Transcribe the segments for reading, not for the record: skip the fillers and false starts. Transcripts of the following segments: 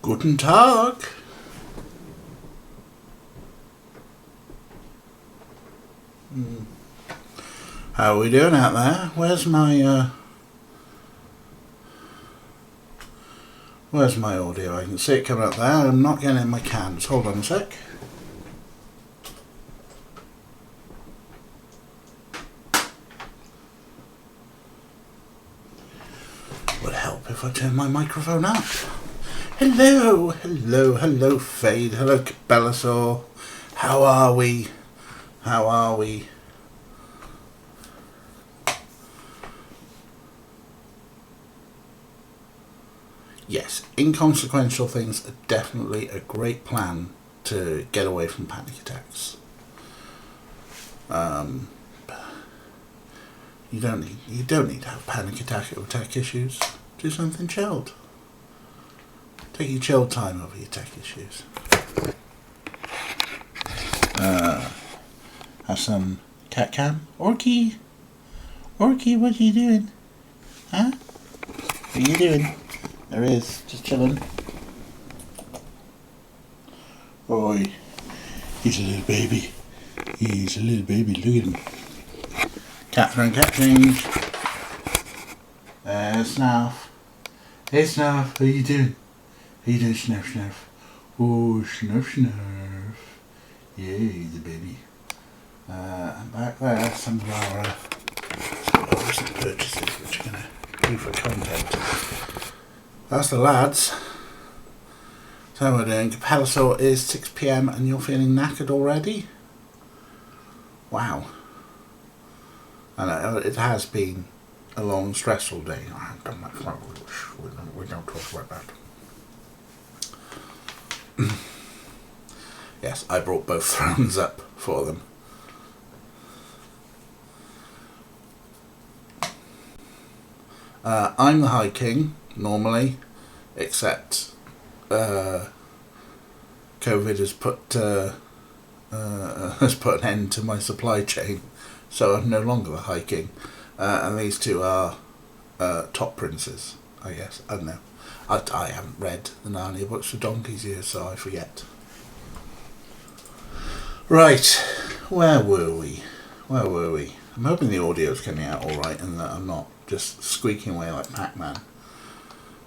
Guten Tag. How are we doing out there? Where's my audio? I can see it coming up there. I'm not getting it in my cans. Hold on a sec. Would help if I turn my microphone up. Hello, Fade. Hello, Cabelasaur. How are we? Yes, inconsequential things are definitely a great plan to get away from panic attacks. You don't need to have panic attack issues. Do something chilled. Take your chilled time over your tech issues. Have some cat cam. Orky, what are you doing? Huh? What are you doing? There he is, just chilling. Oi, he's a little baby. Look at him. Catherine, cat change. Snuff. Hey Snuff, how you doing? How you doing, Snuff? Oh, Snuff. Yeah, he's a baby. And back there, some of our recent purchases, which are going to do for content. That's the lads. So we're doing Cabelasaur is 6 PM and you're feeling knackered already? Wow. I know it has been a long, stressful day. We don't talk about that. Yes, I brought both thrones up for them. I'm the High King, normally, except COVID has put an end to my supply chain, so I'm no longer the High King. And these two are top princes, I guess. I don't know. I haven't read the Narnia books for donkey's years, so I forget. Right, where were we? I'm hoping the audio's coming out alright and that I'm not just squeaking away like Pac-Man.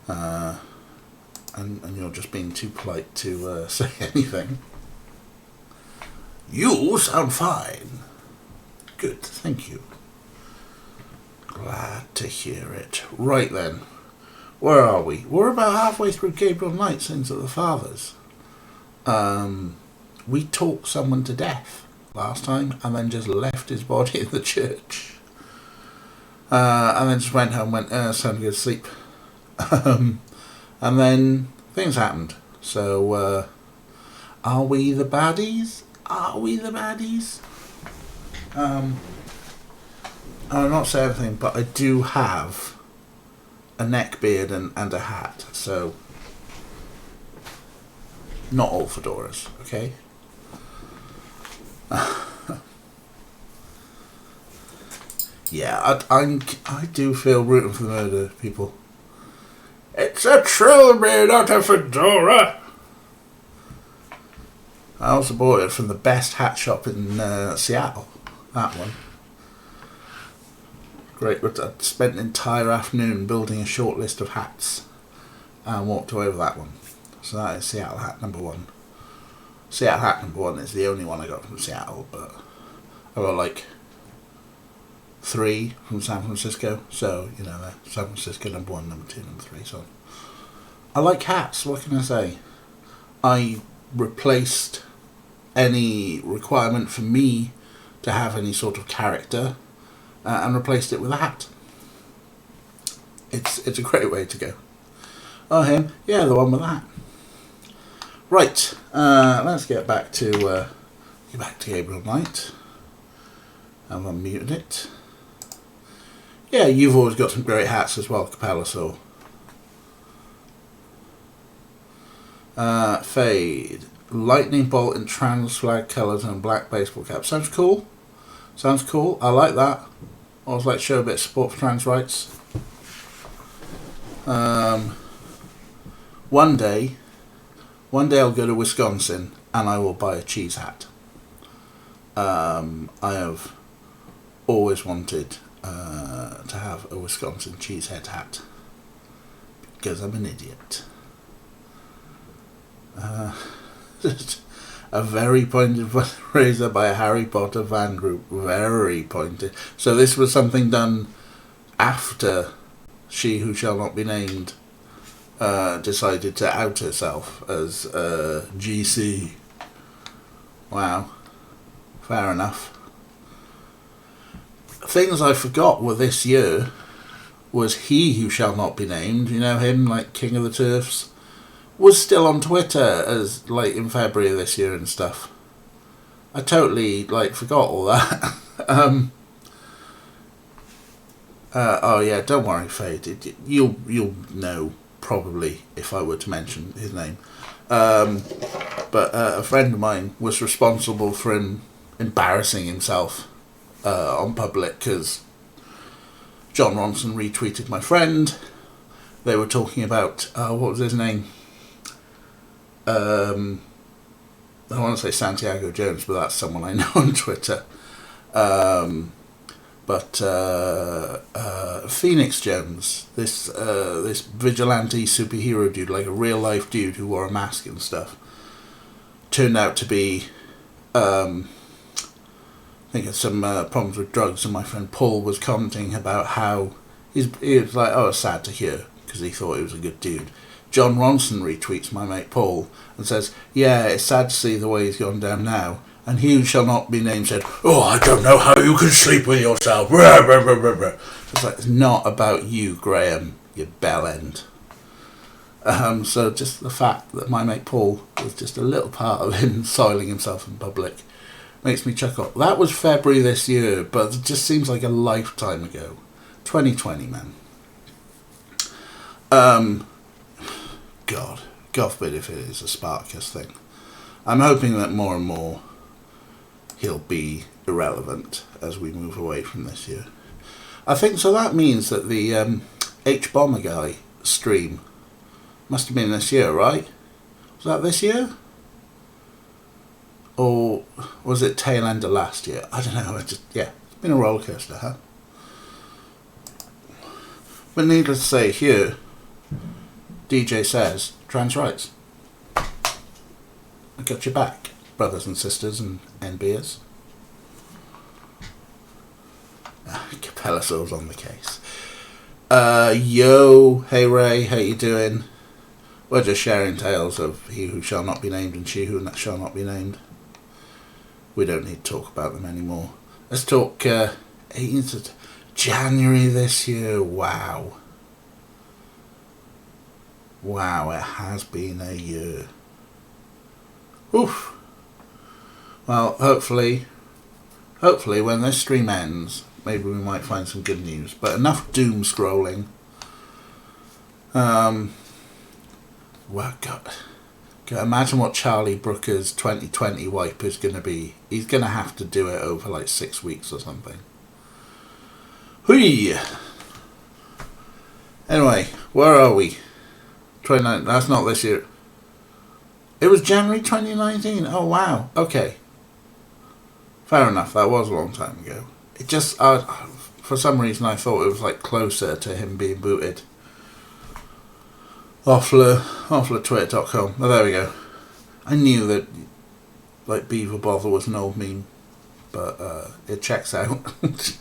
And you're just being too polite to say anything. You sound fine. Good, thank you. Glad to hear it. Right then, where are we? We're about halfway through Gabriel Knight, Sins of the Fathers. We talked someone to death last time and then just left his body in the church. And then just went home and went, time to go to sleep. And then things happened. So, are we the baddies? I'll not say everything, but I do have a neck beard and a hat, so not all fedoras, okay? Yeah, I do feel rooting for the murder people. It's a trilby, not a fedora. I also bought it from the best hat shop in Seattle. That one. Great. I spent an entire afternoon building a short list of hats and walked away with that one. So that is Seattle hat number 1. Seattle hat number 1 is the only one I got from Seattle, but I got like 3 from San Francisco. So, you know, San Francisco number 1, number 2, number 3, so on. I like hats, what can I say? I replaced any requirement for me to have any sort of character and replaced it with a hat. It's a great way to go. Oh, him? Yeah, the one with the hat. Right, let's get back to Gabriel Knight. I've unmuted it. Yeah, you've always got some great hats as well, Cabelasaur. Fade. Lightning bolt in trans flag colours and black baseball cap. Sounds cool. I like that. I always like to show a bit of support for trans rights. One day, One day I'll go to Wisconsin and I will buy a cheese hat. I have always wanted to have a Wisconsin cheesehead hat because I'm an idiot. A very pointed fundraiser by a Harry Potter fan group. Very pointed. So this was something done after She Who Shall Not Be Named decided to out herself as GC. Wow. Fair enough. Things I forgot were this year was He Who Shall Not Be Named, you know him, like King of the Turfs, was still on Twitter as like in February of this year and stuff. I totally like forgot all that. Oh yeah, don't worry, Fade. You'll know probably if I were to mention his name. But a friend of mine was responsible for him embarrassing himself on public because John Ronson retweeted my friend. They were talking about what was his name? I want to say Santiago Jones, but that's someone I know on Twitter. But Phoenix Jones, this vigilante superhero dude, like a real life dude who wore a mask and stuff, turned out to be I think it's some problems with drugs, and my friend Paul was commenting about how he was like, oh, it's sad to hear, because he thought he was a good dude. John Ronson retweets my mate Paul and says, yeah, it's sad to see the way he's gone down now. And He Who Shall Not Be Named said, oh, I don't know how you can sleep with yourself. It's like, it's not about you, Graham, you bellend. So just the fact that my mate Paul was just a little part of him soiling himself in public makes me chuckle. That was February this year, but it just seems like a lifetime ago. 2020, man. God forbid if it is a Spartacus thing. I'm hoping that more and more he'll be irrelevant as we move away from this year. I think so. That means that the H-Bomber guy stream must have been this year, right? Was that this year? Or was it tail end of last year? I don't know. It's been a roller coaster, huh? But needless to say, here, DJ says, trans rights. I got your back, brothers and sisters and NBers. Capella Soul's on the case. Yo, hey Ray, how you doing? We're just sharing tales of He Who Shall Not Be Named and She Who Shall Not Be Named. We don't need to talk about them anymore. Let's talk 18th of January this year. Wow. Wow, it has been a year. Oof. Well, hopefully when this stream ends, maybe we might find some good news. But enough doom scrolling. Well, God, imagine what Charlie Brooker's 2020 wipe is going to be. He's going to have to do it over like 6 weeks or something. Hui! Anyway, where are we? 29. That's not this year. It was January 2019. Oh, wow. Okay. Fair enough. That was a long time ago. It just, for some reason, I thought it was like closer to him being booted. Twitter.com. Oh, there we go. I knew that, like, Beaver Bother was an old meme, but it checks out. It's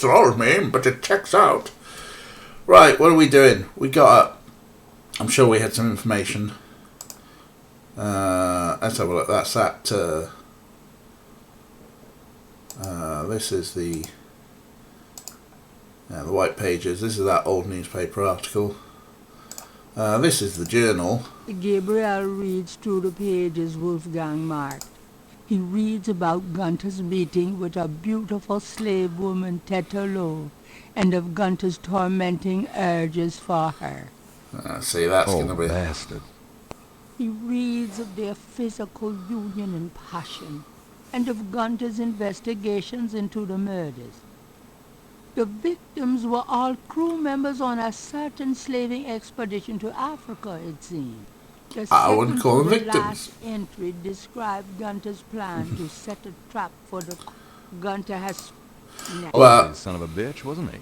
an old meme, but it checks out. Right, what are we doing? We got up. I'm sure we had some information. Let's have a look. That's that. This is the white pages. This is that old newspaper article. This is the journal. Gabriel reads through the pages Wolfgang marked. He reads about Gunter's meeting with a beautiful slave woman, Tetelo, and of Gunter's tormenting urges for her. See, that's going to be... bastard. He reads of their physical union and passion, and of Gunter's investigations into the murders. The victims were all crew members on a certain slaving expedition to Africa, it seemed. The I wouldn't second call to them the victims. last entry described Gunter's plan to set a trap for the Gunter has snapped. Well, Son of a bitch, wasn't he?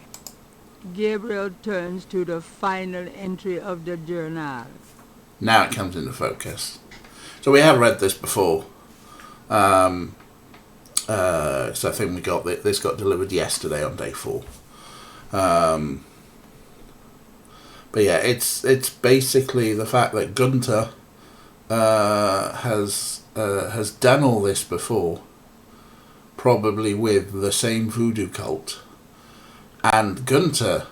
Gabriel turns to the final entry of the journal. now it comes into focus. So we have read this before. So I think we got this got delivered yesterday on day 4. But yeah, it's basically the fact that Gunter has done all this before, probably with the same voodoo cult, and Gunter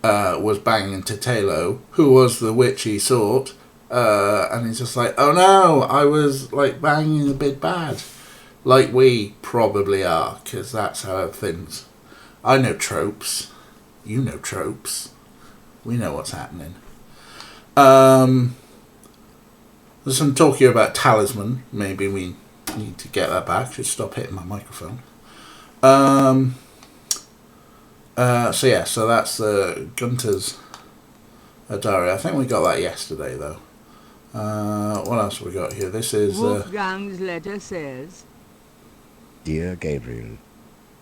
was banging Titelo, who was the witch he sought, and he's just like, oh no, I was like banging a bit bad, like we probably are, because that's how things. I know tropes, you know tropes. We know what's happening. There's some talk here about talisman. Maybe we need to get that back. Should stop hitting my microphone. So that's Gunter's diary. I think we got that yesterday, though. What else have we got here? This is... Wolfgang's letter says, Dear Gabriel,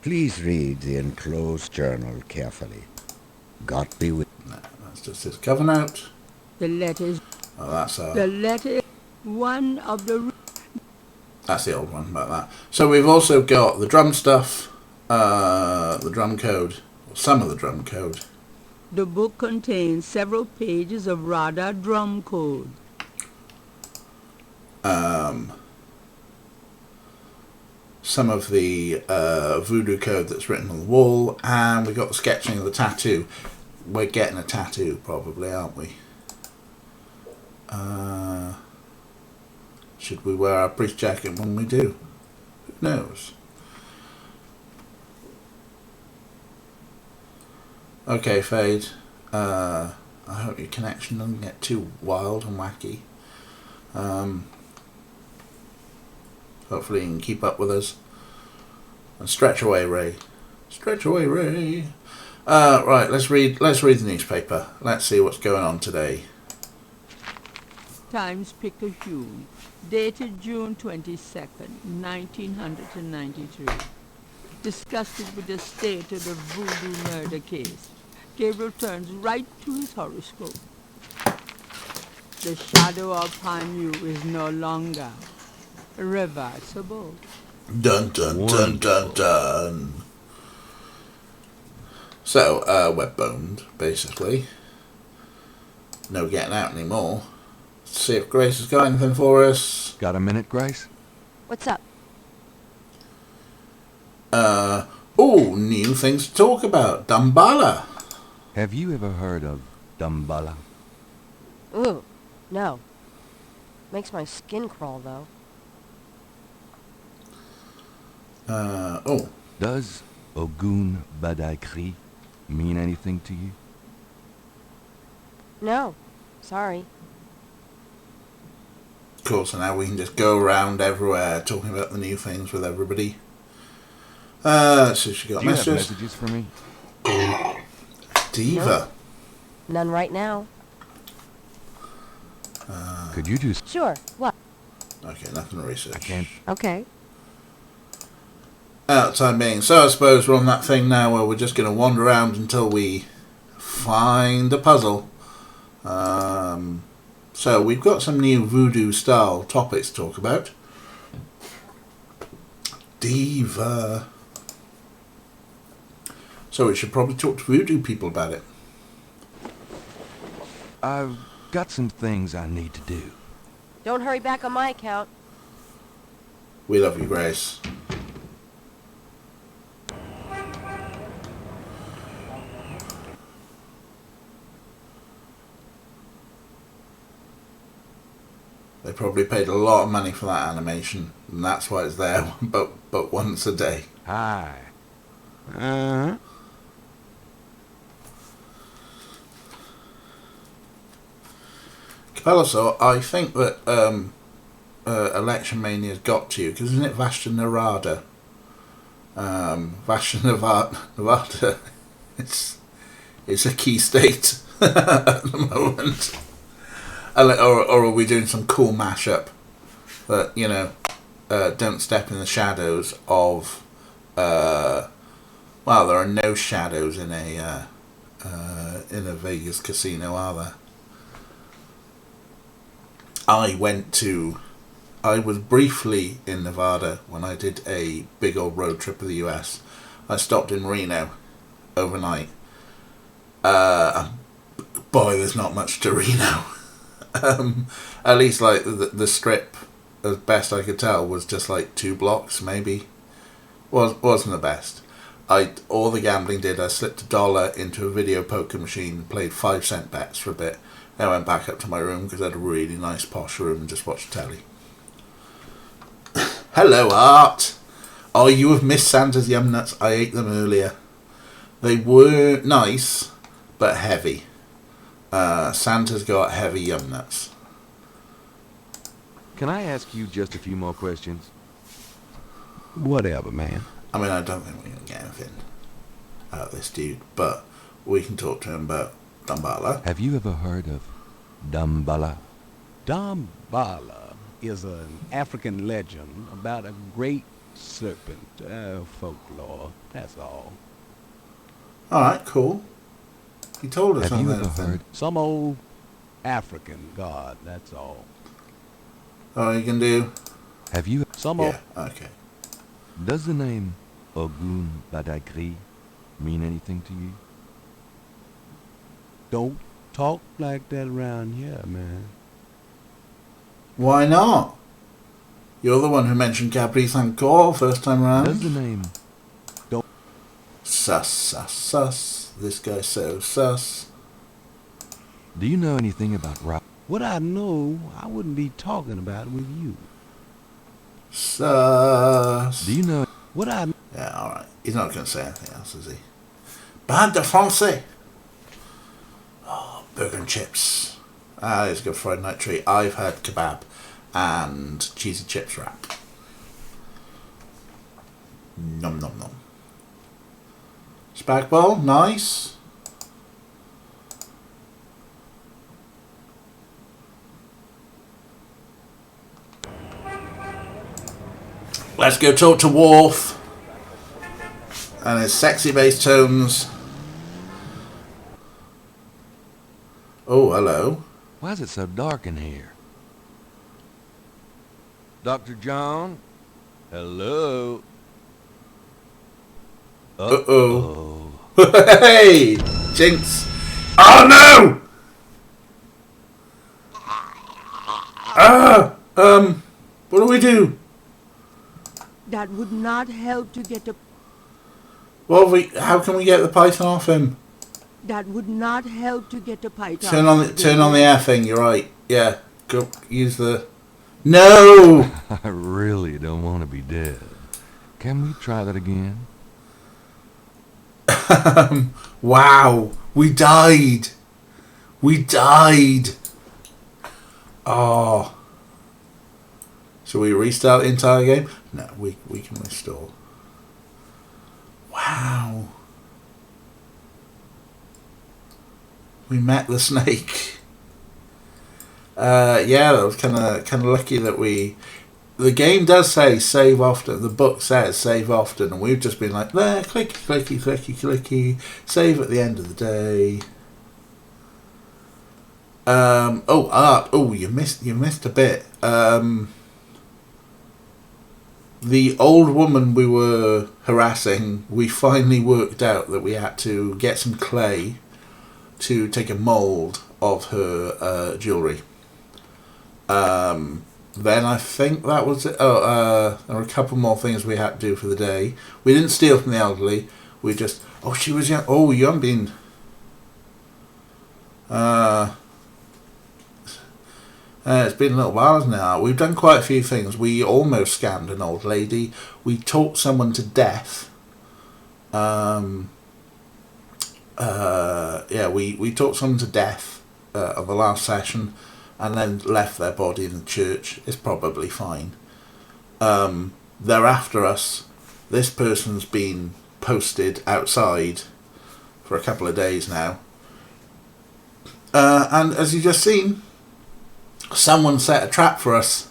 please read the enclosed journal carefully. God be with No, that's just his cover note. the letter Oh, that's the letter one of the that's the old one about that. So we've also got the drum stuff, the drum code, or some of the drum code. The book contains several pages of Radha drum code. Some of the voodoo code that's written on the wall, and we got the sketching of the tattoo. We're getting a tattoo, probably, aren't we? Should we wear our priest jacket when we do? Who knows? Okay, Fade. I hope your connection doesn't get too wild and wacky. Hopefully you can keep up with us. And stretch away, Ray. Stretch away, Ray. Right, let's read the newspaper. Let's see what's going on today. Times-Picayune, dated June 22nd, 1993. Disgusted with the state of the voodoo murder case, Gabriel turns right to his horoscope. The shadow upon you is no longer reversible. Dun dun dun dun dun. So, we're boned, basically. No getting out anymore. Let's see if Grace has got anything for us. Got a minute, Grace? What's up? New things to talk about. Dambala. Have you ever heard of Dambala? Ooh, no. Makes my skin crawl, though. Does Ogun Badaikri mean anything to you? No. Sorry. Cool, so now we can just go around everywhere talking about the new things with everybody. So she got Do you have messages. messages for me? Diva. None right now. Could you do... Sure. What? Okay, nothing to research. I can't... Okay. Time being. So I suppose we're on that thing now where we're just going to wander around until we find a puzzle. So we've got some new voodoo style topics to talk about. Diva. So we should probably talk to voodoo people about it. I've got some things I need to do. Don't hurry back on my account. We love you, Grace. They probably paid a lot of money for that animation, and that's why it's there, but once a day. Hi. Uh-huh. Capella, so I think that Election Mania's got to you, because isn't it Vashta Nerada? Vashta Nevada, it's a key state at the moment. Or are we doing some cool mashup that, you know, don't step in the shadows of... well, there are no shadows in a Vegas casino, are there? I was briefly in Nevada when I did a big old road trip of the US. I stopped in Reno overnight. Boy, there's not much to Reno. At least like the strip, as best I could tell, was just like 2 blocks maybe. Wasn't the best. All the gambling did, I slipped $1 into a video poker machine, played 5-cent bets for a bit, then went back up to my room because I had a really nice posh room and just watched telly. Hello, Art. Oh, you have missed Santa's Yum Nuts. I ate them earlier. They were nice, but heavy. Santa's got heavy Yum Nuts. Can I ask you just a few more questions? Whatever, man. I mean, I don't think we're going to get anything out of this dude, but we can talk to him about Damballa. Have you ever heard of Damballa? Damballa is an African legend about a great serpent. Folklore, that's all. Alright, cool. He told us Have you on ever that thing. heard? Some old African god, that's all. Oh, you can do? Have you? Some old... Yeah, okay. Does the name Ogun Badagri mean anything to you? Don't talk like that around here, man. Why not? You're the one who mentioned Gabriel Knight first time around. Does the name? Sus, sus, sus. This guy's so sus. Do you know anything about rock? What I know, I wouldn't be talking about with you. Sus. Do you know? What I... Yeah, alright. He's not going to say anything else, is he? Bande de Francais. Oh, burger and chips. Ah, it's a good Friday night treat. I've had kebab and cheesy chips wrap. Nom nom nom. Spag bowl, nice. Let's go talk to Worf and his sexy bass tones. Oh, hello. Why is it so dark in here? Dr. John? Hello? Uh-oh. Hey! Jinx! Oh no! What do we do? That would not help to get a... Well, how can we get the python off him? That would not help to get a python. Turn on the air thing, you're right. Yeah, go use the... No! I really don't want to be dead. Can we try that again? Wow, we died. We died. Oh. Shall we restart the entire game? No, we can restore. Wow. We met the snake. Yeah, that was kind of lucky that we... The game does say save often. The book says save often, and we've just been like, there, clicky, clicky, clicky, clicky, save at the end of the day. Oh, Art. Oh, you missed a bit. The old woman we were harassing, we finally worked out that we had to get some clay to take a mould of her jewellery. Then I think that was it. Oh, there were a couple more things we had to do for the day. We didn't steal from the elderly. We just... Oh, she was young. Oh, you haven't been... it's been a little while, hasn't it? We've done quite a few things. We almost scammed an old lady. We talked someone to death. Yeah, we talked someone to death of the last session, and then left their body in the church. It's probably fine. They're after us. This person's been posted outside for a couple of days now. And as you just seen, someone set a trap for us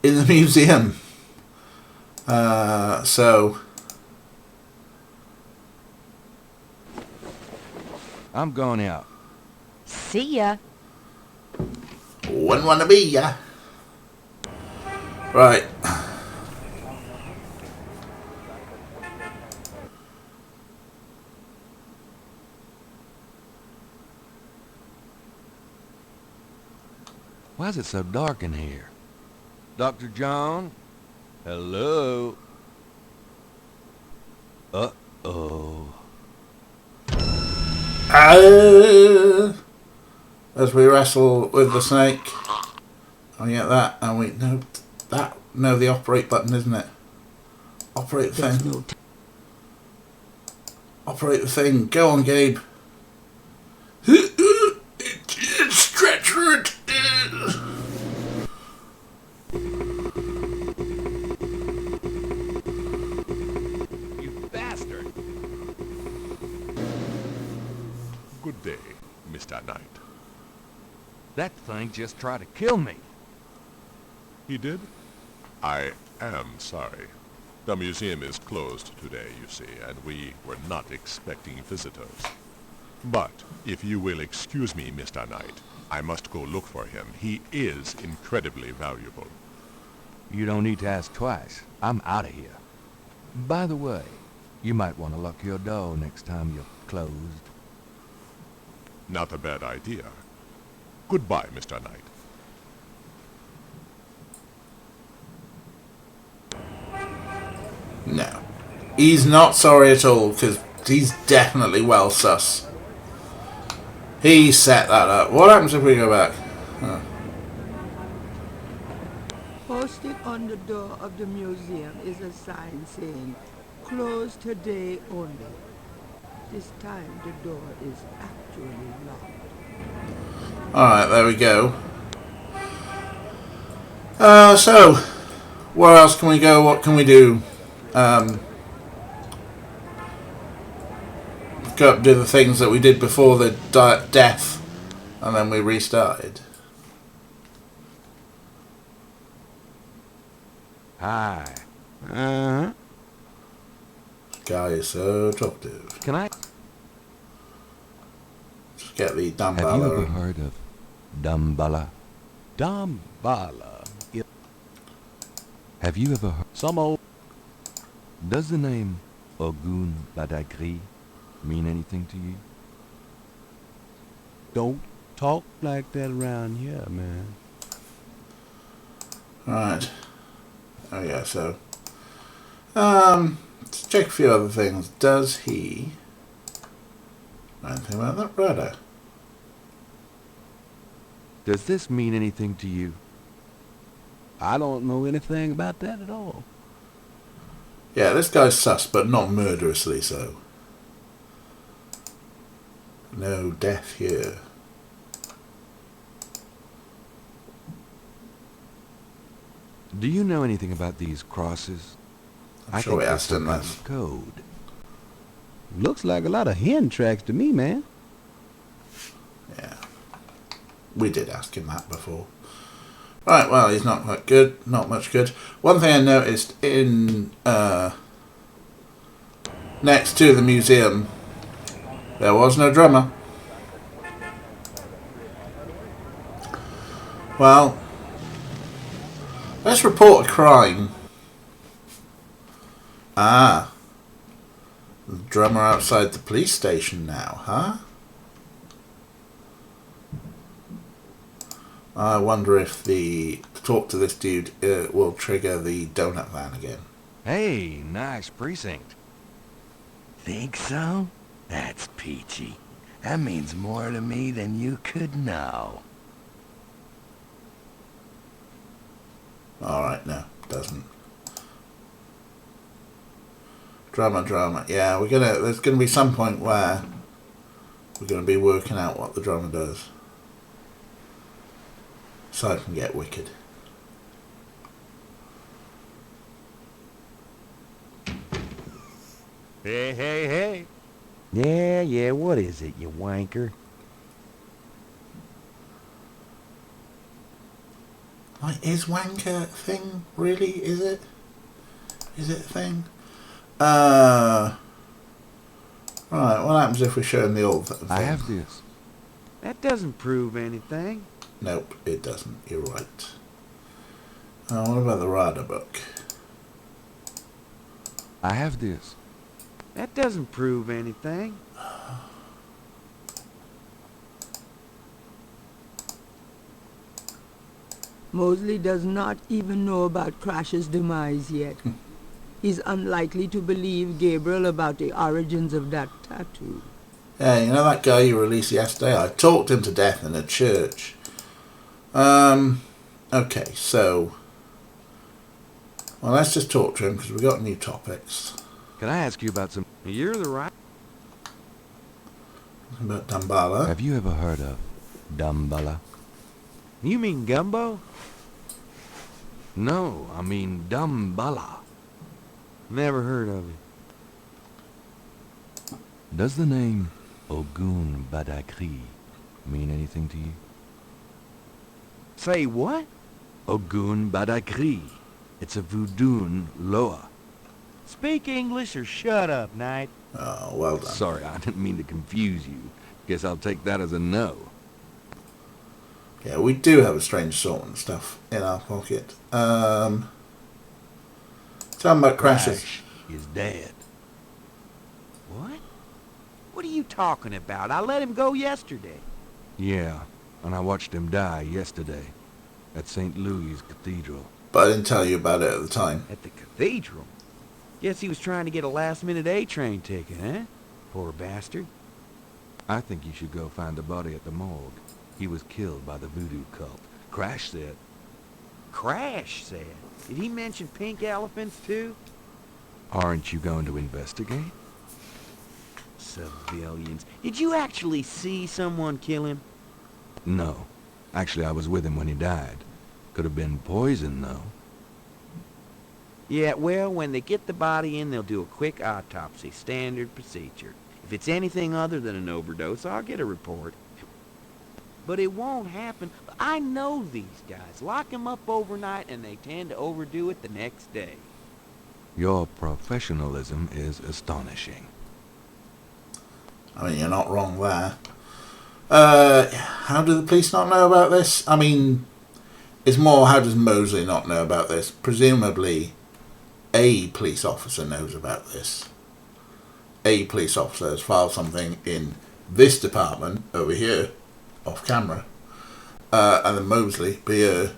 in the museum. So I'm going out. See ya. wouldn't want to be ya. Right. Why is it so dark in here? Dr. John? Hello? Uh-oh. As we wrestle with the snake. Oh yeah, that. And we no that. No, the operate button, isn't it? Operate the There's thing. no Operate the thing. Go on, Gabe. Stretch for it. You bastard! Good day, Mr. Knight. That thing just tried to kill me. He did? I am sorry. The museum is closed today, you see, and we were not expecting visitors. But if you will excuse me, Mr. Knight, I must go look for him. He is incredibly valuable. You don't need to ask twice. I'm out of here. By the way, you might want to lock your door next time you're closed. Not a bad idea. Goodbye, Mr. Knight. No. He's not sorry at all, because he's definitely well sus. He set that up. What happens if we go back? Huh. Posted on the door of the museum is a sign saying, "Closed today only." This time the door is actually locked. Alright, there we go. So, where else can we go? What can we do? Go up and do the things that we did before the death, and then we restarted. Hi. Uh-huh. This guy is so talkative. Can I? Just get the Have you ever Damballa. heard of Damballa? Damballa. Have you ever heard? Some old... Does the name Ogun Badagri mean anything to you? Don't talk like that around here, man. Right. Oh yeah, so let's check a few other things. Does he know anything about that rudder? Does this mean anything to you? I don't know anything about that at all. Yeah, this guy's sus, but not murderously so. No death here. Do you know anything about these crosses? I'm sure we they're asked him some kind this. of code. Looks like a lot of hen tracks to me, man. Yeah. We did ask him that before. Right, well, he's not quite good. Not much good. One thing I noticed in next to the museum, there was no drummer. Well, let's report a crime. Ah. The drummer outside the police station now, huh? I wonder if the talk to this dude will trigger the donut van again. Hey, nice precinct. Think so? That's peachy. That means more to me than you could know. Alright, no, doesn't. Drummer. Yeah, there's gonna be some point where we're gonna be working out what the drummer does. So I can get wicked. Hey. Yeah, what is it, you wanker? Like, is wanker a thing? Really? Is it? Is it a thing? Right, what happens if we show him the old thing? I have this. That doesn't prove anything. Nope, it doesn't. You're right. What about the Rada book? I have this. That doesn't prove anything. Mosley does not even know about Crash's demise yet. He's unlikely to believe Gabriel about the origins of that tattoo. Yeah, you know that guy you released yesterday? I talked him to death in a church. Okay, so... Well, let's just talk to him, because we've got new topics. Can I ask you about some... You're the right... About Damballa. Have you ever heard of Damballa? You mean Gumbo? No, I mean Damballa. Never heard of it. Does the name Ogun Badakri mean anything to you? Say what? Ogun Badakri. It's a voodoo loa. Speak English or shut up, Knight. Oh, well done. Sorry, I didn't mean to confuse you. Guess I'll take that as a no. Yeah, we do have a strange assortment of stuff in our pocket. Talking about crashes. Crash is dead. What? What are you talking about? I let him go yesterday. Yeah, and I watched him die yesterday at St. Louis Cathedral. But I didn't tell you about it at the time. At the cathedral? Guess he was trying to get a last-minute A-train ticket, eh? Poor bastard. I think you should go find the body at the morgue. He was killed by the voodoo cult. Crash said. Crash said? Did he mention pink elephants, too? Aren't you going to investigate? Civilians. Did you actually see someone kill him? No. Actually, I was with him when he died. Could have been poison, though. Yeah, well, when they get the body in, they'll do a quick autopsy. Standard procedure. If it's anything other than an overdose, I'll get a report. But it won't happen. I know these guys. Lock them up overnight, and they tend to overdo it the next day. Your professionalism is astonishing. I mean, you're not wrong there. How do the police not know about this? I mean, it's more, how does Mosley not know about this? Presumably, a police officer knows about this. A police officer has filed something in this department, over here, off camera. And then Mosley, here,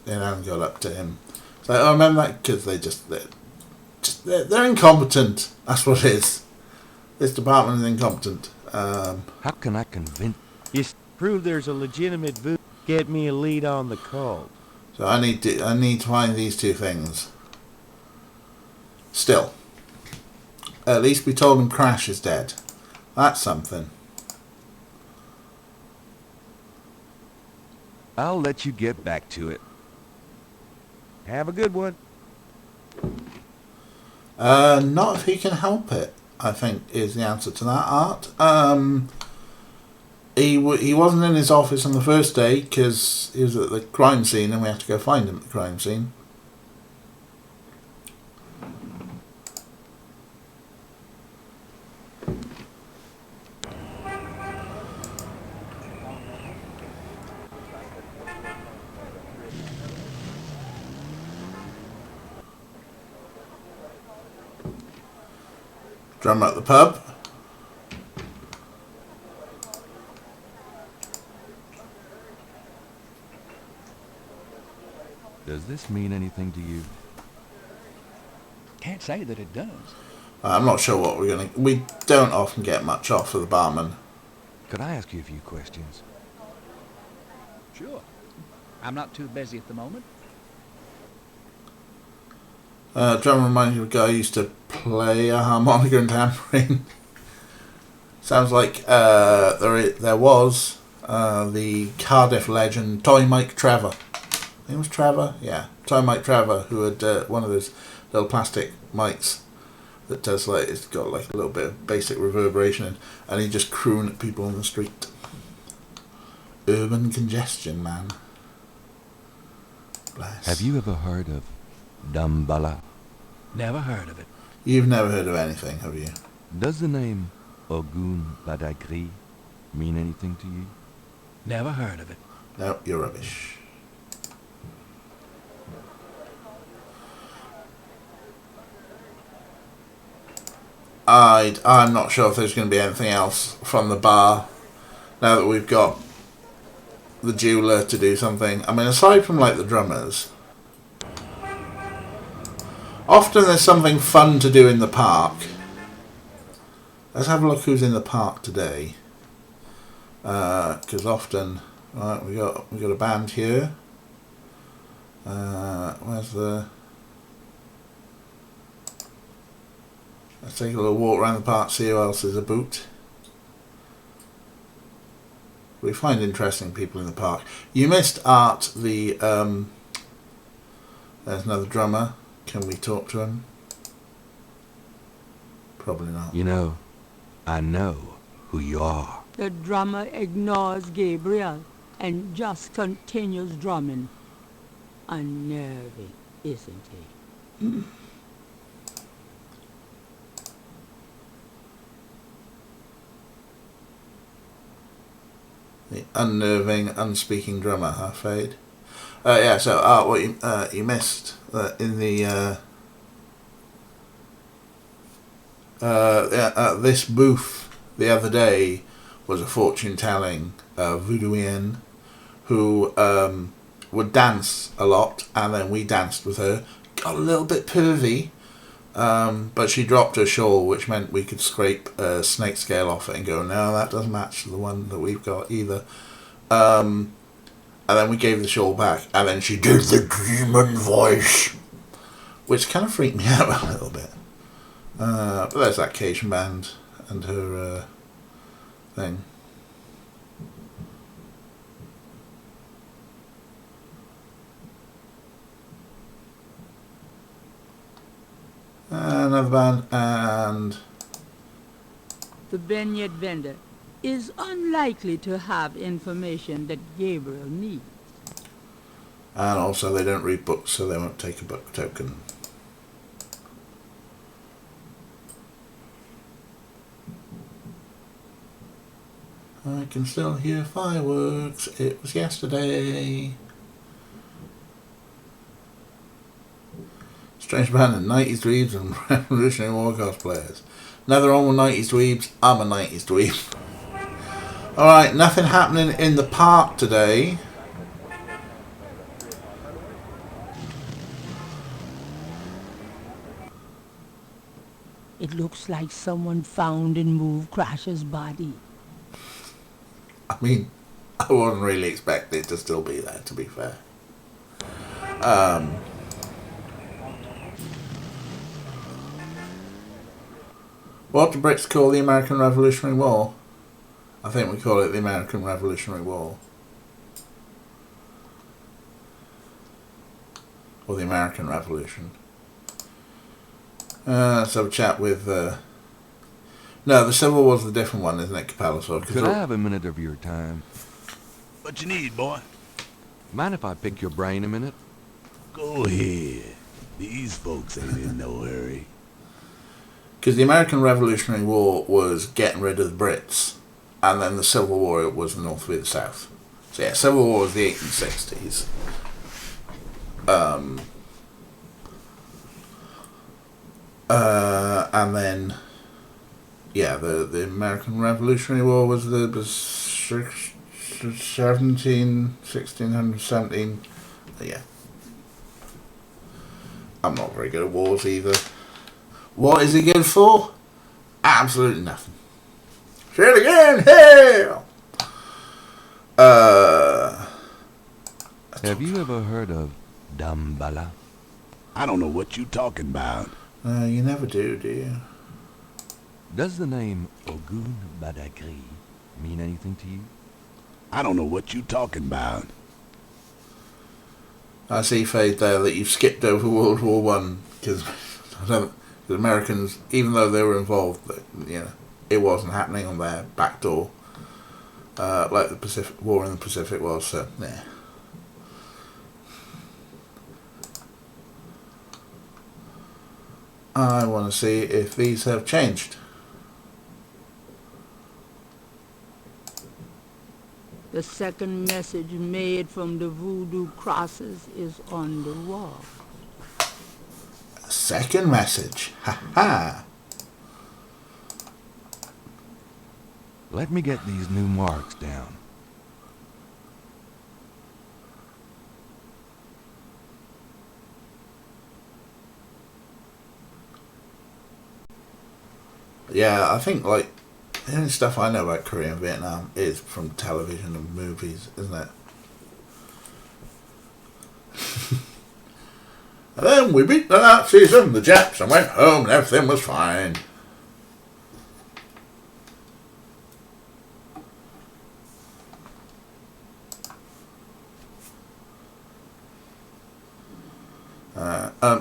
they haven't got up to him. It's like, oh, remember that? Because they're incompetent. That's what it is. This department is incompetent. How can I convince... You prove there's a legitimate voodoo. Get me a lead on the cult. So I need to find these two things. Still, at least we told him Crash is dead. That's something. I'll let you get back to it. Have a good one. Not if he can help it, I think, is the answer to that, Art. He wasn't in his office on the first day because he was at the crime scene and we had to go find him at the crime scene. Drum at the pub. Does this mean anything to you? Can't say that it does. I'm not sure what we're going to... We don't often get much off of the barman. Could I ask you a few questions? Sure. I'm not too busy at the moment. Drum reminds me of a guy who used to play a harmonica and tambourine. Sounds like there was the Cardiff legend Toy Mike Trevor. I think it was Trevor? Yeah. Toy Mike Trevor, who had one of those little plastic mics that does, like, it's got like a little bit of basic reverberation in, and he just croon at people on the street. Urban congestion, man. Bless. Have you ever heard of Damballa? Never heard of it. You've never heard of anything, have you? Does the name Ogun Badagri mean anything to you? Never heard of it. No, you're rubbish. I'm not sure if there's going to be anything else from the bar now that we've got the jeweler to do something. I mean, aside from like the drummers, often there's something fun to do in the park. Let's have a look who's in the park today, because often, right, we got a band here. Where's the? Let's take a little walk around the park, see who else is a boot. We find interesting people in the park. You missed Art, the, there's another drummer. Can we talk to him? Probably not. You know, I know who you are. The drummer ignores Gabriel and just continues drumming. Unnerving, isn't he? The unnerving, unspeaking drummer, huh, Fade? Yeah, so Art, what you missed in the this booth the other day was a fortune-telling voodooian who would dance a lot, and then we danced with her. Got a little bit pervy, but she dropped her shawl, which meant we could scrape a snake scale off it and go, no, that doesn't match the one that we've got either. And then we gave the shawl back, and then she did the demon voice, which kind of freaked me out a little bit. But there's that Cajun band and her thing. Another band, and The vineyard vendor is unlikely to have information that Gabriel needs. and also they don't read books, so they won't take a book token. I can still hear fireworks. It was yesterday. Strange band of 90s dweebs and Revolutionary War cosplayers. Another wrong with 90s dweebs. I'm a 90s dweeb. Alright, nothing happening in the park today. It looks like someone found and moved Crasher's body. I mean, I wasn't really expecting it to still be there, to be fair. What do Brits call the American Revolutionary War? I think we call it the American Revolutionary War. Or the American Revolution. Let's have a chat with... No, the Civil War's the different one, isn't it, Capella? Could I have a minute of your time? What you need, boy? Mind if I pick your brain a minute? Go ahead. These folks ain't in no hurry. Because the American Revolutionary War was getting rid of the Brits, and then the Civil War was the North v the South. So yeah, Civil War was the 1860s. And then, yeah, the American Revolutionary War was the 1617. Yeah. I'm not very good at wars either. What is it good for? Absolutely nothing. Say it again, hell! Have you ever heard of Damballa? I don't know what you talking about. You never do you? Does the name Ogun Badagri mean anything to you? I don't know what you talking about. I see, Fade, there that you've skipped over World War One because the Americans, even though they were involved, you know, it wasn't happening on their back door like the Pacific War in the Pacific was. So, yeah. I want to see if these have changed. The second message made from the voodoo crosses is on the wall. Second message. Ha ha. Let me get these new marks down. Yeah, I think like the only stuff I know about Korea and Vietnam is from television and movies, isn't it? And then we beat the Nazis and the Japs and went home and everything was fine.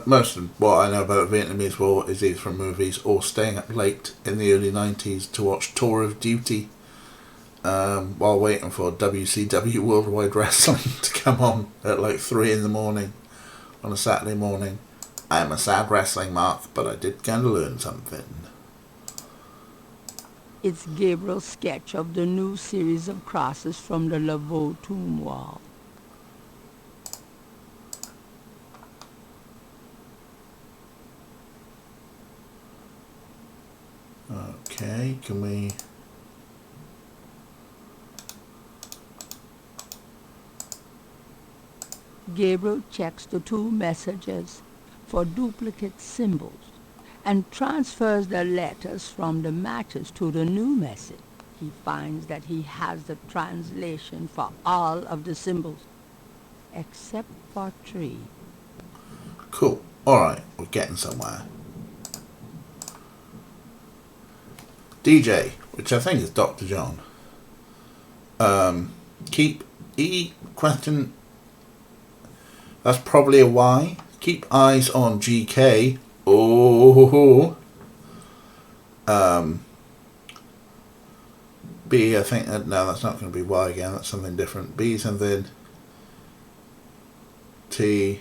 Most of what I know about the Vietnamese War is either from movies or staying up late in the early 90s to watch Tour of Duty while waiting for WCW Worldwide Wrestling to come on at like 3 in the morning on a Saturday morning. I'm a sad wrestling mark, but I did kind of learn something. It's Gabriel's sketch of the new series of crosses from the Laveau tomb wall. Okay, can we... Gabriel checks the two messages for duplicate symbols and transfers the letters from the matches to the new message. He finds that he has the translation for all of the symbols, except for 3. Cool. Alright, we're getting somewhere. DJ, which I think is Dr. John. Keep E question. That's probably a Y. Keep eyes on GK. Oh. B, I think that no, that's not going to be Y again. That's something different. B something. T.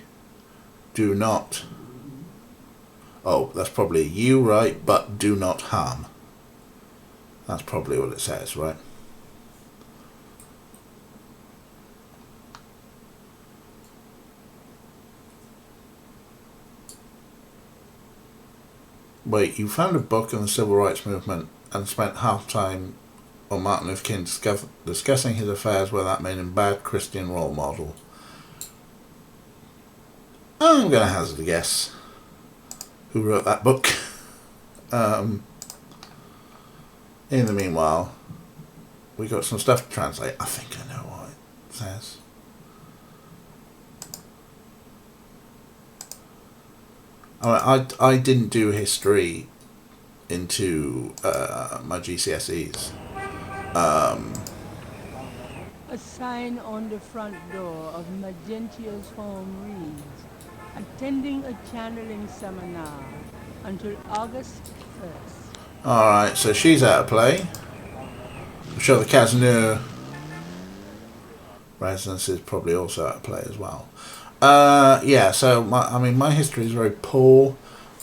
Do not. Oh, that's probably U, right? But do not harm. That's probably what it says, right? Wait, you found a book on the civil rights movement and spent half time on Martin Luther King discussing his affairs where that made him bad Christian role model. I'm going to hazard a guess who wrote that book. In the meanwhile, we got some stuff to translate. I think I know what it says. I didn't do history into my GCSEs. A sign on the front door of Magentia's home reads, attending a channeling seminar until August 1st. Alright, so she's out of play. I'm sure the Cazeneur residence is probably also out of play as well. Yeah, so my history is very poor,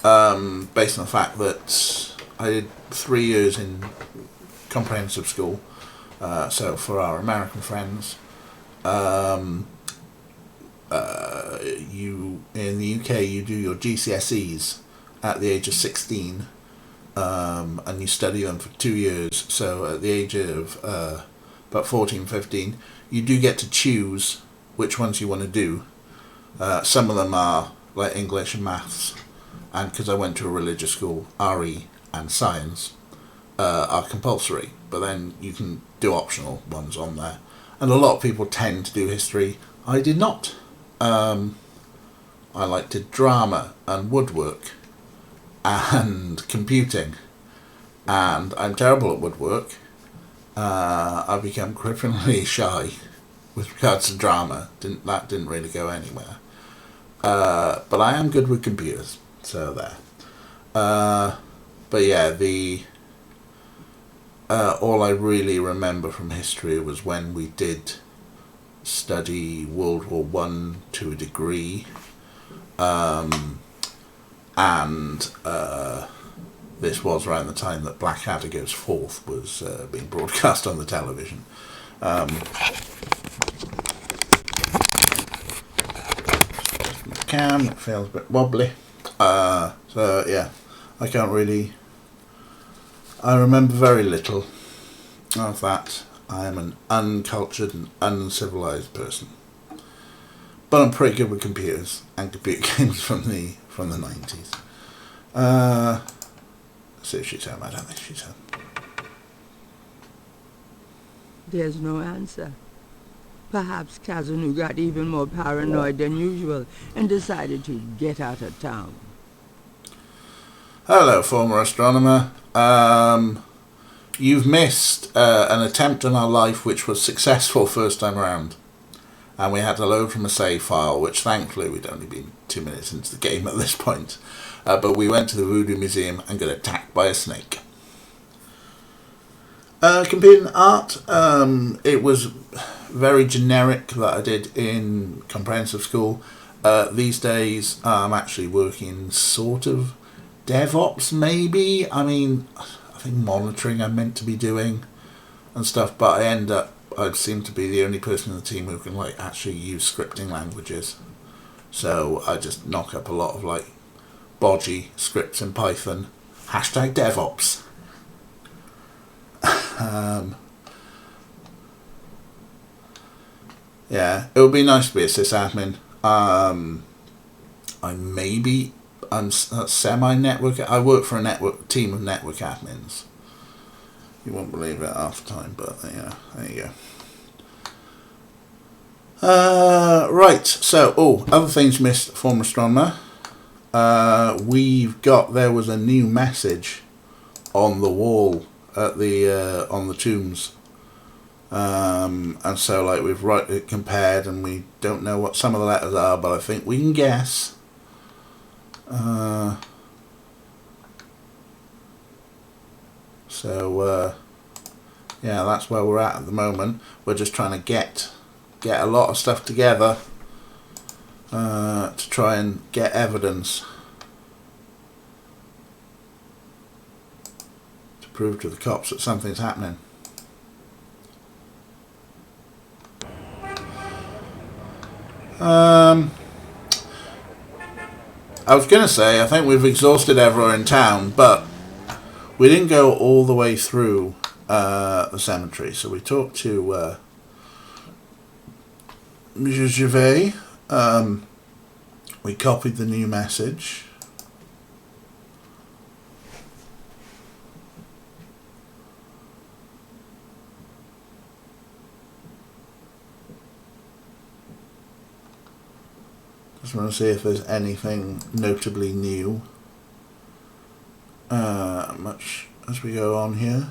based on the fact that I did 3 years in comprehensive school. So for our American friends, you in the UK you do your GCSEs at the age of 16. And you study them for 2 years, so at the age of about 14, 15, you do get to choose which ones you want to do. Some of them are like English and maths, and because I went to a religious school, RE and science are compulsory, but then you can do optional ones on there. And a lot of people tend to do history. I did not. I liked drama and woodwork and computing, and I'm terrible at woodwork. I've become criminally shy with regards to drama. That didn't really go anywhere. But I am good with computers, so there. But yeah, all I really remember from history was when we did study World War One to a degree. and this was around the time that Blackadder Goes Forth was being broadcast on the television. Cam, it feels a bit wobbly. So yeah, I can't really. I remember very little of that. I am an uncultured and uncivilized person, but I'm pretty good with computers and computer games from the 90s. See if she's home. I don't think she's home. There's no answer. Perhaps Kazanu got even more paranoid than usual and decided to get out of town. Hello, former astronomer. You've missed an attempt on our life which was successful first time around. And we had to load from a save file, which thankfully we'd only been 2 minutes into the game at this point. But we went to the Voodoo Museum and got attacked by a snake. Computing art, it was very generic that I did in comprehensive school. These days I'm actually working sort of DevOps maybe. I mean, I think monitoring I'm meant to be doing and stuff, but I seem to be the only person in the team who can like actually use scripting languages. So I just knock up a lot of like bodgy scripts in Python. #DevOps. Yeah, it would be nice to be a sysadmin. I'm semi-network. I work for a team of network admins. You won't believe it half the time, but yeah, there you go. Right, so, other things missed, former astronomer. There was a new message on the wall at on the tombs. And so like we've compared and we don't know what some of the letters are, but I think we can guess. Yeah, that's where we're at the moment. We're just trying to get a lot of stuff together to try and get evidence to prove to the cops that something's happening. I was going to say, I think we've exhausted everywhere in town, but we didn't go all the way through the cemetery. So we talked to Monsieur Gervais. We copied the new message. Just want to see if there's anything notably new much as we go on here,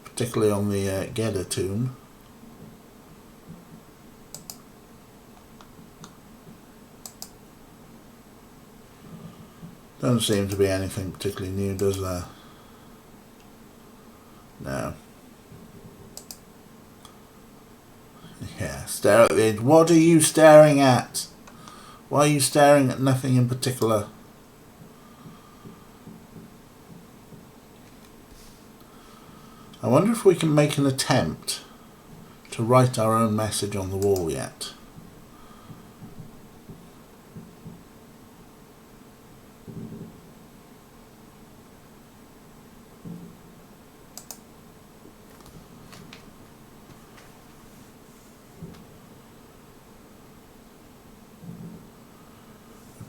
particularly on the Gedda tomb. Doesn't seem to be anything particularly new, does there? No. Yeah, stare at the edge. What are you staring at? Why are you staring at nothing in particular? I wonder if we can make an attempt to write our own message on the wall yet.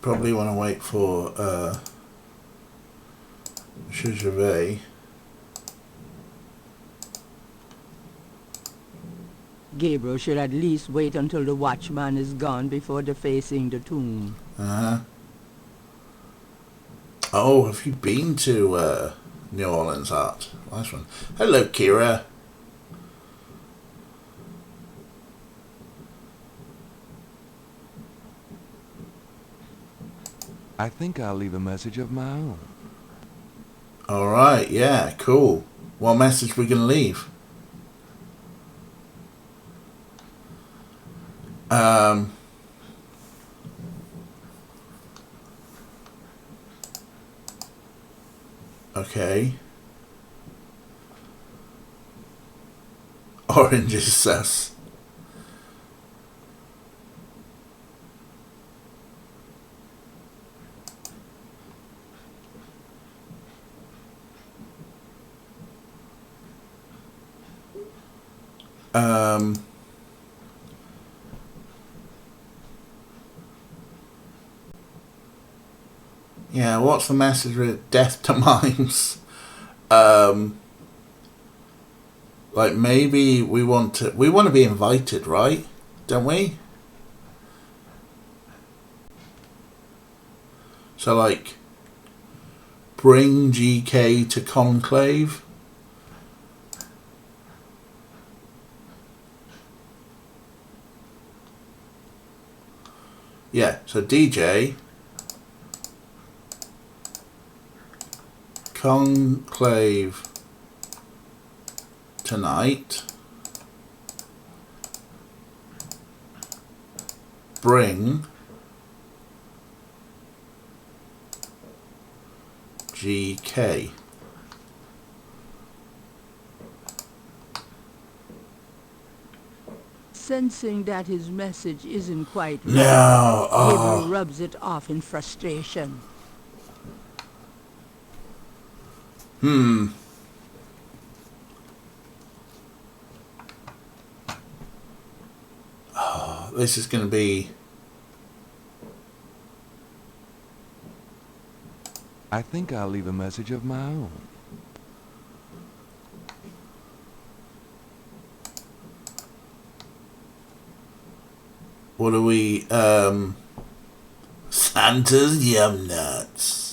Probably want to wait for Monsieur Gervais. Gabriel should at least wait until the watchman is gone before defacing the tomb. Oh, have you been to New Orleans Art? Nice one. Hello, Kira. I think I'll leave a message of my own. Alright, yeah, cool. What message we gonna leave? Okay. Orange is sus. Yeah, what's the message with death to mimes? Like maybe we want to be invited, right? Don't we? So like bring GK to Conclave. Yeah, so DJ Conclave tonight. Bring GK. Sensing that his message isn't quite right, No. Gabriel rubs it off in frustration. Oh, this is going to be... I think I'll leave a message of my own. What are we, Santa's Yum Nuts.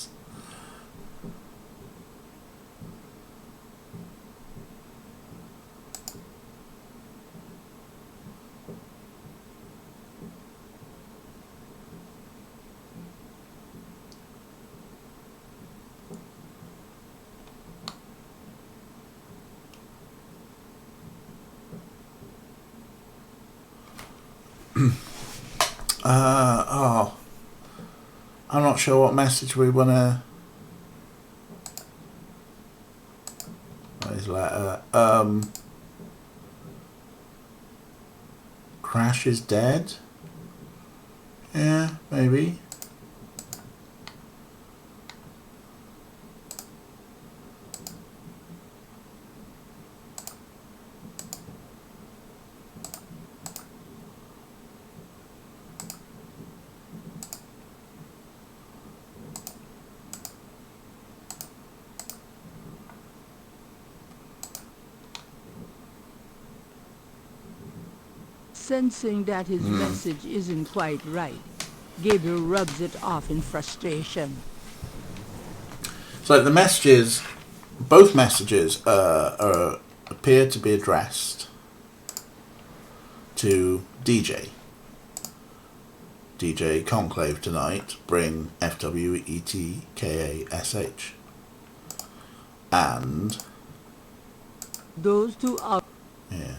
I'm not sure what message we want to... What is letter? Crash is dead? Yeah, maybe. Sensing that his message isn't quite right, Gabriel rubs it off in frustration. So the messages, both messages appear to be addressed to DJ. DJ Conclave tonight, bring FWETKASH. And... Those two are... Yeah.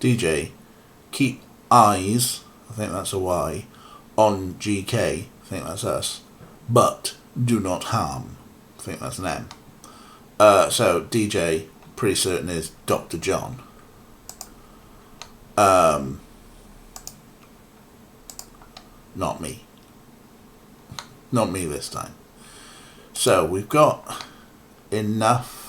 DJ, keep eyes, I think that's a Y, on GK, I think that's us, but do not harm, I think that's an M. So DJ, pretty certain is Dr. John. Not me. Not me this time. So we've got enough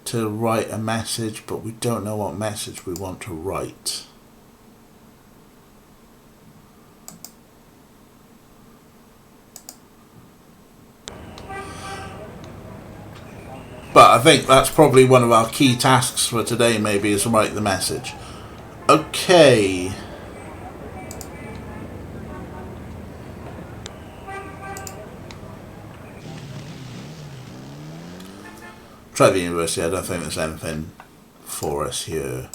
to write a message, but we don't know what message we want to write. But I think that's probably one of our key tasks for today, maybe, is to write the message. Okay. Try the university. I don't think there's anything for us here.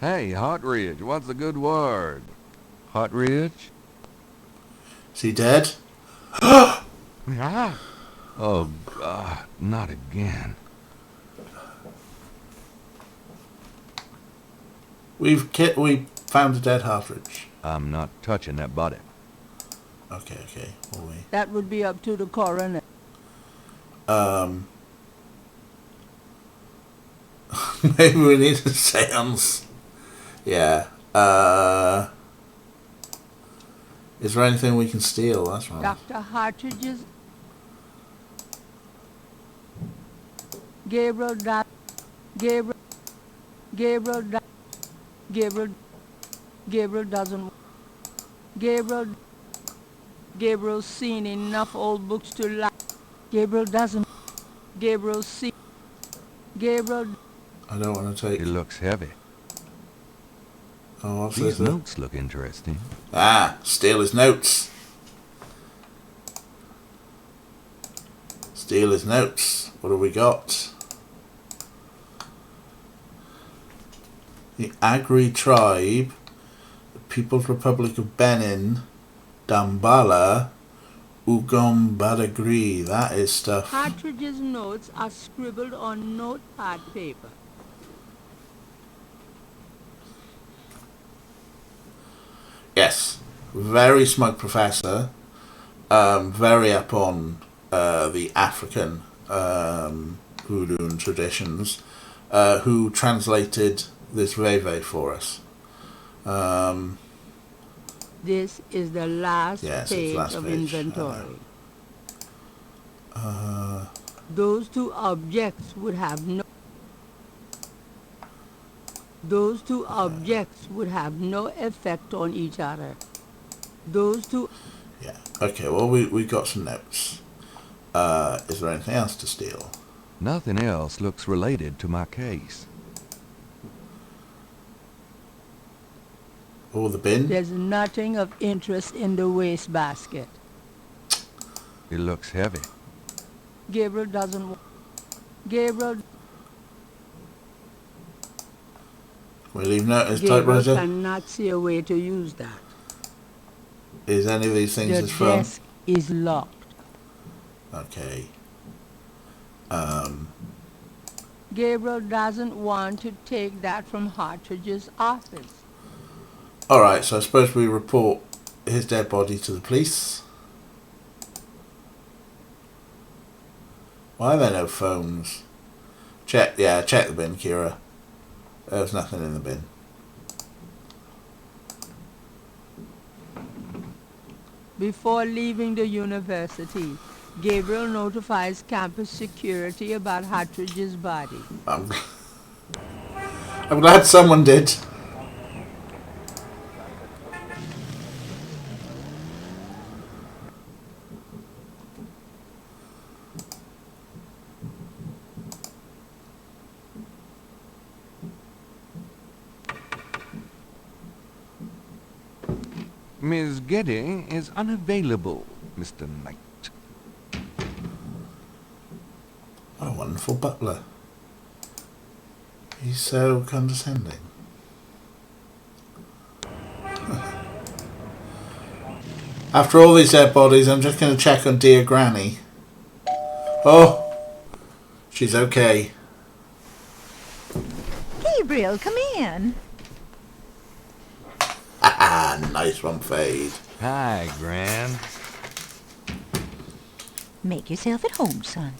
Hey, Hot Ridge, what's the good word? Hot Ridge? Is he dead? Ah. Oh, God, not again. We found a dead partridge. I'm not touching that body. Okay. Will we? That would be up to the coroner. Maybe we need a seance. Yeah. Is there anything we can steal? That's right. Dr. Hartridge's... Gabriel doesn't... Gabriel's seen enough old books to lie. Gabriel doesn't... Gabriel's seen... Gabriel... I don't want to take... It looks heavy. Oh, what's These this? notes look interesting. Ah, steal his notes. Steal his notes. What have we got? The Agri tribe, the People's Republic of Benin, Dambala, Ugom Badagri. That is stuff. Hartridge's notes are scribbled on notepad paper. Yes, very smug professor, very up on the African hoodoo and traditions, who translated this Veve for us. This is the last Yes, it's page last of page, inventory. Those two objects would have no... Those two objects would have no effect on each other. Those two... Yeah. Okay, well, we got some notes. Is there anything else to steal? Nothing else looks related to my case. Oh, the bin? There's nothing of interest in the wastebasket. It looks heavy. Gabriel doesn't... Gabriel... Can we leave note as Gabriel typewriter? cannot see a way to use that. Is any of these things The is from? desk is locked. Okay. Gabriel doesn't want to take that from Hartridge's office. Alright, so I suppose we report his dead body to the police. Why are there no phones? Check the bin, Kira. There's nothing in the bin. Before leaving the university, Gabriel notifies campus security about Hartridge's body. I'm glad someone did. Miss Getty is unavailable, Mr. Knight. What a wonderful butler. He's so condescending. After all these dead bodies, I'm just going to check on dear Granny. Oh, she's okay. Gabriel, come in. Haha, nice one, Fade. Hi, Gran. Make yourself at home, son.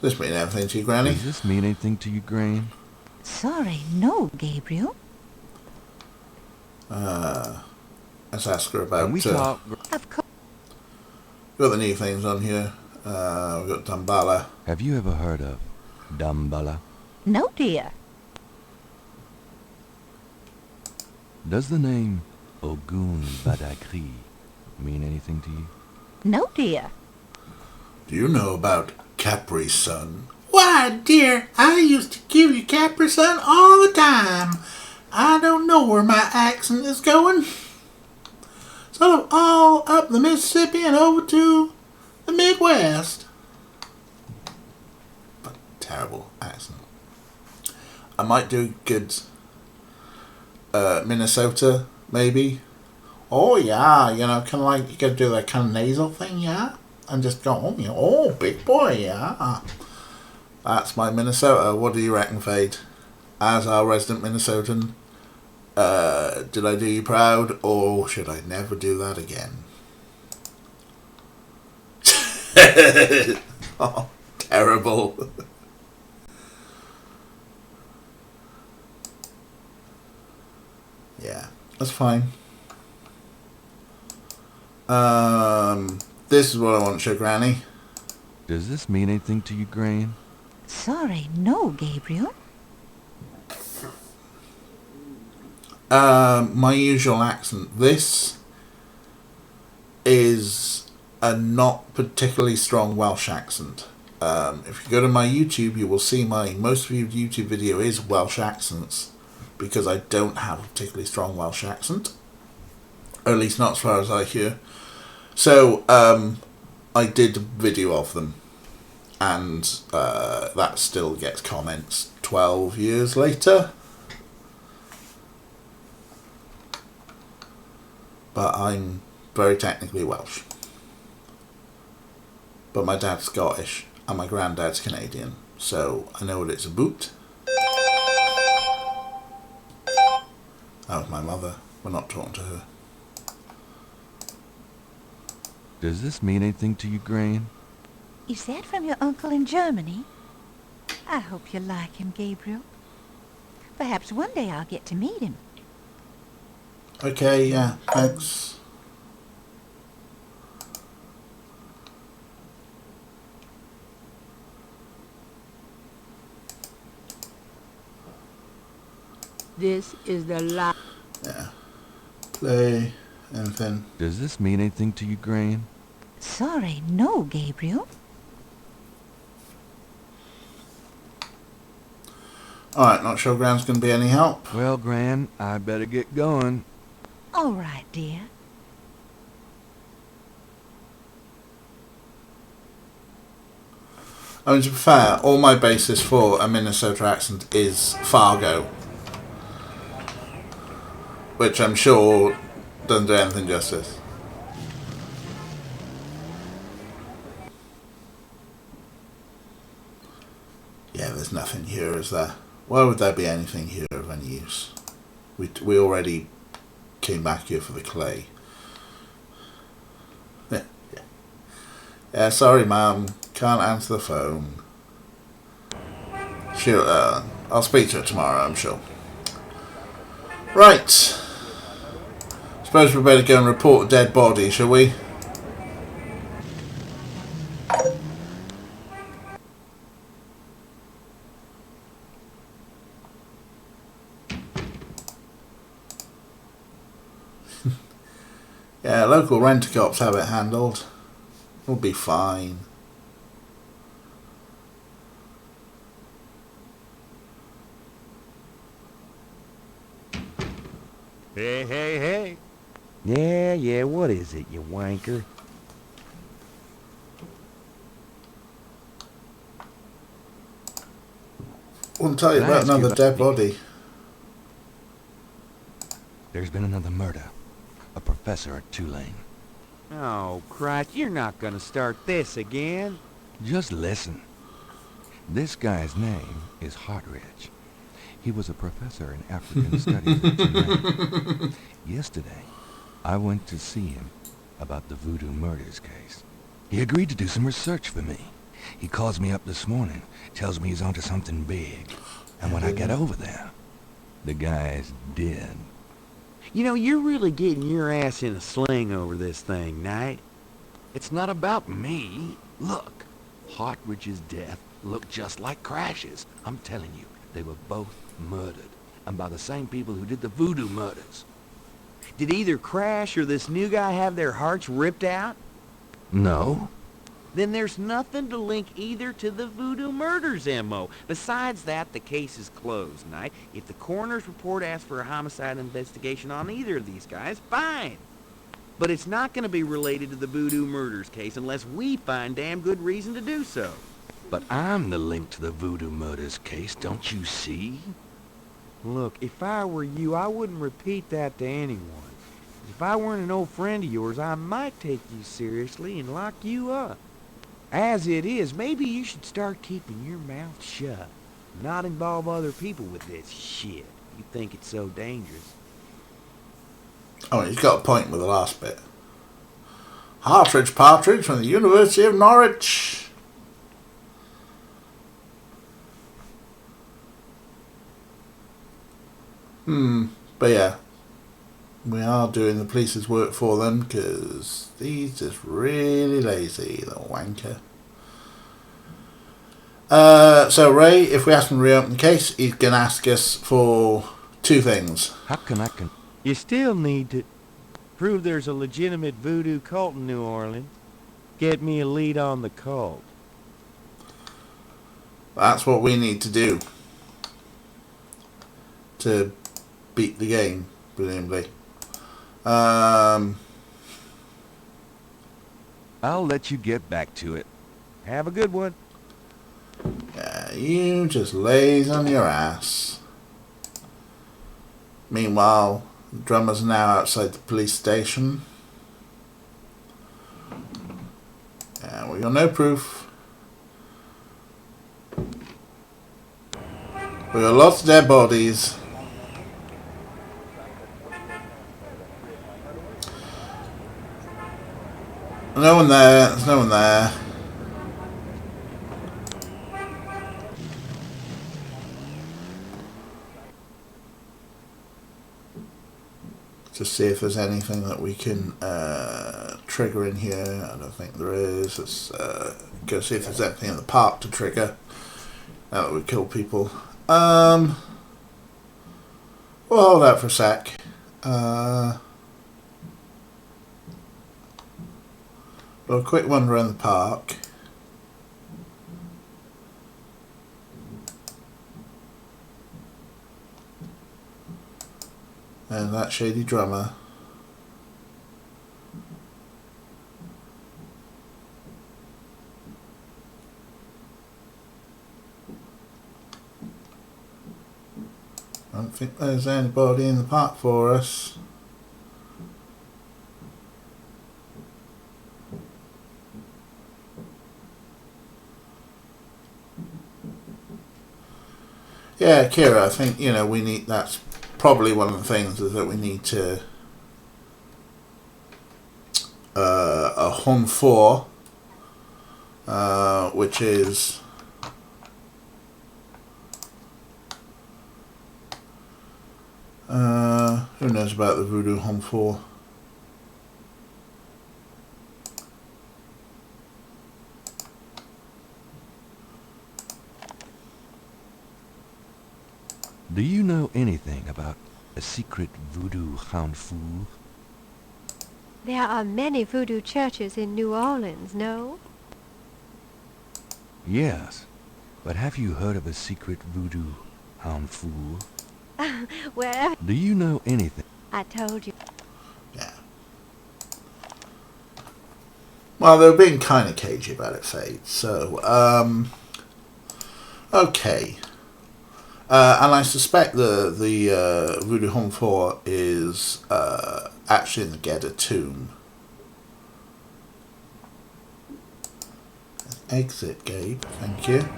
This mean anything to you, Granny? Does this mean anything to you, Gran? Sorry, no, Gabriel. Let's ask her about... Can we talk? Of course. We've got the new things on here. We've got Dambala. Have you ever heard of Dambala? No, dear. Does the name Ogun Badagri mean anything to you? No, dear. Do you know about Capri Sun? Why, dear, I used to give you Capri Sun all the time. I don't know where my accent is going. Sort of all up the Mississippi and over to the Midwest. But terrible accent. I might do good Minnesota, maybe. Oh yeah, you know, kind of like you could do that kind of nasal thing, yeah, and just go, oh, you know, oh, big boy, yeah. That's my Minnesota. What do you reckon, Fade? As our resident Minnesotan, did I do you proud, or should I never do that again? Oh, terrible. Yeah, that's fine. This is what I want to show Granny. Does this mean anything to you, Gran? Sorry, no, Gabriel. My usual accent. This is a not particularly strong Welsh accent. If you go to my YouTube, you will see my most viewed YouTube video is Welsh accents, because I don't have a particularly strong Welsh accent, or at least not as far as I hear. So I did a video of them, and that still gets comments 12 years later. But I'm very technically Welsh. But my dad's Scottish and my granddad's Canadian, so I know what it's about. That was my mother. We're not talking to her. Does this mean anything to you, Gran? Is that from your uncle in Germany? I hope you like him, Gabriel. Perhaps one day I'll get to meet him. Okay, yeah, thanks. This is the last. Yeah. Play, anything. Does this mean anything to you, Gran? Sorry, no, Gabriel. Alright, not sure Gran's going to be any help. Well, Gran, I better get going. All right, dear. I mean, to be fair, all my basis for a Minnesota accent is Fargo, which I'm sure doesn't do anything justice. Yeah, there's nothing here, is there? Why would there be anything here of any use? We already came back here for the clay. Yeah, sorry, Mum. Can't answer the phone. I'll speak to her tomorrow, I'm sure. Right. Suppose we better go and report a dead body, shall we? Yeah, local rent-a-cops have it handled. We'll be fine. Hey, hey, hey. Yeah, what is it, you wanker? Wouldn't tell you Can I about ask you another about dead the- body. There's been another murder. A professor at Tulane. Oh, Christ, you're not gonna start this again. Just listen. This guy's name is Hartridge. He was a professor in African studies at Tulane. Yesterday, I went to see him about the voodoo murders case. He agreed to do some research for me. He calls me up this morning, tells me he's onto something big. And when I get over there, the guy's dead. You know, you're really getting your ass in a sling over this thing, Knight. It's not about me. Look, Hartridge's death looked just like Crash's. I'm telling you, they were both murdered. And by the same people who did the voodoo murders. Did either Crash or this new guy have their hearts ripped out? No. Then there's nothing to link either to the voodoo murders, M.O. Besides that, the case is closed, Knight. If the coroner's report asks for a homicide investigation on either of these guys, fine. But it's not going to be related to the voodoo murders case unless we find damn good reason to do so. But I'm the link to the voodoo murders case, don't you see? Look, if I were you, I wouldn't repeat that to anyone. If I weren't an old friend of yours, I might take you seriously and lock you up. As it is, maybe you should start keeping your mouth shut. Not involve other people with this shit. You think it's so dangerous. Oh, he's got a point with the last bit. Hartridge Partridge from the University of Norwich. But yeah, we are doing the police's work for them because he's just really lazy, the wanker. So Ray, if we ask him to reopen the case, he's going to ask us for two things. How can I You still need to prove there's a legitimate voodoo cult in New Orleans. Get me a lead on the cult. That's what we need to do to beat the game, presumably. I'll let you get back to it. Have a good one. Yeah, you just lays on your ass. Meanwhile, the drummers are now outside the police station. Yeah, we got no proof. We got lots of dead bodies. No one there. There's no one there. Just see if there's anything that we can trigger in here. I don't think there is. Let's go see if there's anything in the park to trigger. Now that we kill people. We'll hold out for a sec. Well, a quick wander around the park. And that shady drummer. I don't think there's anybody in the park for us. Yeah, Kira, I think, we need, that's probably one of the things is that we need to a Hum 4, which is who knows about the Voodoo Hum 4? Do you know anything about a secret voodoo hound fool? There are many voodoo churches in New Orleans, no? Yes, but have you heard of a secret voodoo hound fool? Wherever... Do you know anything? I told you. Yeah. Well, they were being kind of cagey about it, Fade. So, okay. And I suspect the Voodoo Hum 4 is actually in the Gedda tomb. Exit, Gabe. Thank you.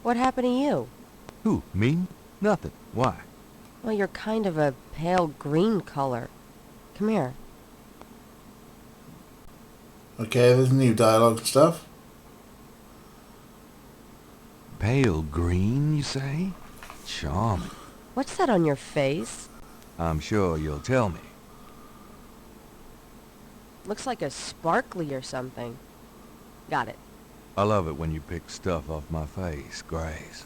What happened to you? Who, me? Nothing. Why? Well, you're kind of a pale green color. Come here. Okay, there's new dialogue and stuff. Pale green, you say? Charming. What's that on your face? I'm sure you'll tell me. Looks like a sparkly or something. Got it. I love it when you pick stuff off my face, Grace.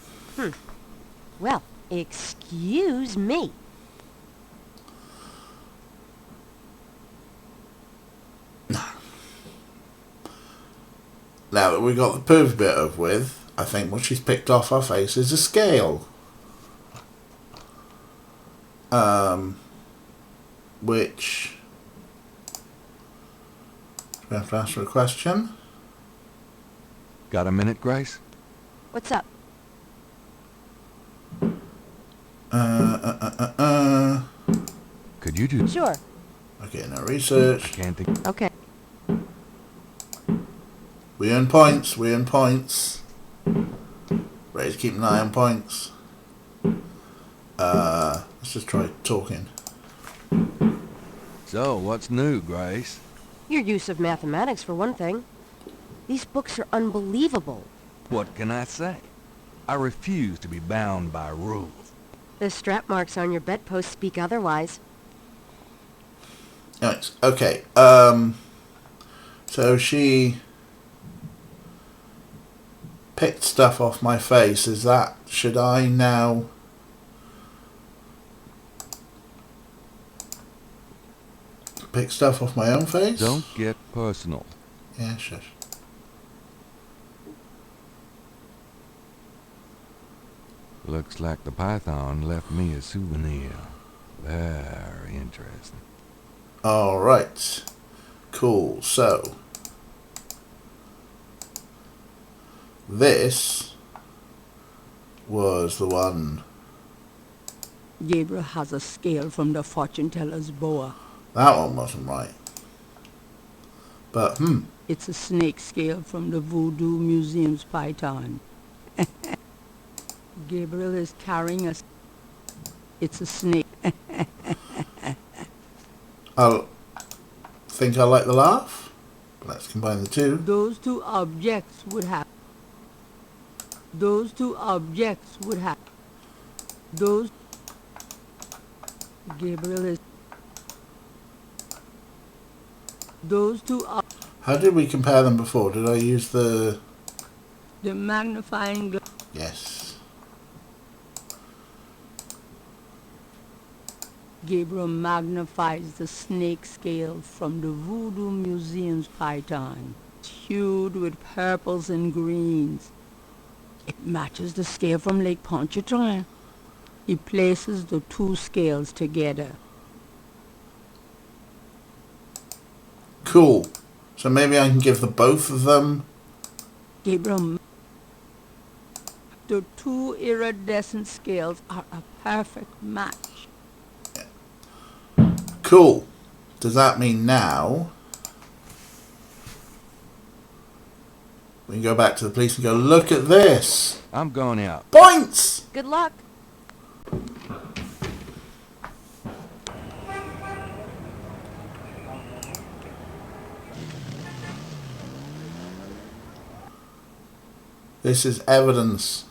Well, excuse me. Now that we got the poof bit over with, I think what she's picked off our face is a scale. Which... we have to ask her a question. Got a minute, Grace? What's up? Could you do... Sure. Okay, now I research. can't think... Okay. We earn points, we earn points. Ready to keep an eye on points. Let's just try talking. So, what's new, Grace? Your use of mathematics, for one thing. These books are unbelievable. What can I say? I refuse to be bound by rules. The strap marks on your bedpost speak otherwise. Right, okay, so she picked stuff off my face. Is that, should I now pick stuff off my own face? Don't get personal. Yeah, shush. Looks like the python left me a souvenir. Very interesting. Alright. Cool. So, this was the one. Gabriel has a scale from the fortune teller's boa. That one wasn't right. But, It's a snake scale from the Voodoo Museum's python. Gabriel is carrying a... It's a snake. I think I like the laugh. Let's combine the two. Those two objects would have... Those two objects would have... Those... Gabriel is... Those two... How did we compare them before? Did I use the... The magnifying glass... Yes. Gabriel magnifies the snake scale from the Voodoo Museum's python. It's hued with purples and greens. It matches the scale from Lake Pontchartrain. He places the two scales together. Cool. So maybe I can give the both of them. Gabriel, the two iridescent scales are a perfect match. Cool. Does that mean now we can go back to the police and go, look at this. I'm going out. Points! Good luck. This is evidence.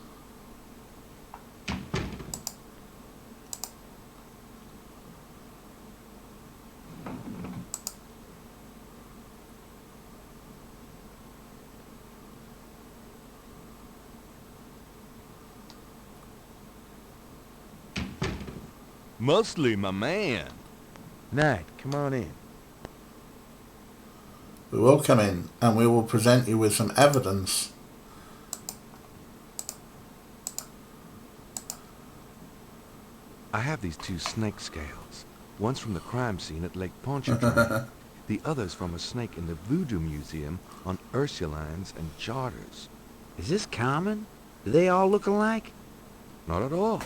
Mostly my man. Knight, come on in. We will come in and we will present you with some evidence. I have these two snake scales. One's from the crime scene at Lake Pontchartrain. The other's from a snake in the Voodoo Museum on Ursulines and Charters. Is this common? Do they all look alike? Not at all.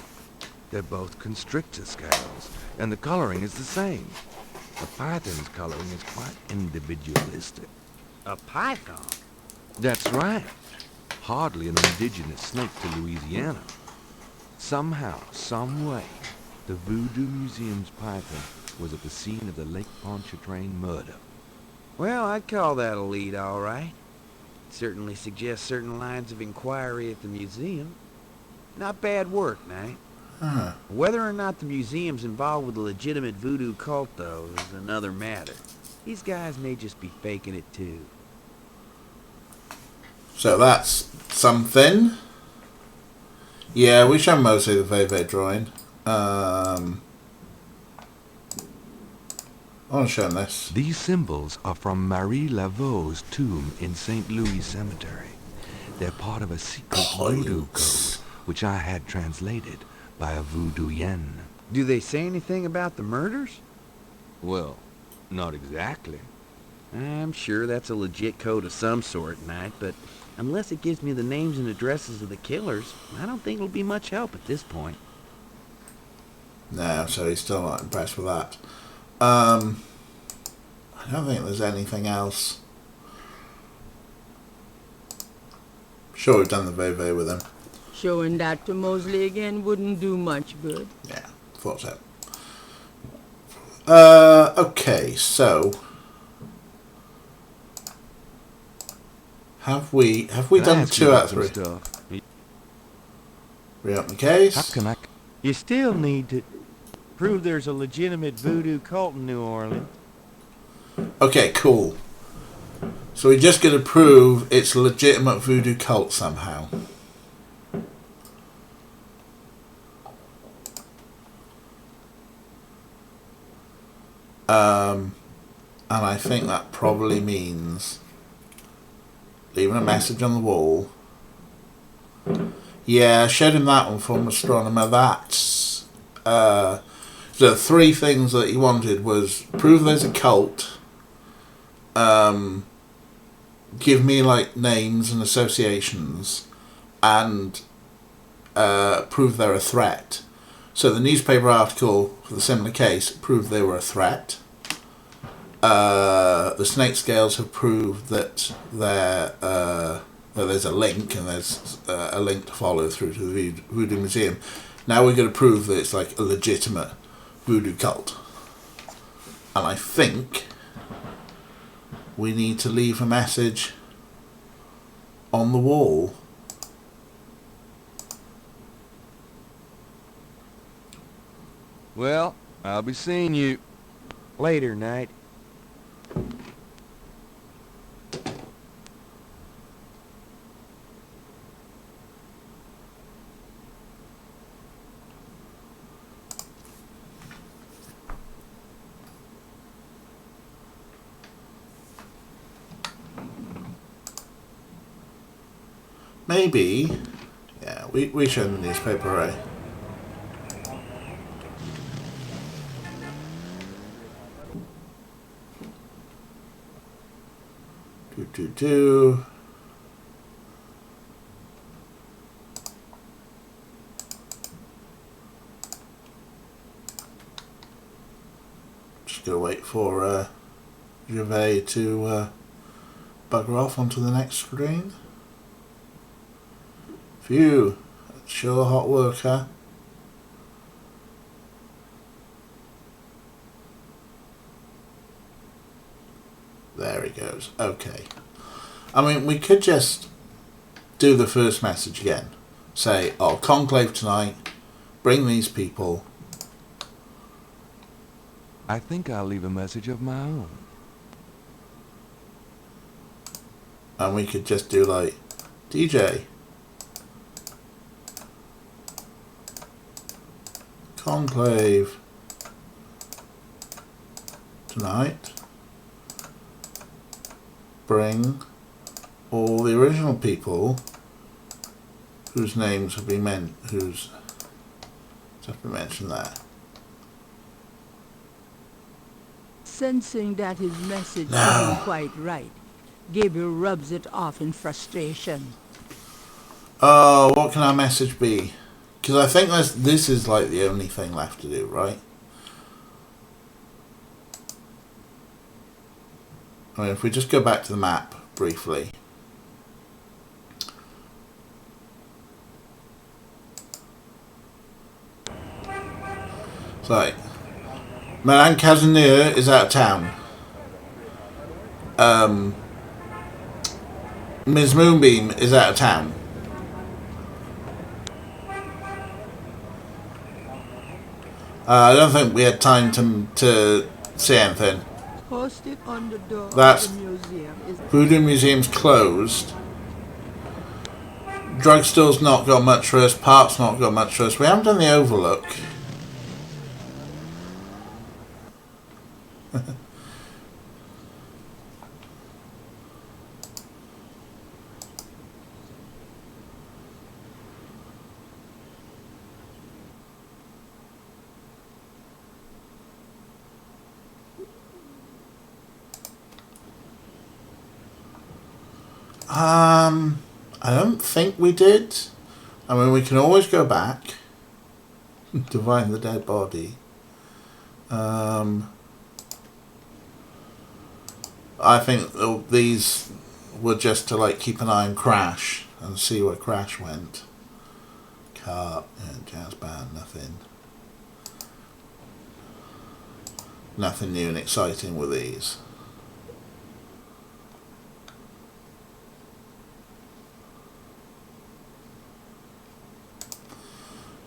They're both constrictor scales, and the coloring is the same. The python's coloring is quite individualistic. A python? That's right. Hardly an indigenous snake to Louisiana. Somehow, some way, the Voodoo Museum's python was at the scene of the Lake Pontchartrain murder. Well, I'd call that a lead, all right. It certainly suggests certain lines of inquiry at the museum. Not bad work, Knight. Whether or not the museum's involved with a legitimate voodoo cult, though, is another matter. These guys may just be faking it, too. So that's something. Yeah, we show mostly the Veve drawing. I want to show them this. These symbols are from Marie Laveau's tomb in St. Louis Cemetery. They're part of a secret voodoo code, which I had translated by a voodoo yen. Do they say anything about the murders? Well, not exactly. I'm sure that's a legit code of some sort, Knight, but Unless it gives me the names and addresses of the killers, I don't think it'll be much help at this point. No, so he's still not impressed with that. I don't think there's anything else. Sure, we've done the Veve with him. Showing that to Mosley again wouldn't do much good. Yeah, thought so. Okay, so have we done 2 out of 3? Stuff. Reopen the case. How can I... You still need to prove there's a legitimate voodoo cult in New Orleans. Okay, cool. So we're just going to prove it's a legitimate voodoo cult somehow. And I think that probably means leaving a message on the wall. Yeah, I showed him that one from Astronomer. That's the 3 things that he wanted was prove there's a cult, give me like names and associations, and prove they're a threat. So the newspaper article for the similar case proved they were a threat. The snake scales have proved that there's a link, and there's a link to follow through to the Voodoo Museum. Now we're going to prove that it's like a legitimate voodoo cult. And I think we need to leave a message on the wall. Well, I'll be seeing you Later, Knight. Maybe, yeah, we showed the newspaper, right? Do. Just gonna wait for Gervais to bugger off onto the next screen. Phew, sure hot work, huh? There he goes. Okay. I mean, we could just do the first message again. Say, oh, conclave tonight, bring these people. I think I'll leave a message of my own. And we could just do like, DJ, conclave tonight, bring all the original people whose names have been mentioned there. Sensing that his message isn't quite right, Gabriel rubs it off in frustration. Oh, what can our message be? Because I think this is like the only thing left to do, right? I mean, if we just go back to the map briefly. It's like, Madame Casimir is out of town. Ms. Moonbeam is out of town. I don't think we had time to see anything. Posted on the door That's of the museum is Voodoo Museum's closed. Drugstore's not got much for us. Park's not got much for us. We haven't done the Overlook. I don't think we did. I mean, we can always go back to find the dead body. I think these were just to like keep an eye on Crash and see where Crash went. Car, jazz band, nothing. Nothing new and exciting with these.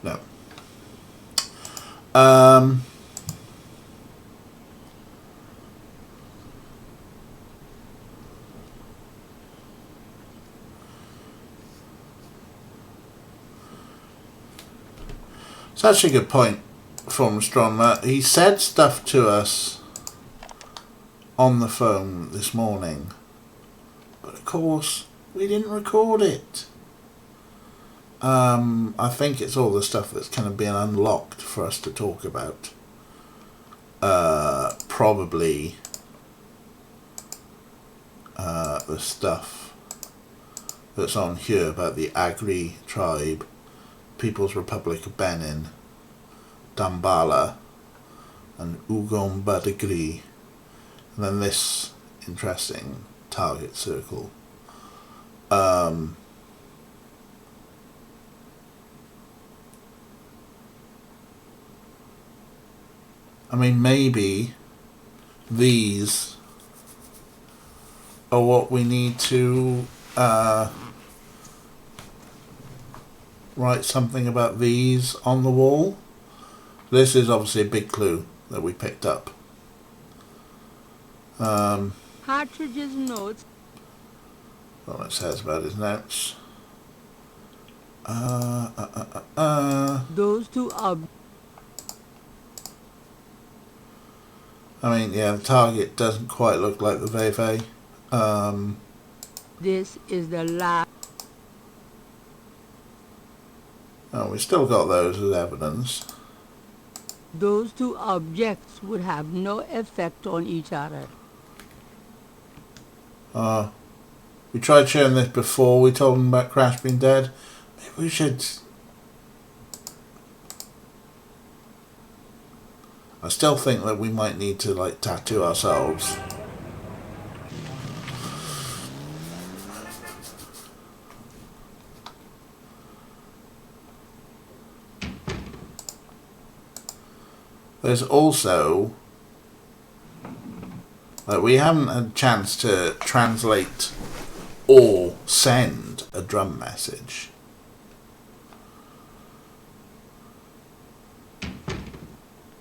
No. It's actually a good point from Astronomer. He said stuff to us on the phone this morning, but of course we didn't record it. I think it's all the stuff that's kind of been unlocked for us to talk about. Probably the stuff that's on here about the Agri tribe, People's Republic of Benin, Dambala, and Ugombadagri, and then this interesting target circle. I mean, maybe these are what we need to write something about these on the wall. This is obviously a big clue that we picked up. Partridge's notes. What it says about his notes. Those two are. I mean, yeah, the target doesn't quite look like the Veve. This is the last. Oh, we still got those as evidence. Those two objects would have no effect on each other. We tried showing this before we told them about Crash being dead. Maybe we should... I still think that we might need to like tattoo ourselves. There's also, like, we haven't had a chance to translate or send a drum message.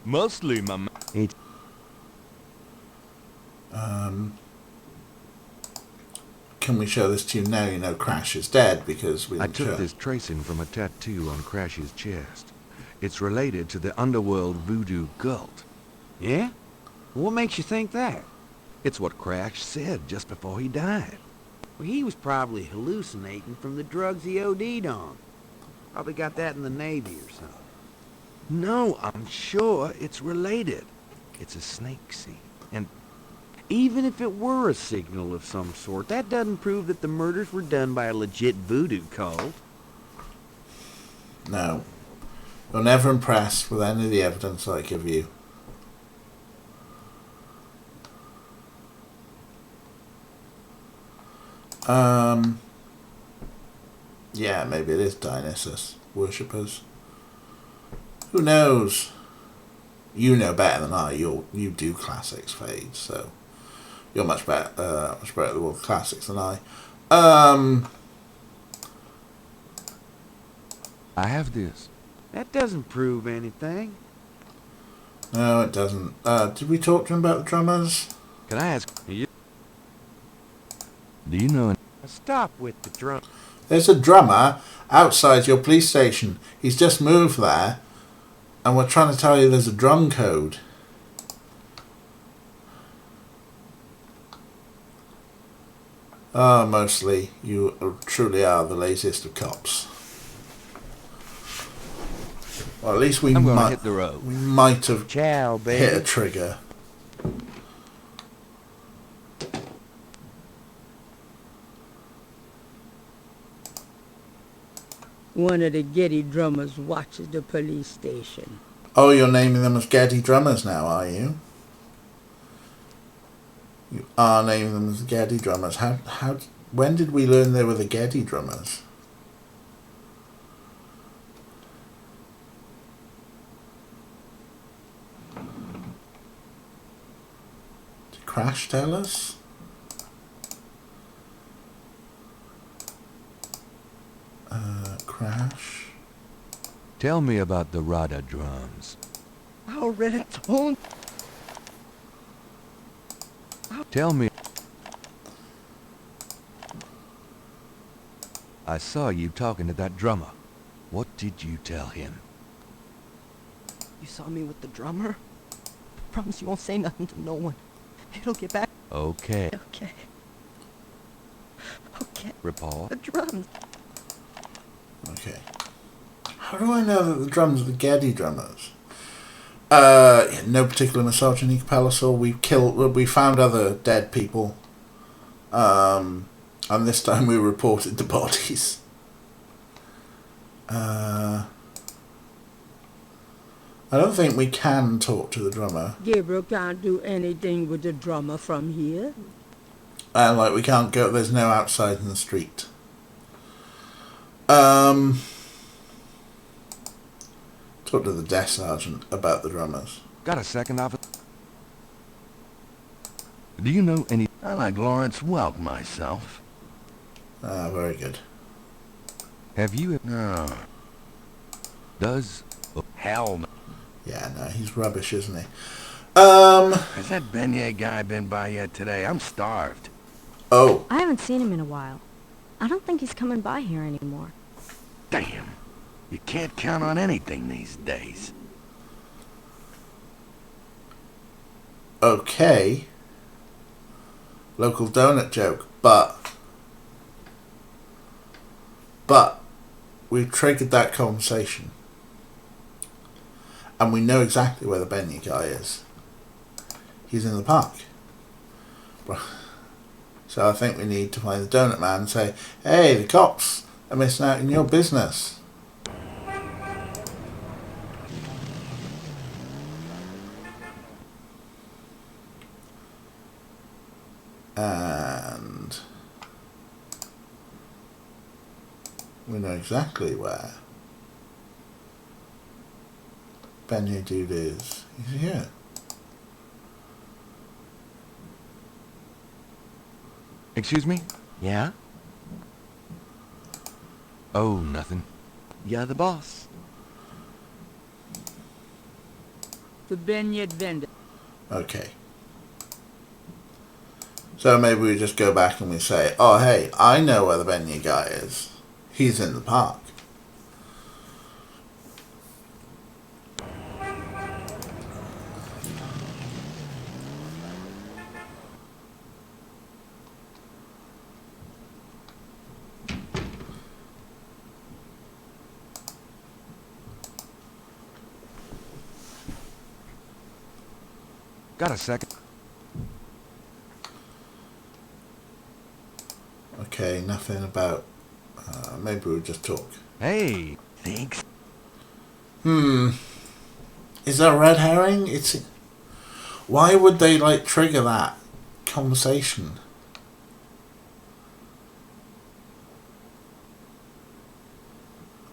Mostly, my man. Can we show this to you now? You know Crash is dead because we I didn't took show. this tracing from a tattoo on Crash's chest. It's related to the underworld voodoo cult. Yeah? What makes you think that? It's what Crash said just before he died. Well, he was probably hallucinating from the drugs he OD'd on. Probably got that in the Navy or something. No, I'm sure it's related. It's a snake scene. And even if it were a signal of some sort, that doesn't prove that the murders were done by a legit voodoo cult. No. You're never impressed with any of the evidence I give you. Yeah, maybe it is Dionysus worshippers. Who knows? You know better than I. You do classics, Fade, so you're much better at the world of classics than I. I have this. That doesn't prove anything. No, it doesn't. Did we talk to him about the drummers? Can I ask you? Do you know? Stop with the drum. There's a drummer outside your police station. He's just moved there, and we're trying to tell you there's a drum code. Mostly, you truly are the laziest of cops. Well, at least we I'm gonna might hit the road. We might have Ciao, baby. hit a trigger. One of the Getty drummers watches the police station. Oh, you're naming them as Getty drummers now, are you? You are naming them as Getty drummers. When did we learn they were the Getty drummers? Did Crash tell us? Crash. Tell me about the Rada drums. Already told. Tell me. I saw you talking to that drummer. What did you tell him? You saw me with the drummer? Promise you won't say nothing to no one. It'll get back. Okay. Okay. Okay. Report. The drums. Okay. How do I know that the drums are the Getty drummers? No particular misogyny, Pallisaur. We found other dead people. And this time we reported the bodies. I don't think we can talk to the drummer. Gabriel can't do anything with the drummer from here. Like we can't go, there's no outside in the street. Talk to the desk sergeant about the drummers. Got a second, officer? Do you know any... I like Lawrence Welk myself. Very good. Have you... No. Does... Hell no. Yeah, no, he's rubbish, isn't he? Has that beignet guy been by yet today? I'm starved. Oh. I haven't seen him in a while. I don't think he's coming by here anymore. Damn. You can't count on anything these days. Okay. Local donut joke, but we've triggered that conversation. And we know exactly where the beignet guy is. He's in the park. So I think we need to find the donut man and say, hey, the cops are missing out in your business. And we know exactly where beignet dude is. He's here. Excuse me? Yeah? Oh, nothing. You're the boss. The beignet vendor. Okay. So maybe we just go back and we say, oh hey, I know where the beignet guy is. He's in the park. Got a second? Okay, nothing about... maybe we'll just talk. Hey! Thanks. Is that a red herring? It's... Why would they, like, trigger that conversation?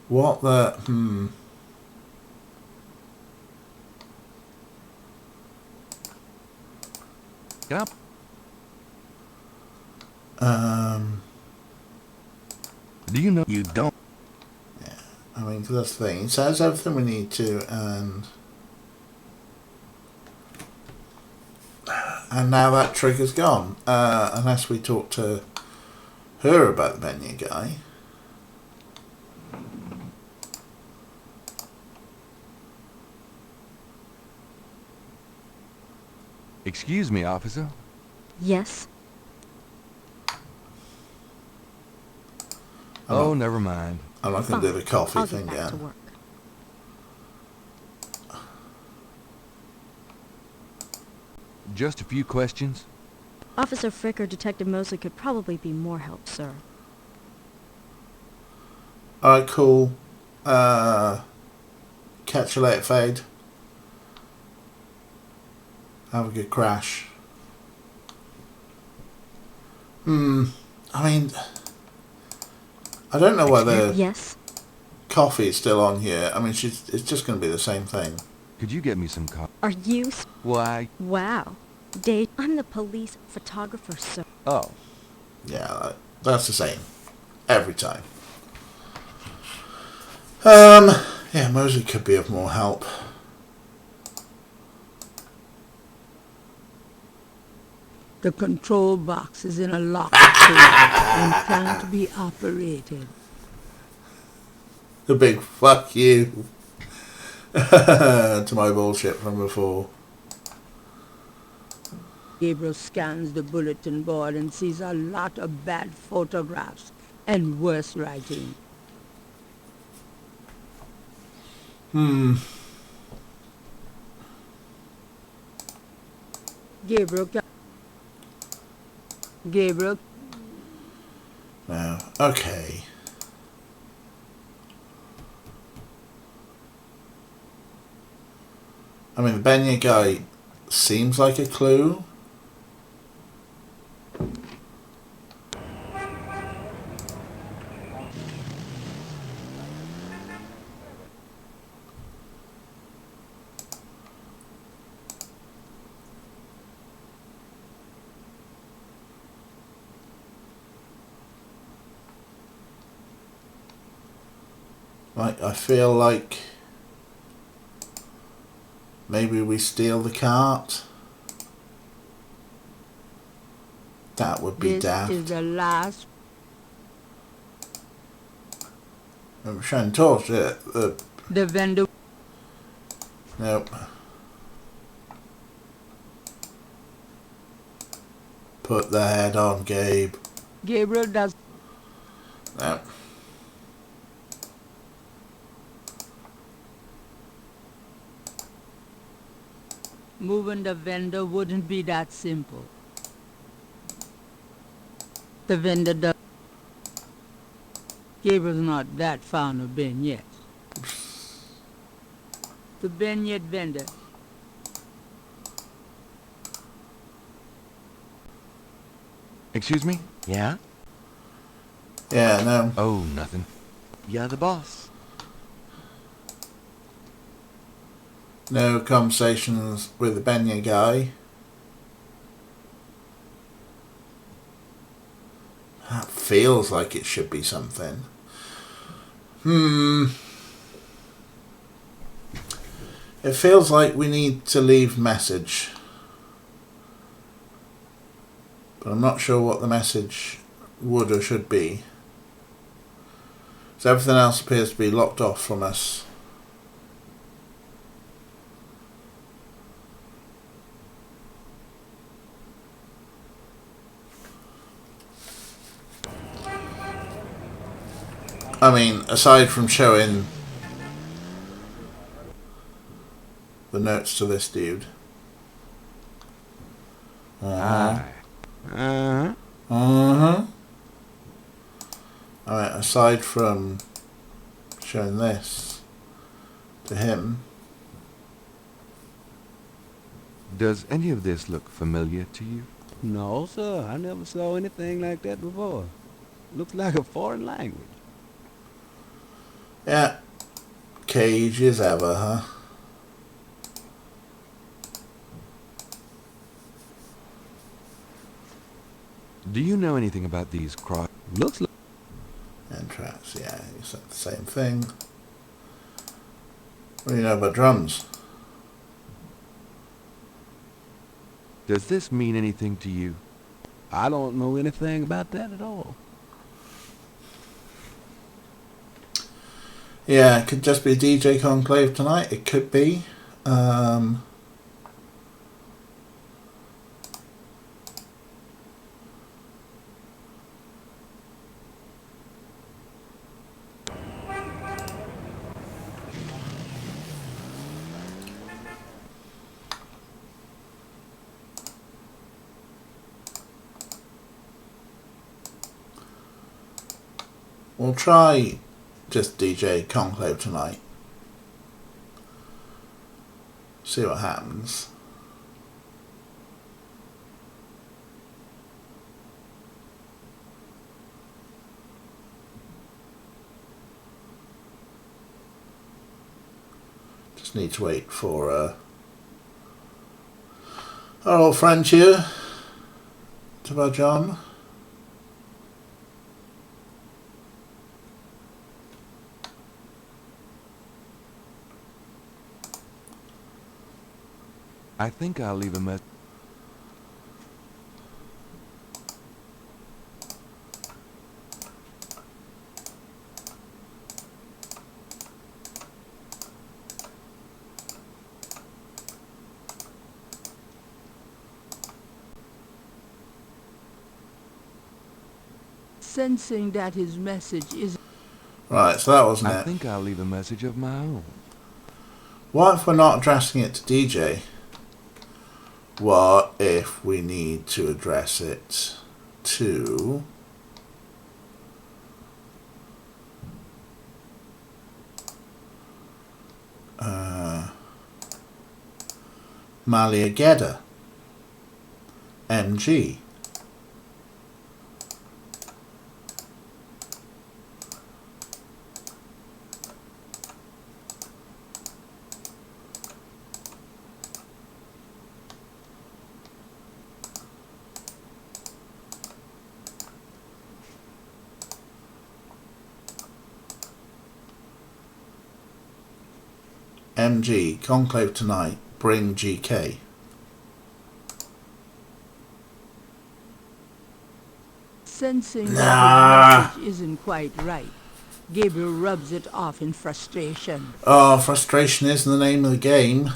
What the... Get up. Do you know... You don't... Yeah, I mean, 'cause that's the thing. It says everything we need to, and now that trigger's gone. Unless we talk to her about the beignet guy. Excuse me, officer. Yes? Oh, never mind. I'm not going to do the coffee I'll thing get back to again. work. Just a few questions. Officer Frick or Detective Mosley could probably be more help, sir. Alright, cool. Catch you later, Fade. Have a good crash. I mean, I don't know whether Yes. coffee is still on here. I mean, it's just going to be the same thing. Could you get me some coffee? Are you? Why? Wow. Dave, I'm the police photographer, sir. Oh. Yeah, that's the same. Every time. Yeah, Mosley could be of more help. The control box is in a locked state and can't be operated. The big fuck you to my bullshit from before. Gabriel scans the bulletin board and sees a lot of bad photographs and worse writing. Gabriel. No. Okay. I mean, the Benya guy seems like a clue. I feel like maybe we steal the cart. That would be daft. This is the last. I'm trying to torch it. The vendor. Nope. Put the head on, Gabe. Gabriel does. Nope. Moving the vendor wouldn't be that simple. The vendor does. Gabriel's not that fond of beignets. The beignet vendor. Excuse me? Yeah? Yeah, no. Oh, nothing. You're the boss. No conversations with the Benya guy. That feels like it should be something. It feels like we need to leave message. But I'm not sure what the message would or should be. So everything else appears to be locked off from us. I mean, aside from showing the notes to this dude. Alright, aside from showing this to him. Does any of this look familiar to you? No, sir. I never saw anything like that before. Looks like a foreign language. Yeah. Cage as ever, huh? Do you know anything about these cross... Looks like... Entrance, yeah, it's the same thing. What do you know about drums? Does this mean anything to you? I don't know anything about that at all. Yeah, it could just be a DJ conclave tonight. It could be. We'll try just DJ Conclave tonight. See what happens. Just need to wait for our old friend here to budge on. I think I'll leave a message. Sensing that his message is... Right, so that wasn't it. I think I'll leave a message of my own. What if we're not addressing it to DJ? What if we need to address it to Malia Gedda, MG? MG, Conclave tonight, bring GK. Sensing that his message isn't quite right, Gabriel rubs it off in frustration. Oh, frustration isn't the name of the game.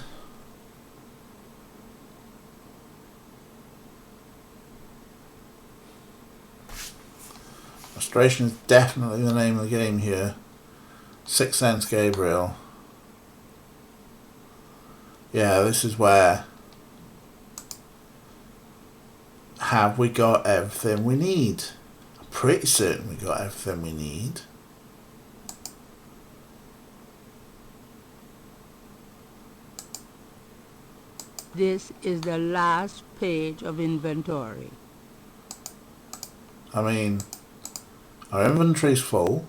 Frustration is definitely the name of the game here. 6th Sense Gabriel. Yeah, this is where... Have we got everything we need? I'm pretty certain we got everything we need. This is the last page of inventory. I mean, our inventory's full.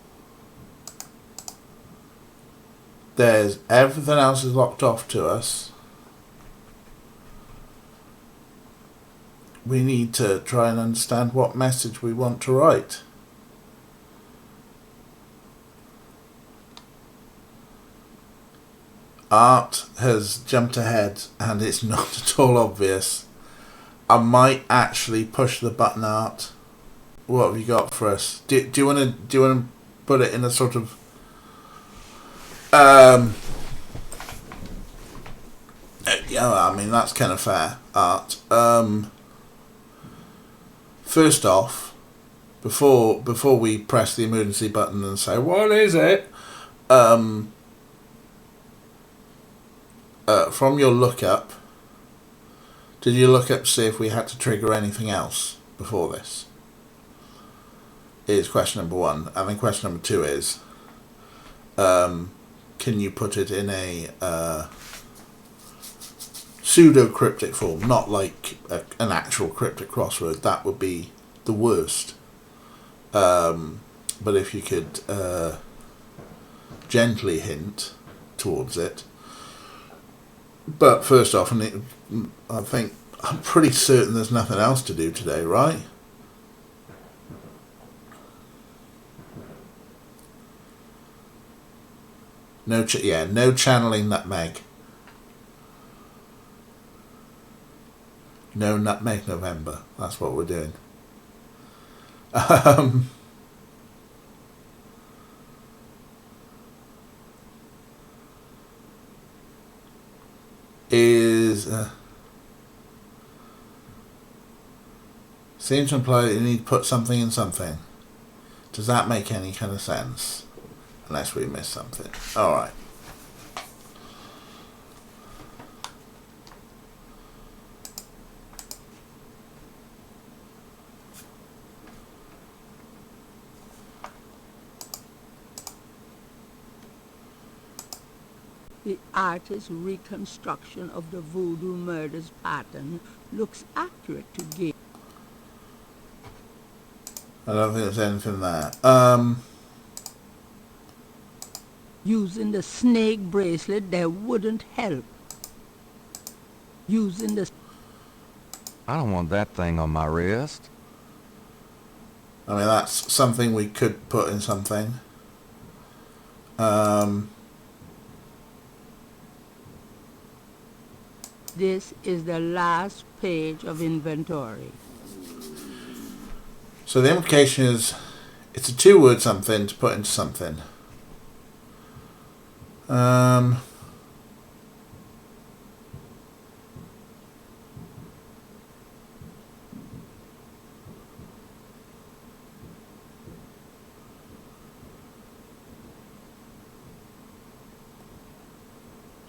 There's everything else is locked off to us. We need to try and understand what message we want to write. Art has jumped ahead and it's not at all obvious. I might actually push the button art. What have you got for us? Do you want to put it in a sort of yeah, I mean that's kind of fair art. First off, before we press the emergency button and say what is it, from your lookup, did you look up to see if we had to trigger anything else before this? Is question number one. And then question number two is, can you put it in a pseudo cryptic form, not like an actual cryptic crossword? That would be the worst. But if you could gently hint towards it. But first off, I'm pretty certain there's nothing else to do today, right? No channeling nutmeg. No nutmeg November. That's what we're doing. Seems to imply that you need to put something in something. Does that make any kind of sense? Unless we miss something. Alright. The artist's reconstruction of the voodoo murders pattern looks accurate to Gabriel. I don't think there's anything there. Using the snake bracelet, that wouldn't help. Using the... I don't want that thing on my wrist. I mean, that's something we could put in something. This is the last page of inventory. So the implication is it's a 2-word something to put into something.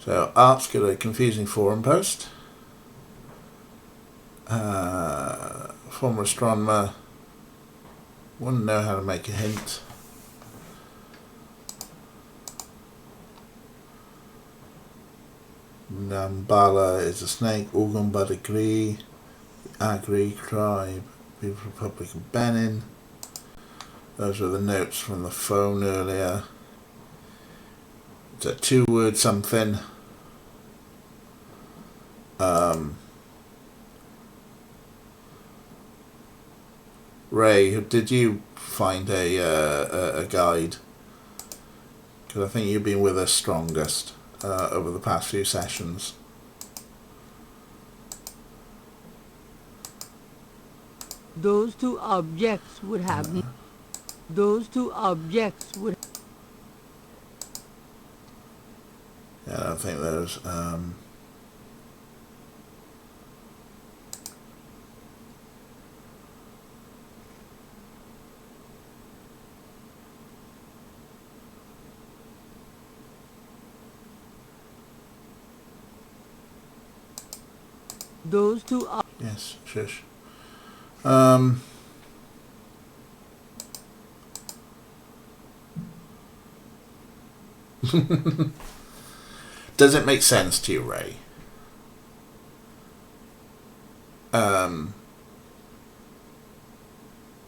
So Art's got a confusing forum post. Former astronomer wouldn't know how to make a hint. Nambala is a snake. Ugambad agree. Agri tribe. People's Republic of Benin. Those were the notes from the phone earlier. It's a 2-word something. Ray, did you find a guide? Because I think you've been with us strongest over the past few sessions. Those two objects would have... Those two objects would... Yeah, I don't think those... Those two... Yes, shush. Does it make sense to you, Ray?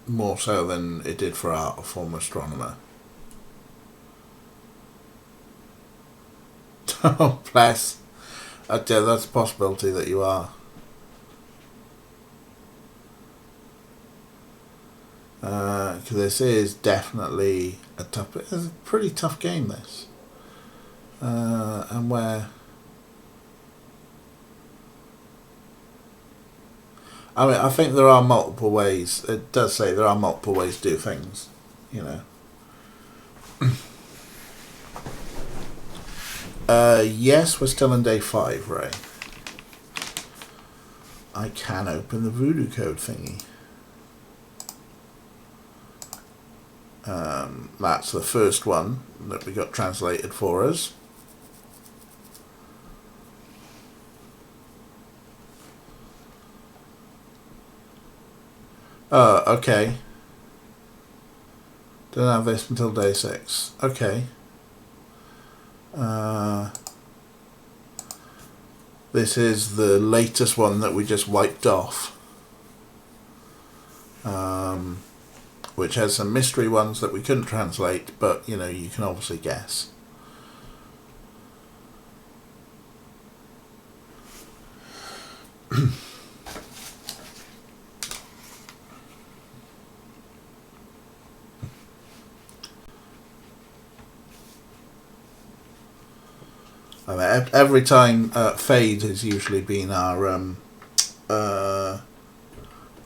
More so than it did for Art, a former astronomer. Oh, bless. That's a possibility that you are. Because this is definitely it's a pretty tough game, this. And where... I mean, I think there are multiple ways. It does say there are multiple ways to do things, you know. Yes, we're still in day 5, Ray. I can open the voodoo code thingy. That's the first one that we got translated for us. Oh, okay. Don't have this until day 6. Okay. This is the latest one that we just wiped off. Which has some mystery ones that we couldn't translate, but you know, you can obviously guess. Every time Fade has usually been our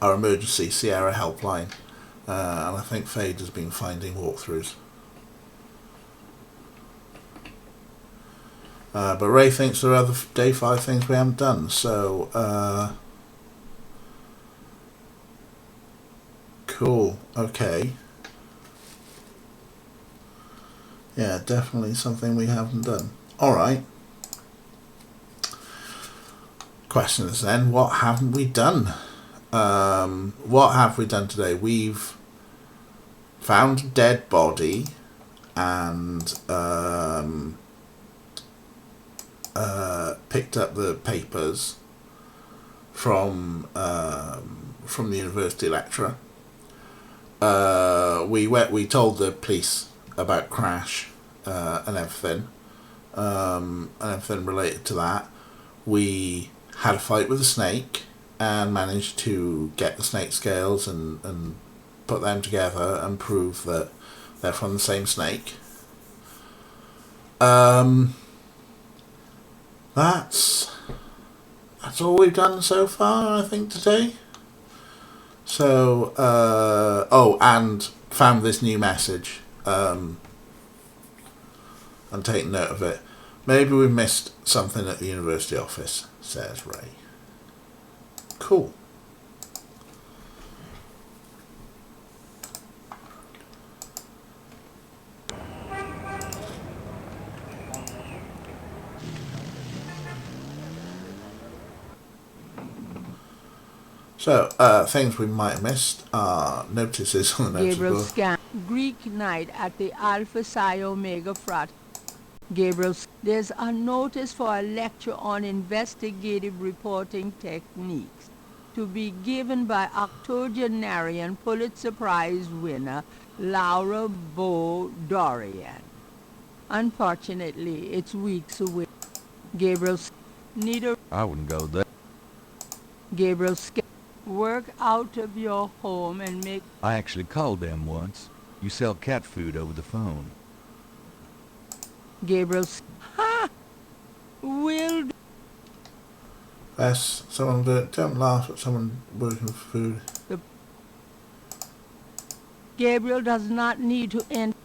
emergency Sierra helpline, and I think Fade has been finding walkthroughs. But Ray thinks there are other day 5 things we haven't done, so cool. Okay. Yeah, definitely something we haven't done. Alright. Question is then, what haven't we done? What have we done today? We've found a dead body and picked up the papers from the university lecturer. We told the police about Crash and everything related to that. We had a fight with a snake and managed to get the snake scales and put them together and prove that they're from the same snake. That's all we've done so far, I think, today. So, and found this new message. I'm taking note of it. Maybe we missed something at the university office, says Ray. Cool. So, things we might have missed are notices on the notice Gabriel board. scan Greek Knight at the Alpha Psi Omega Frat. Gabriel, there's a notice for a lecture on investigative reporting techniques to be given by octogenarian Pulitzer Prize winner Laura Bo Dorian. Unfortunately, it's weeks away. Gabriel, need a... I wouldn't go there. Gabriel, work out of your home and make... I actually called them once. You sell cat food over the phone. Gabriel, ha! Will... Yes, someone don't laugh at someone working for food. Gabriel does not need to enter...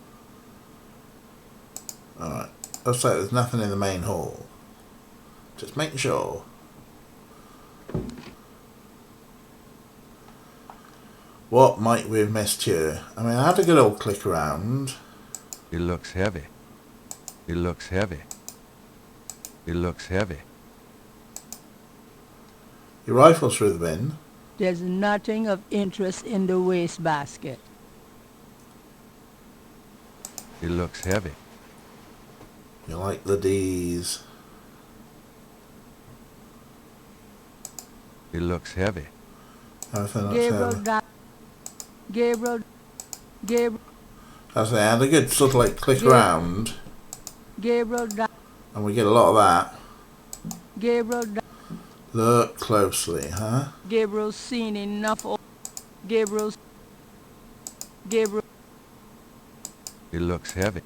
Alright. Looks like there's nothing in the main hall. Just making sure. What might we have missed here? I mean, I had a good old click around. It looks heavy. It looks heavy. It looks heavy. Your rifle's through the bin. There's nothing of interest in the wastebasket. It looks heavy. You like the D's. It looks heavy. Everything looks heavy. Gabriel. I say, I had a good sort of like click around. Gabriel. And we get a lot of that. Gabriel. Look closely, huh? Gabriel's seen enough. Gabriel. It looks heavy.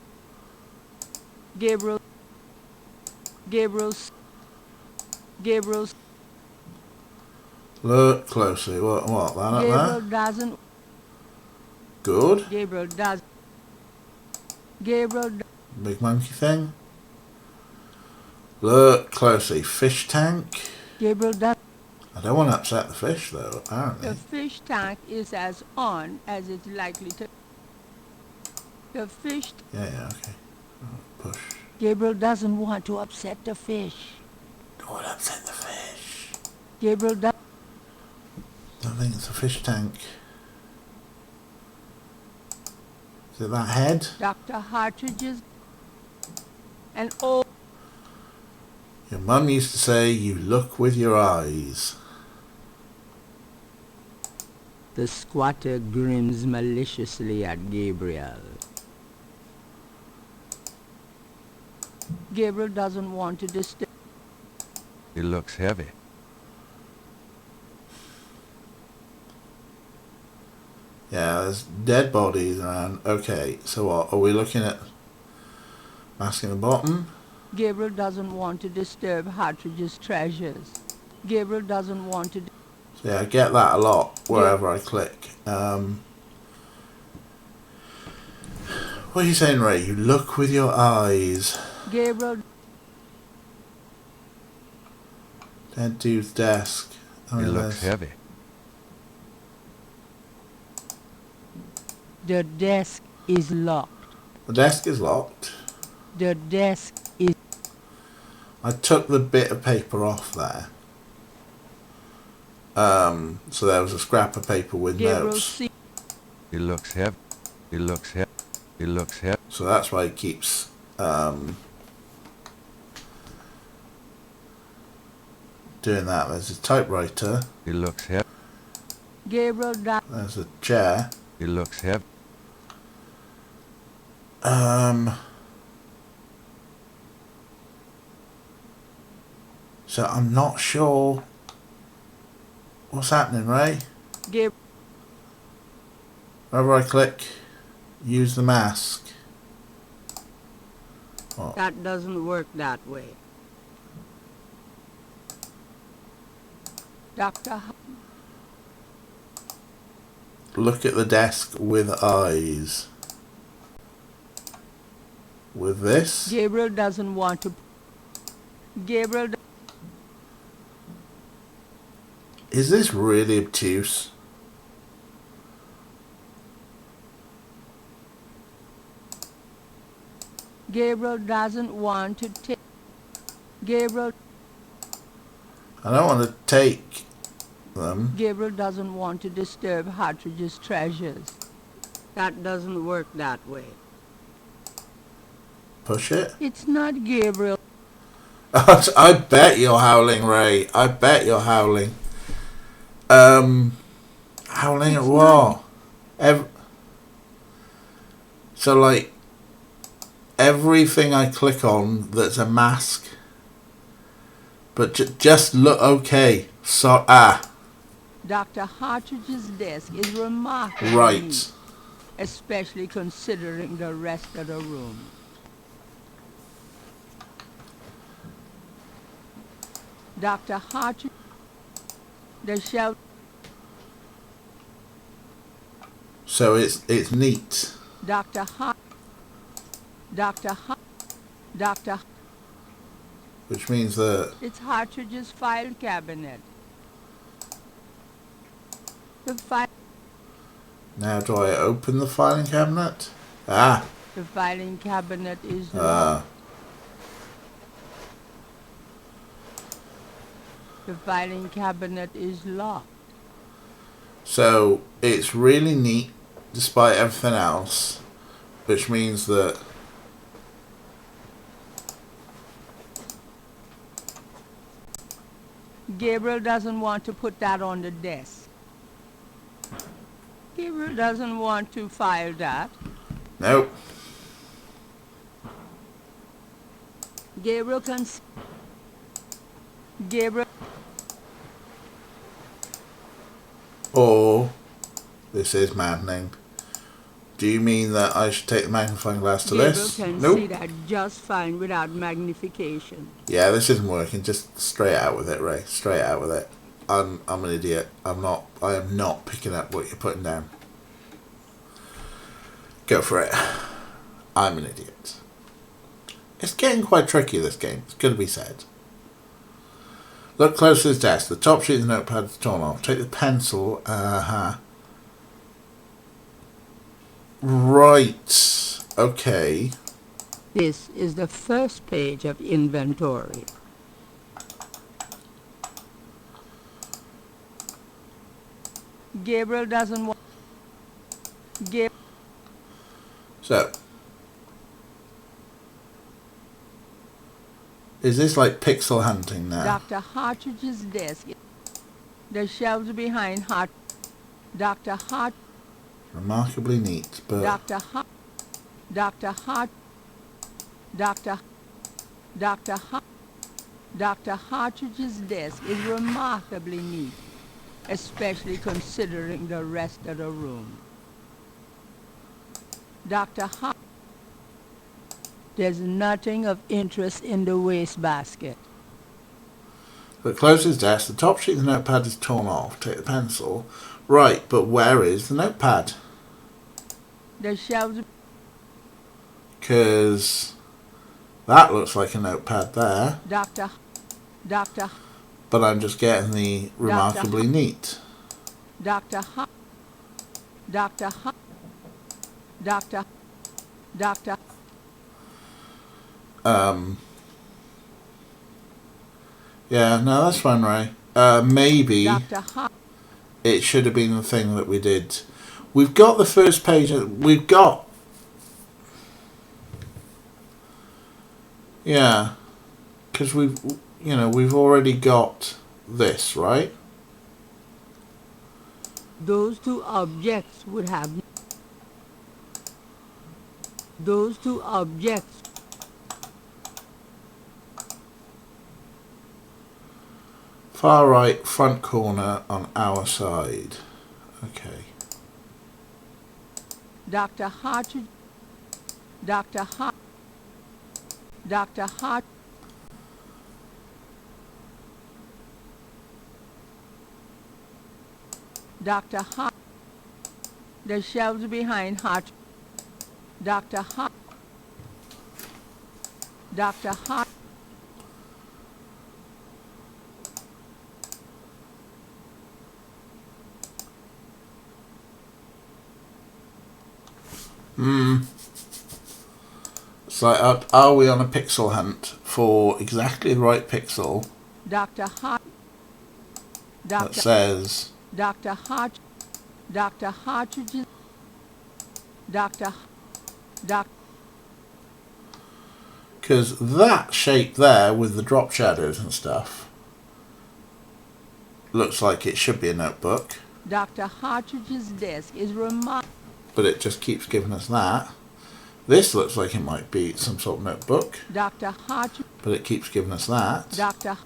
Gabriel. Look closely. What? That up there? Gabriel doesn't. Good. Gabriel does. Gabriel. Big monkey thing. Look closely. Fish tank. Gabriel does. I don't want to upset the fish though, apparently. The fish tank is as on as it's likely to. The fish. Yeah, okay. Push. Gabriel doesn't want to upset the fish. Don't want to upset the fish. Gabriel does. Don't think it's a fish tank. Is it that head? Dr. Hartridge's. And oh. Your mum used to say, you look with your eyes. The squatter grins maliciously at Gabriel. Gabriel doesn't want to disturb. It looks heavy. Yeah, there's dead bodies around. Okay, so what? Are we looking at masking the bottom? Gabriel doesn't want to disturb Hartridge's treasures. Gabriel doesn't want to... So yeah, I get that a lot wherever I click. What are you saying, Ray? You look with your eyes. Gabriel... Dead dude's desk. It looks heavy. The desk is locked. The desk is locked. The desk is... I took the bit of paper off there. So there was a scrap of paper with notes. It looks heavy. It looks heavy. It looks heavy. So that's why it keeps doing that. There's a typewriter. It looks heavy. Gabriel, There's a chair. It looks heavy. So I'm not sure what's happening, Ray. Gabriel. Wherever I click, use the mask. Oh. That doesn't work that way. Dr. Look at the desk with eyes. With this? Gabriel doesn't want to. Gabriel. Is this really obtuse? Gabriel doesn't want to take. Gabriel. I don't want to take them. Gabriel doesn't want to disturb Hartridge's treasures. That doesn't work that way. Push it? It's not Gabriel. I bet you're howling, Ray. I bet you're howling. Howling at what? So, like, everything I click on that's a mask. But just look okay. So, Dr. Hartridge's desk is remarkable. Right. Especially considering the rest of the room. Dr. Hartridge, the shelf. So it's neat. Dr. Which means that it's Hartridge's file cabinet. The file. Now do I open the filing cabinet? Ah. The filing cabinet is locked. The filing cabinet is locked. So it's really neat despite everything else, which means that Gabriel doesn't want to put that on the desk. Gabriel doesn't want to file that. Nope. Gabriel can. Gabriel. Or, this is maddening. Do you mean that I should take the magnifying glass to this? Gabriel can Nope. see that just fine without magnification. Yeah, this isn't working. Just straight out with it, Ray. Straight out with it. I'm an idiot. I am not picking up what you're putting down. Go for it. I'm an idiot. It's getting quite tricky, this game. It's going to be said. Look close to his desk. The top sheet of the notepad is torn off. Take the pencil. Right. Okay. This is the first page of inventory. Gabriel doesn't want. So, is this like pixel hunting now? Dr. Hartridge's desk. The shelves behind Dr. Hart. Remarkably neat, but Dr. Hartridge's desk is remarkably neat, especially considering the rest of the room. There's nothing of interest in the wastebasket. Look close to his desk. The top sheet of the notepad is torn off. Take the pencil. Right, but where is the notepad? The shelves. Because that looks like a notepad there. Dr. But I'm just getting the remarkably neat. Yeah, no, that's fine, Ray. Maybe it should have been the thing that we did. We've got the first page. We've got. Yeah, because we've already got this, right? Those two objects would have... Those two objects... Far right front corner on our side. Okay. Dr. Hartridge... Dr. Hart... Dr. Hart... Dr. Hart... The shelves behind Hart... Dr. Hart... Dr. Hart... It's like, are we on a pixel hunt for exactly the right pixel Dr. Hart... that says... Dr. Hart... Dr. Hartridge... Dr. Because that shape there with the drop shadows and stuff looks like it should be a notebook. Dr. Hartridge's desk is remarkable. But it just keeps giving us that. This looks like it might be some sort of notebook. Dr. Hartridge... But it keeps giving us that. Dr.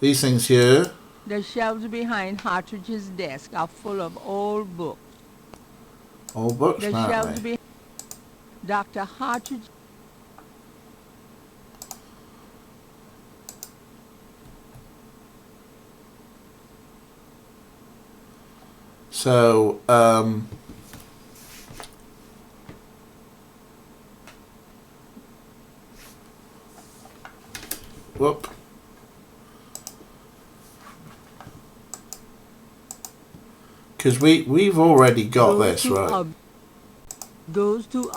These things here. The shelves behind Hartridge's desk are full of old books. Old books, The aren't shelves they? behind... Dr. Hartridge... So, whoop. Because we've already got this, right? Those two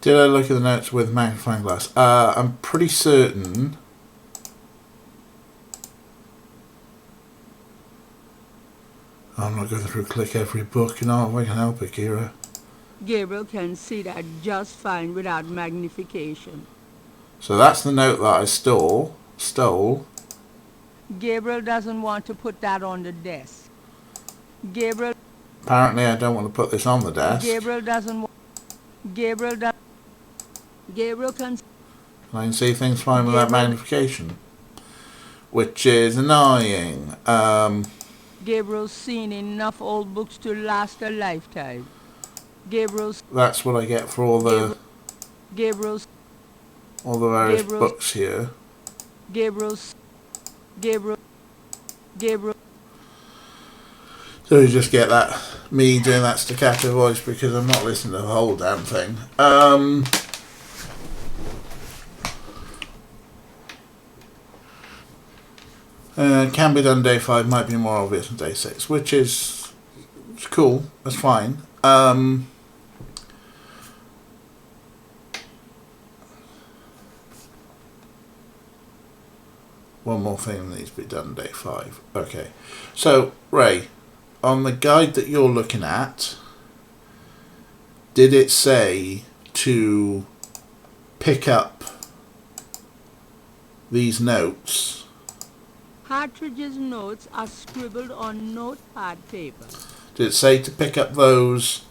Did I look at the notes with magnifying glass? I'm pretty certain. I'm not going through click every book, you know, if I can help it, Kira. Gabriel can see that just fine without magnification. So that's the note that I stole. Gabriel doesn't want to put that on the desk. Gabriel... Apparently I don't want to put this on the desk. Gabriel doesn't want... Gabriel can... I can see things fine without magnification. Which is annoying. Gabriel's seen enough old books to last a lifetime. That's what I get for all the... Gabriel's... all the various books here. Gabriel... So you just get that, me doing that staccato voice because I'm not listening to the whole damn thing. Can be done day 5, might be more obvious on day 6, which is cool, that's fine. One more thing that needs to be done day 5. Okay, so Ray, on the guide that you're looking at, did it say to pick up these notes? Hartridge's notes are scribbled on notepad paper. Did it say to pick up those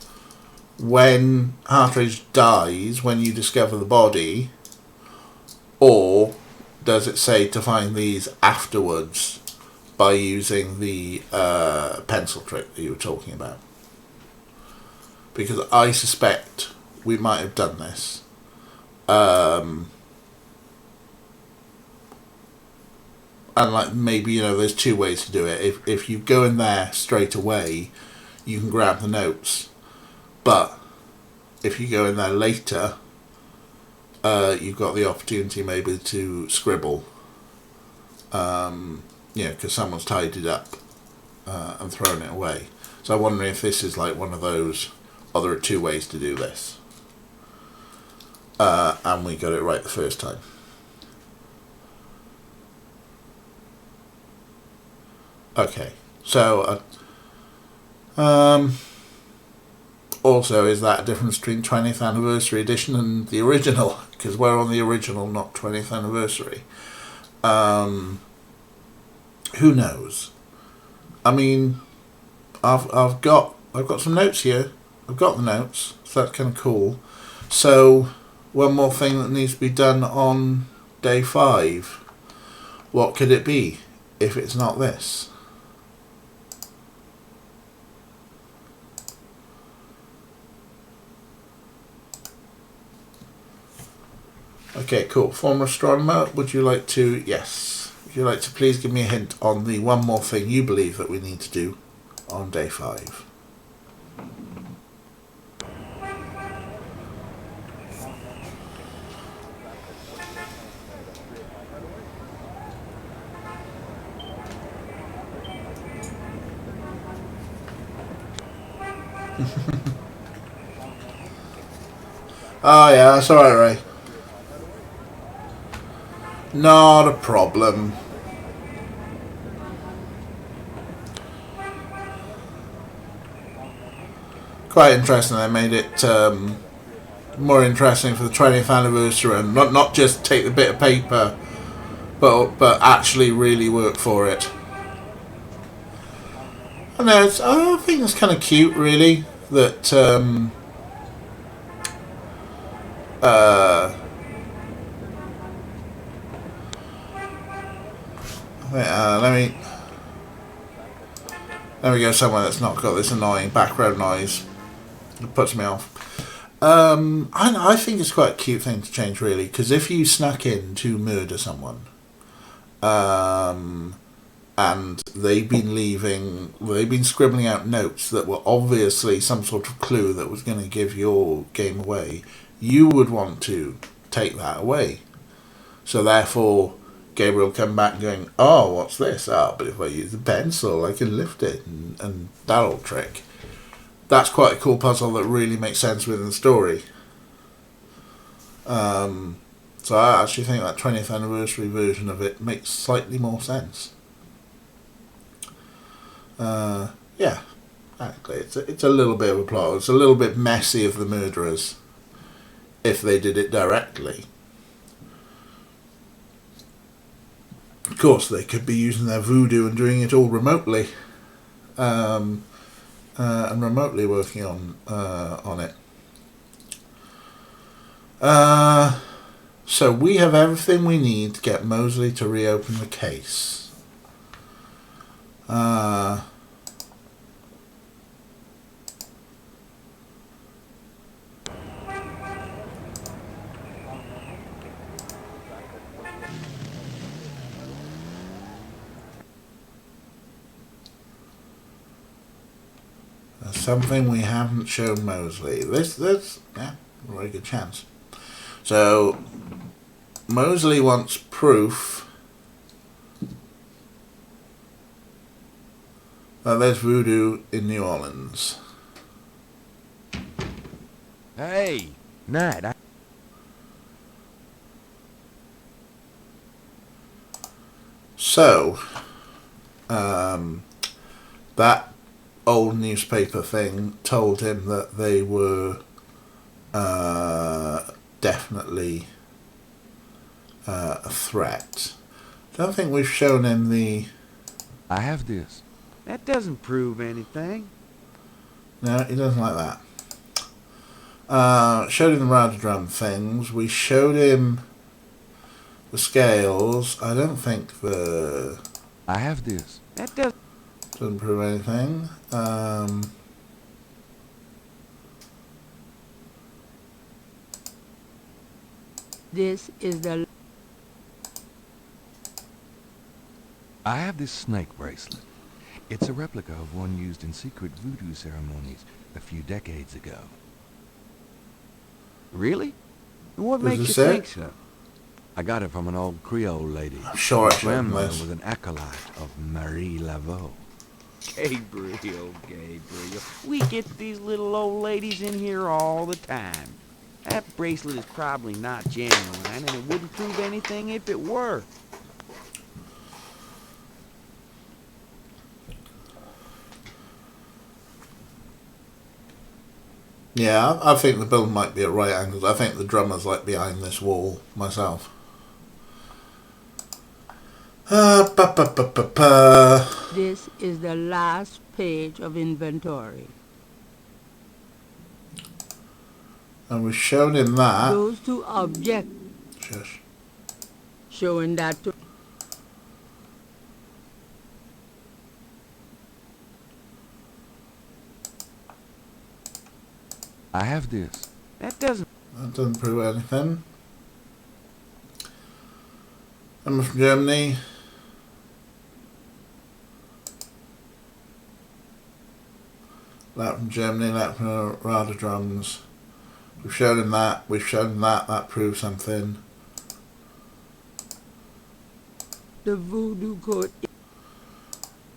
when Hartridge dies, when you discover the body, or does it say to find these afterwards by using the pencil trick that you were talking about? Because I suspect we might have done this. And like maybe, you know, there's 2 ways to do it. If you go in there straight away, you can grab the notes. But if you go in there later, you've got the opportunity maybe to scribble. Yeah, because someone's tied it up and thrown it away. So I'm wondering if this is like one of those, oh, there are 2 ways to do this. And we got it right the first time. Okay, so Also, is that a difference between 20th anniversary edition and the original? Because we're on the original, not 20th anniversary. Who knows? I mean, I've got some notes here. I've got the notes, so that's kind of cool. So, one more thing that needs to be done on day 5. What could it be if it's not this? Okay, cool. Former astronomer, would you like to... Yes. Would you like to please give me a hint on the one more thing you believe that we need to do on day 5? Oh yeah, that's alright, Ray. Not a problem. Quite interesting. They made it more interesting for the 20th anniversary, and not just take the bit of paper, but actually really work for it. I know. I think it's kind of cute, really, that. Let me go somewhere that's not got this annoying background noise. It puts me off. I think it's quite a cute thing to change, really, because if you snuck in to murder someone, and they've been scribbling out notes that were obviously some sort of clue that was going to give your game away, you would want to take that away. So therefore, Gabriel come back going, oh, what's this? Ah, but if I use a pencil, I can lift it, and that old trick. That's quite a cool puzzle that really makes sense within the story. So I actually think that 20th anniversary version of it makes slightly more sense. Yeah, actually, it's a little bit of a plot. It's a little bit messy of the murderers if they did it directly. Of course, they could be using their voodoo and doing it all remotely, and remotely working on it. So we have everything we need to get Mosley to reopen the case. Something we haven't shown Mosley. This yeah, a very good chance. So Mosley wants proof that there's voodoo in New Orleans. Hey, Knight, So that old newspaper thing told him that they were definitely a threat. Don't think we've shown him the... I have this. That doesn't prove anything. No, he doesn't like that. Showed him the rhododrum things. We showed him the scales. I don't think the... I have this. That doesn't prove anything. This is the... I have this snake bracelet. It's a replica of one used in secret voodoo ceremonies a few decades ago. Really? What Does makes it you say? think so? I got it from an old Creole lady. I'm sure My it's grandmother this. was an acolyte of Marie Laveau. Gabriel. We get these little old ladies in here all the time. That bracelet is probably not genuine, and it wouldn't prove anything if it were. Yeah, I think the building might be at right angles. I think the drummer's like behind this wall myself. This is the last page of inventory. And we showed him that. Those two objects. Shush. Showing that to... I have this. That doesn't prove anything. I'm from Germany. That from Germany, that from Rada drums. We've shown him that, that proves something. The voodoo code.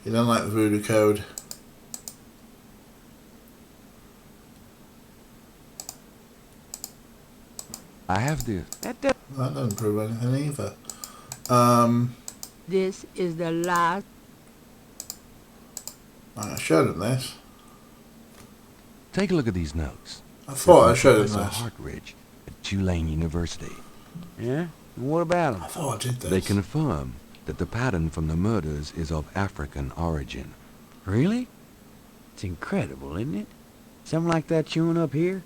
You don't like the voodoo code. I have this. That doesn't prove anything either. This is the last... I showed him this. Take a look at these notes. I thought I showed him Professor this. Hartridge at Tulane University. Yeah? And what about them? I thought I did this. They confirm that the pattern from the murders is of African origin. Really? It's incredible, isn't it? Something like that showing up here?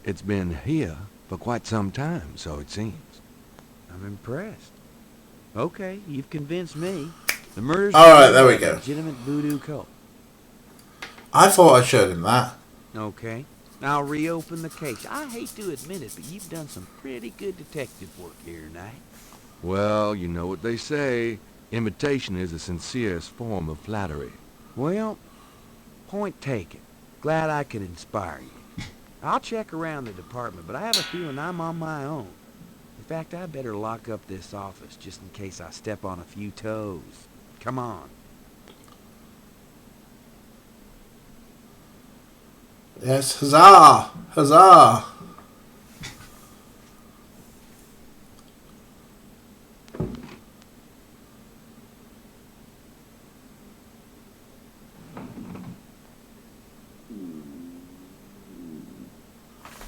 It's been here for quite some time, so it seems. I'm impressed. Okay, you've convinced me. The murders Alright, there we go. Legitimate voodoo cult. I thought I showed him that. Okay. I'll reopen the case. I hate to admit it, but you've done some pretty good detective work here tonight. Well, you know what they say. Imitation is the sincerest form of flattery. Well, point taken. Glad I could inspire you. I'll check around the department, but I have a feeling I'm on my own. In fact, I better lock up this office just in case I step on a few toes. Come on. Yes, huzzah! Huzzah!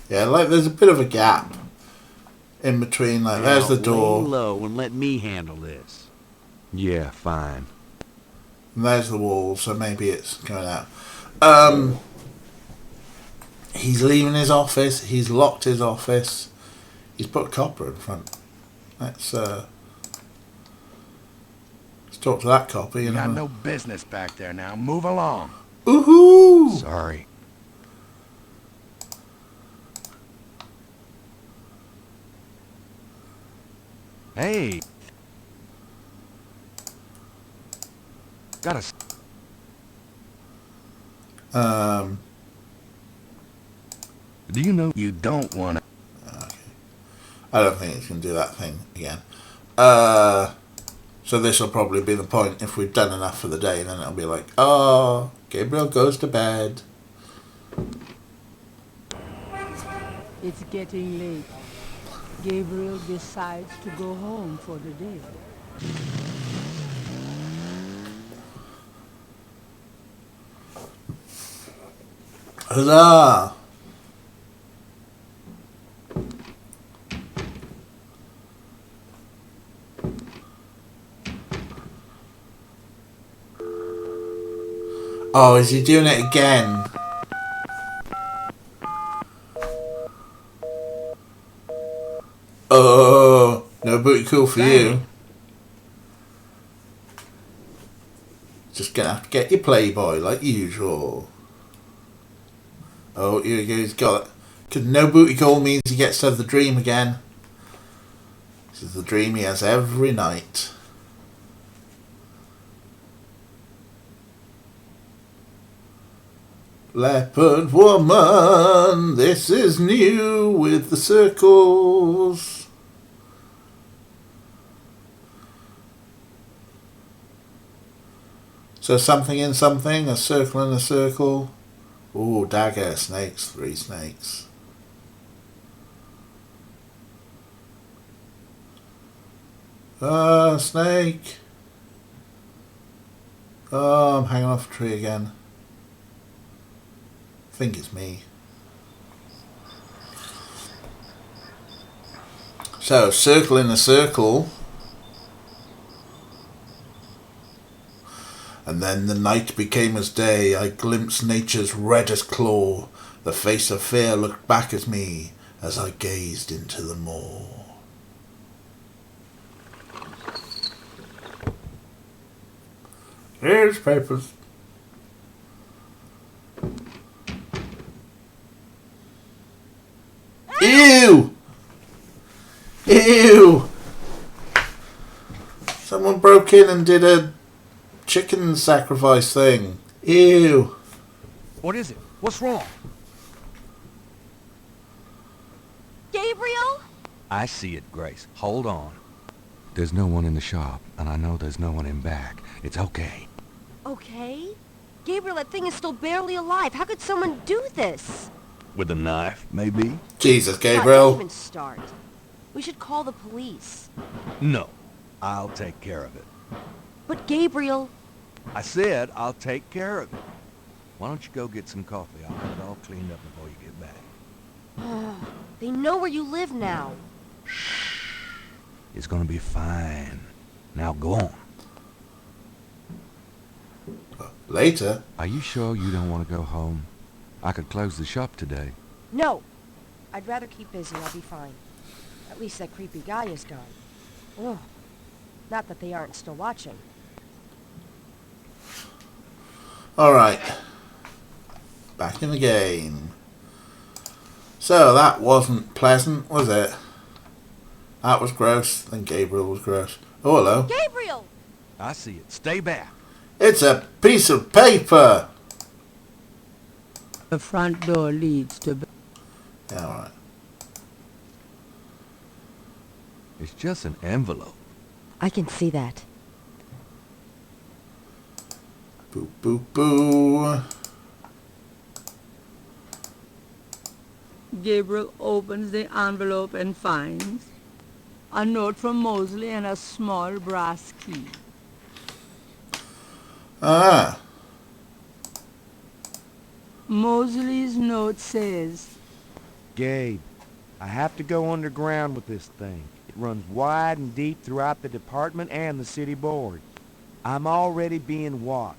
Yeah, like there's a bit of a gap in between, like there's the door. Lay low and let me handle this. Yeah, fine. And there's the wall, so maybe it's going out. He's leaving his office. He's locked his office. He's put copper in front. Let's talk to that copper. You got know. no business back there now. Move along. Ooh! Sorry. Hey. Got a... Do you know you don't want to? Okay. I don't think it's going to do that thing again. So this will probably be the point if we've done enough for the day, and then it'll be like, oh, Gabriel goes to bed. It's getting late. Gabriel decides to go home for the day. Huzzah! Oh, is he doing it again? Oh, no booty call for you. Just gonna have to get your Playboy like usual. Oh, here he goes. He's got it. Because no booty call means he gets to have the dream again. This is the dream he has every night. Leopard woman, this is new with the circles. So something in something, a circle in a circle. Ooh, dagger, snakes, 3 snakes. Snake. Oh, I'm hanging off a tree again. I think it's me. So, circle in a circle. And then the night became as day. I glimpsed nature's reddest claw. The face of fear looked back at me as I gazed into the moor. Here's papers. Ew! Ew! Someone broke in and did a chicken sacrifice thing. Ew. What is it? What's wrong? Gabriel? I see it, Grace. Hold on. There's no one in the shop, and I know there's no one in back. It's okay. Okay. Gabriel, that thing is still barely alive. How could someone do this? With a knife, maybe? Jesus, Don't Gabriel. even start. We should call the police. No. I'll take care of it. But Gabriel... I said I'll take care of it. Why don't you go get some coffee? I'll have it all cleaned up before you get back. They know where you live now. It's gonna be fine. Now go on. Later. Are you sure you don't want to go home? I could close the shop today. No. I'd rather keep busy. I'll be fine. At least that creepy guy is gone. Ugh. Not that they aren't still watching. Alright. Back in the game. So that wasn't pleasant, was it? That was gross. Then Gabriel was gross. Oh, hello. Gabriel! I see it. Stay back. It's a piece of paper. The front door leads to... Yeah, alright. It's just an envelope. I can see that. Boo, boo, boo. Gabriel opens the envelope and finds a note from Mosley and a small brass key. Ah. Mosley's note says, Gabe, I have to go underground with this thing. It runs wide and deep throughout the department and the city board. I'm already being watched.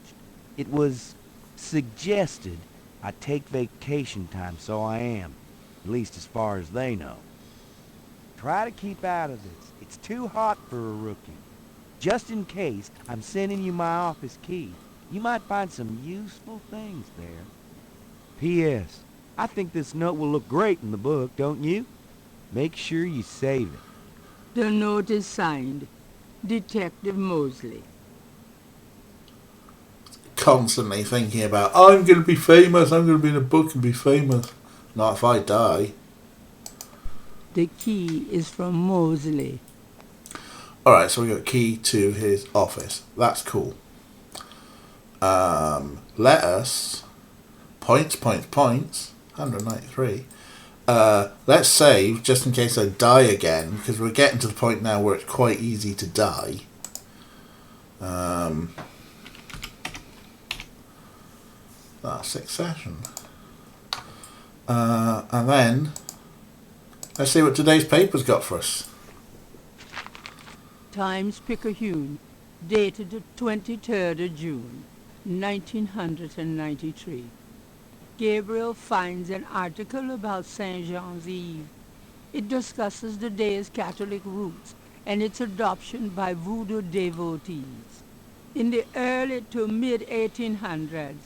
It was suggested I take vacation time, so I am. At least as far as they know. Try to keep out of this. It's too hot for a rookie. Just in case, I'm sending you my office key. You might find some useful things there. P.S. I think this note will look great in the book, don't you? Make sure you save it. the note is signed, Detective Mosley. Constantly thinking about, I'm going to be famous, I'm going to be in a book and be famous. Not if I die. The key is from Mosley. Alright, so we got a key to his office. That's cool. Let us... Points. 193. Let's save, just in case I die again, because we're getting to the point now where it's quite easy to die. Sixth session. And then, let's see what today's paper's got for us. Times-Picayune, dated the 23rd of June, 1993. Gabriel finds an article about St. Jean's Eve. It discusses the day's Catholic roots and its adoption by voodoo devotees. In the early to mid-1800s,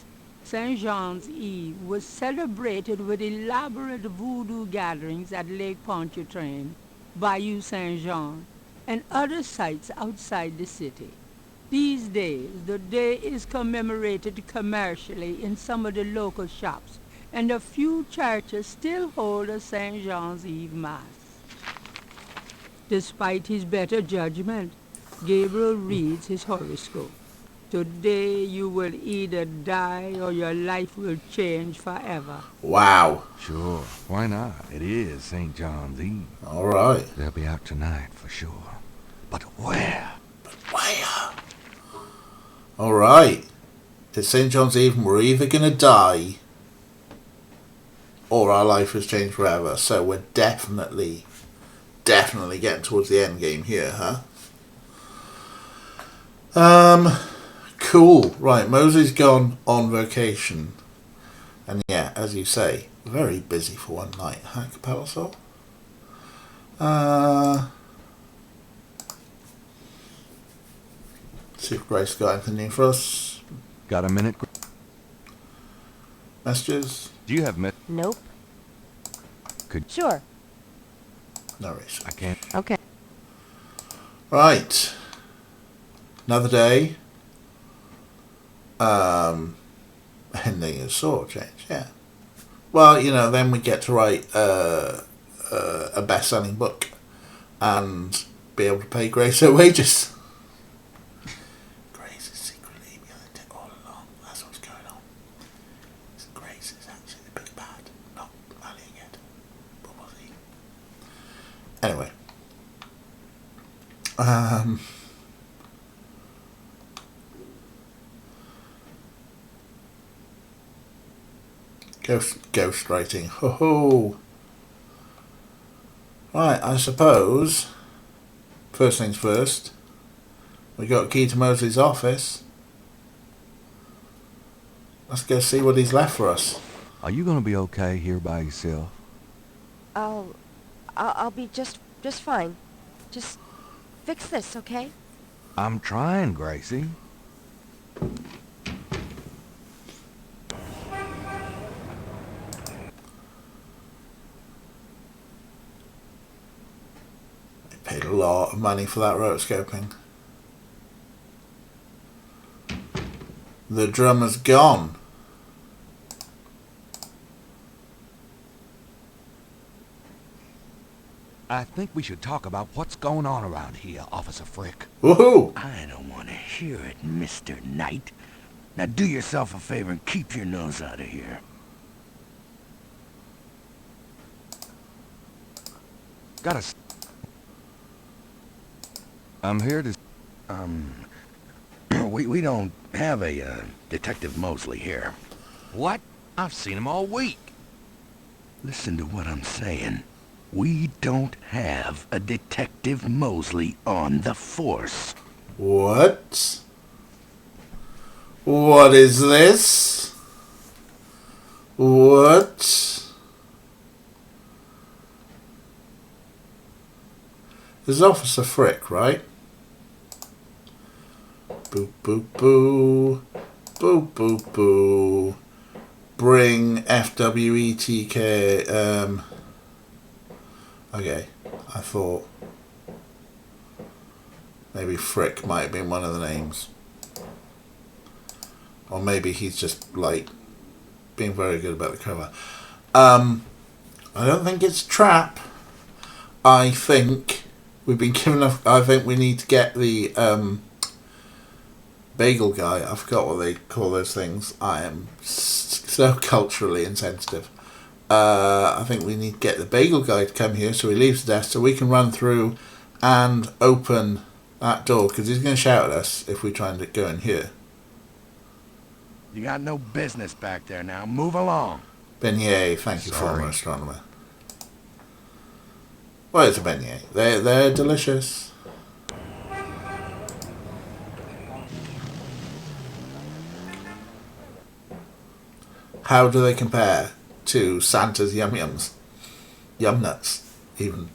St. Jean's Eve was celebrated with elaborate voodoo gatherings at Lake Pontchartrain, Bayou St. Jean, and other sites outside the city. These days, the day is commemorated commercially in some of the local shops, and a few churches still hold a St. Jean's Eve Mass. Despite his better judgment, Gabriel reads his horoscope. Today you will either die or your life will change forever. Wow. Sure, why not? It is St. John's Eve. Alright. They'll be out tonight for sure. But where? Alright. It's St. John's Eve and we're either going to die or our life has changed forever. So we're definitely definitely getting towards the end game here, huh? Cool. Right, Mosley's gone on vacation. And yeah, as you say, very busy for one night, huh, Capella Soul? See if Grace got anything new for us. Got a minute? Messages? Do you have Nope. Could... Sure. No reason. I can't. Okay. Right. Another day. Ending a sword change, yeah. Well, you know, then we get to write a best-selling book and be able to pay Grace her wages. Grace is secretly behind it all along. That's what's going on. Grace is actually the big bad, not rallying it. But we'll see. Anyway. Ghost writing. Ho ho. Right, I suppose. First things first. We got a key to Mosley's office. Let's go see what he's left for us. Are you gonna be okay here by yourself? I'll be just fine. Just fix this, okay? I'm trying, Gracie. Paid a lot of money for that rotoscoping. The drummer's gone. I think we should talk about what's going on around here, Officer Frick. Woohoo! I don't want to hear it, Mr. Knight. Now do yourself a favor and keep your nose out of here. I'm here to... We don't have a, Detective Mosley here. What? I've seen him all week. Listen to what I'm saying. We don't have a Detective Mosley on the force. What? What is this? What? This is Officer Frick, right? Boo, boo, boo. Boo, boo, boo. Bring FWETK. Okay, I thought maybe Frick might have been one of the names. Or maybe he's just, like, being very good about the cover. I don't think it's Trap. I think we've been given enough... I think we need to get the bagel guy. I forgot what they call those things. I am so culturally insensitive. I think we need to get the bagel guy to come here so he leaves the desk so we can run through and open that door, because he's going to shout at us if we try and go in here. You got no business back there now. Move along. Beignet, thank you, former astronomer. Well, it's a beignet. They're delicious. How do they compare to Santa's Yum Yums? Yum Nuts, even.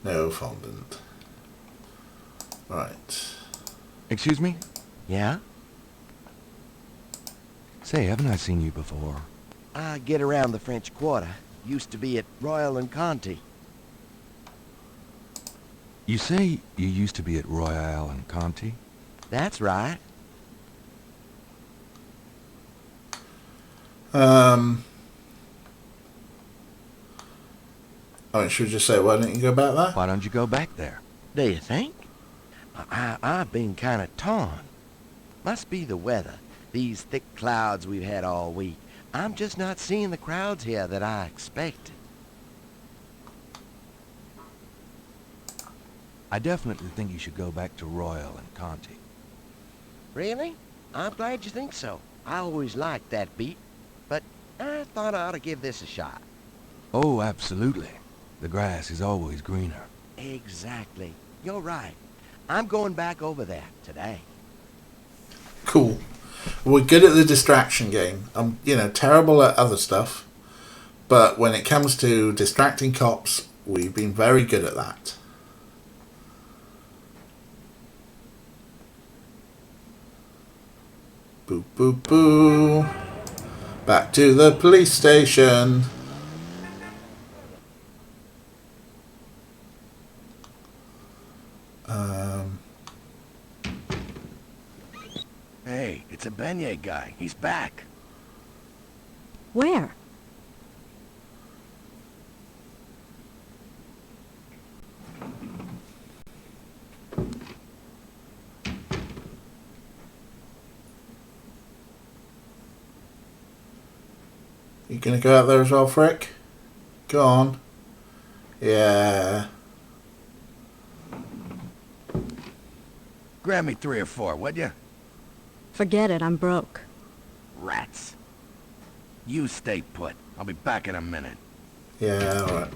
No fondant. Right. Excuse me? Yeah? Say, haven't I seen you before? I get around the French Quarter. Used to be at Royal and Conti. You say you used to be at Royale and Conti? That's right. Should we just say, why don't you go back there? Why don't you go back there? Do you think? I've been kind of torn. Must be the weather. These thick clouds we've had all week. I'm just not seeing the crowds here that I expected. I definitely think you should go back to Royal and Conti. Really? I'm glad you think so. I always liked that beat, but I thought I ought to give this a shot. Oh, absolutely. The grass is always greener. Exactly. You're right. I'm going back over there today. Cool. We're good at the distraction game. I'm, terrible at other stuff. But when it comes to distracting cops, we've been very good at that. Boo, boo, boo. Back to the police station. Hey, it's a beignet guy. He's back. Where? You gonna go out there as well, Frick? Go on. Yeah. Grab me 3 or 4, would you? Forget it, I'm broke. Rats. You stay put. I'll be back in a minute. Yeah, alright.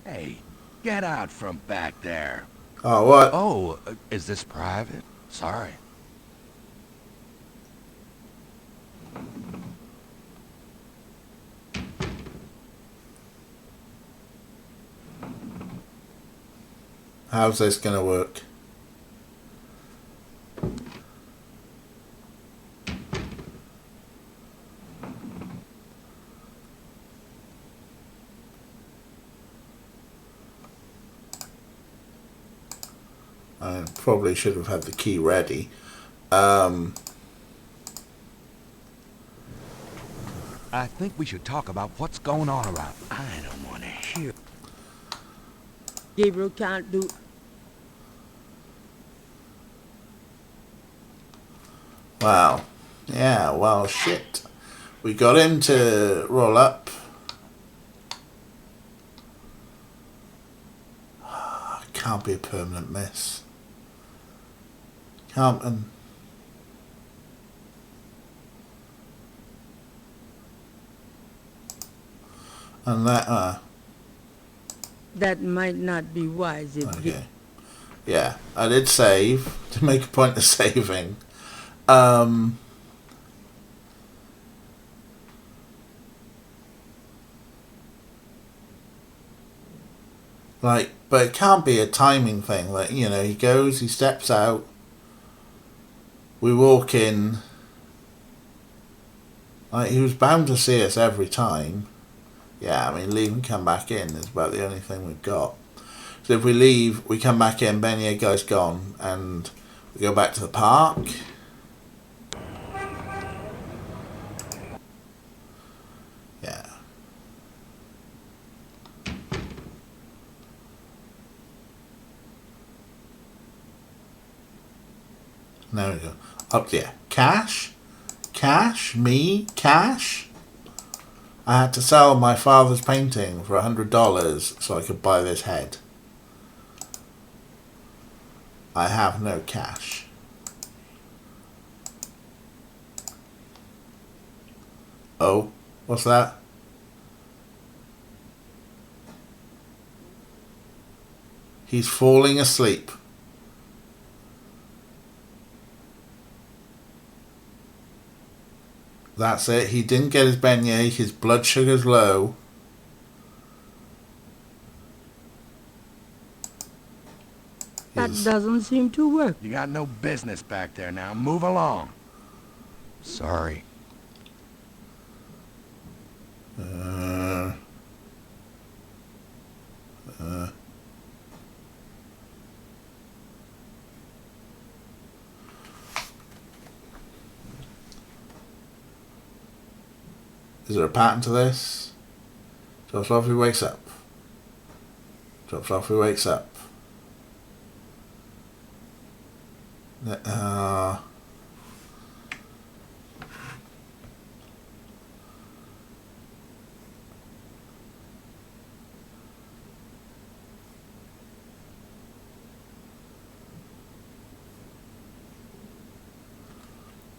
Hey, get out from back there. Oh, what? Oh, is this private? Sorry. How's this gonna work? I probably should have had the key ready. I think we should talk about what's going on around. I don't want to hear. Gabriel can't do... Wow. Yeah, well, shit. We got him to roll up. Can't be a permanent miss. Can't... And that... That might not be wise. Okay. Yeah, I did save to make a point of saving. But it can't be a timing thing. Like, he goes, he steps out, we walk in. Like, he was bound to see us every time. Yeah, I mean, leave and come back in is about the only thing we've got. So if we leave, we come back in, beignet guy's gone, and we go back to the park. Yeah. There we go. Up there. Cash? Cash? Me? Cash? I had to sell my father's painting for $100 so I could buy this head. I have no cash. Oh, what's that? He's falling asleep. That's it. He didn't get his beignet. His blood sugar's low. That doesn't seem to work. You got no business back there now. Move along. Sorry. Is there a pattern to this? Drops off, he wakes up. Drops off, he wakes up.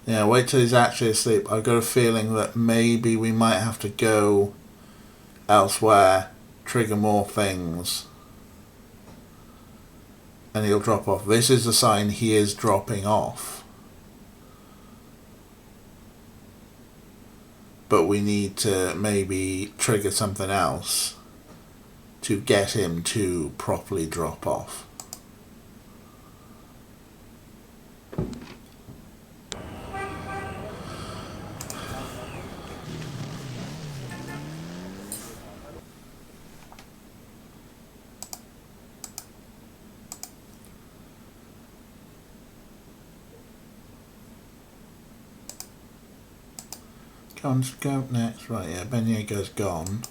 Yeah, wait till he's actually asleep. I've got a feeling that maybe we might have to go elsewhere, trigger more things, and he'll drop off. This is a sign he is dropping off. But we need to maybe trigger something else to get him to properly drop off. Go on, go next. Right, yeah, Ben Yeager's gone.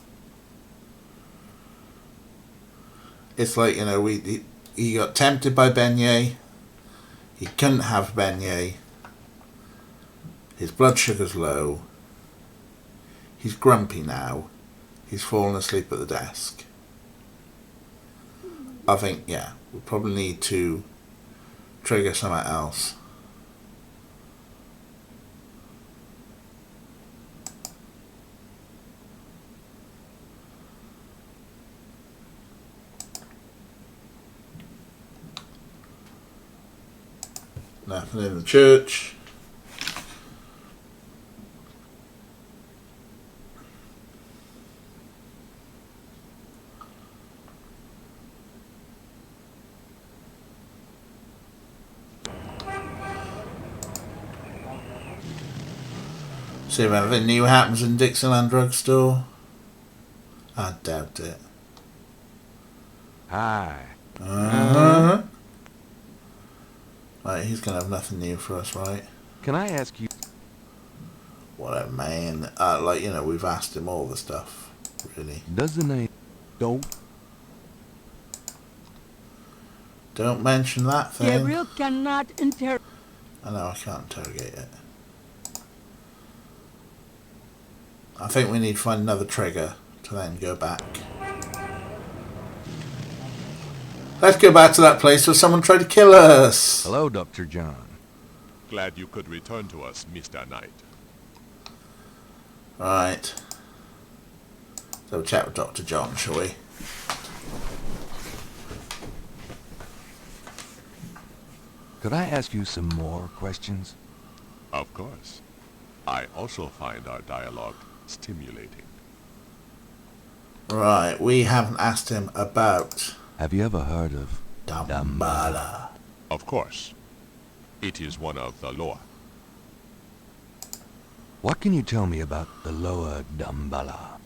It's like, you know, he got tempted by beignet. He couldn't have beignet. His blood sugar's low. He's grumpy now. He's fallen asleep at the desk. I think, yeah, we probably need to trigger something else. Nothing in the church. See if anything new happens in Dixieland drugstore. I doubt it. Hi. Uh-huh. Right, he's gonna have nothing new for us, right? Can I ask you? Whatever, man. Like, you know, we've asked him all the stuff, really. Does the name... Don't mention that thing. Gabriel cannot interrogate. I know, I can't interrogate it. I think we need to find another trigger to then go back. Let's go back to that place where someone tried to kill us. Hello, Dr. John. Glad you could return to us, Mr. Knight. Right. So we'll chat with Dr. John, shall we? Could I ask you some more questions? Of course. I also find our dialogue stimulating. Right, we haven't asked him about... Have you ever heard of... Damballa? Of course. It is one of the Loa. What can you tell me about the Loa Damballa?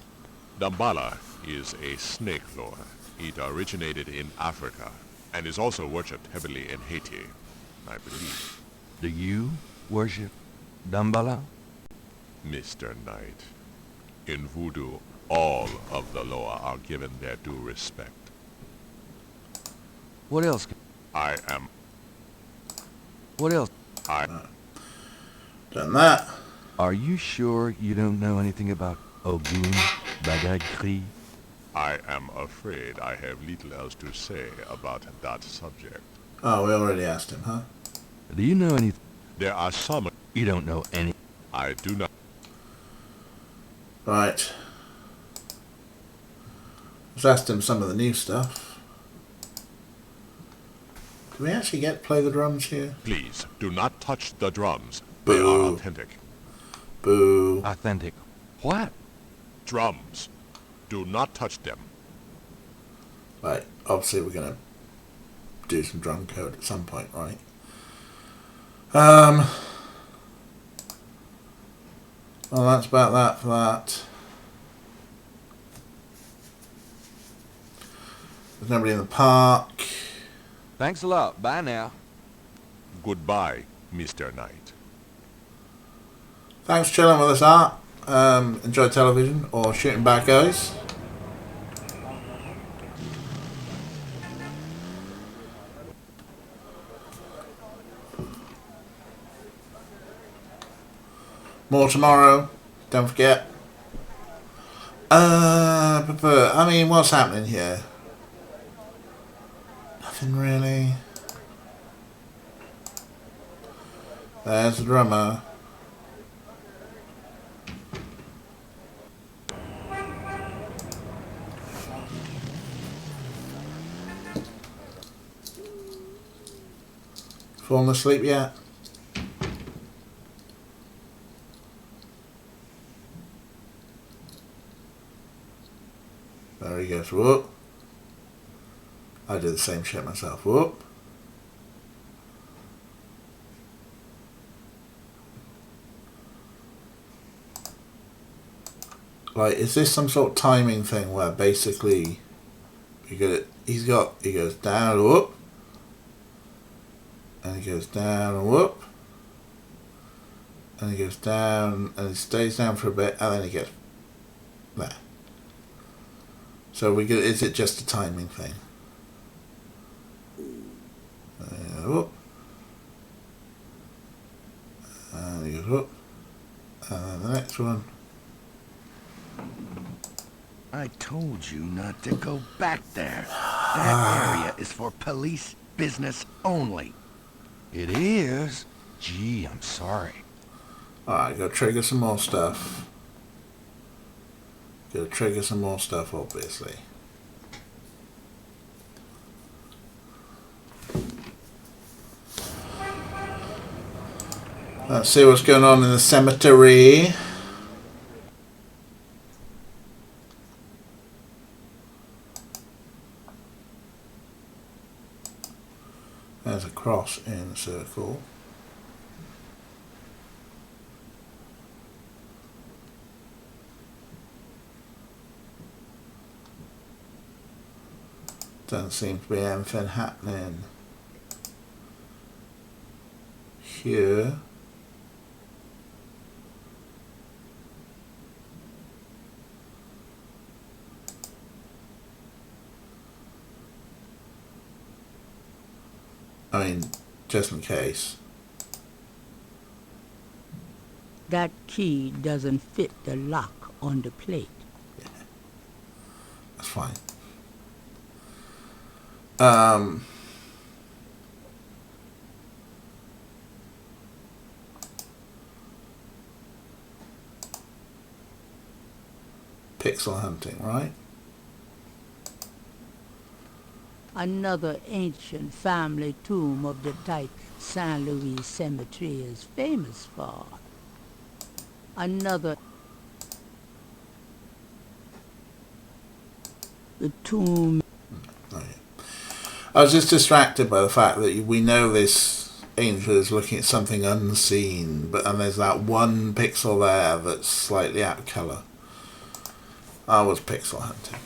Damballa is a snake lore. It originated in Africa and is also worshipped heavily in Haiti, I believe. Do you worship Damballa? Mr. Knight, in voodoo, all of the Loa are given their due respect. What else? I am... What else? Done that. Are you sure you don't know anything about Ogun Badagri? I am afraid I have little else to say about that subject. Oh, we already asked him, huh? Do you know anything? There are some... You don't know any... I do not... Right. Let's ask him some of the new stuff. Do we actually get to play the drums here? Please, do not touch the drums. Boo. They are authentic. Boo. Authentic. What? Drums. Do not touch them. Right, obviously we're going to do some drum code at some point, right? Well, that's about that for that. There's nobody in the park. Thanks a lot. Bye now. Goodbye, Mr. Knight. Thanks for chilling with us, Art. Enjoy television or shooting bad guys. More tomorrow. Don't forget. I mean, what's happening here? Nothing really. There's the drummer. Falling asleep yet? There he goes. Whoop. I do the same shit myself. Whoop. Like, is this some sort of timing thing where basically he goes down, whoop, and he goes down, whoop, and he goes down, and he stays down for a bit, and then he gets there. So is it just a timing thing? Whoop, and he goes whoop, and then the next one. I told you not to go back there. That area is for police business only. It is? Gee, I'm sorry. Alright, gotta trigger some more stuff. Gotta trigger some more stuff, obviously. Let's see what's going on in the cemetery. There's a cross in a circle. Doesn't seem to be anything happening here. I mean, just in case. That key doesn't fit the lock on the plate. Yeah. That's fine. Pixel hunting, right? Another ancient family tomb of the type Saint Louis Cemetery is famous for. Another... The tomb... Oh, yeah. I was just distracted by the fact that we know this angel is looking at something unseen, and there's that one pixel there that's slightly out of colour. I was pixel hunting.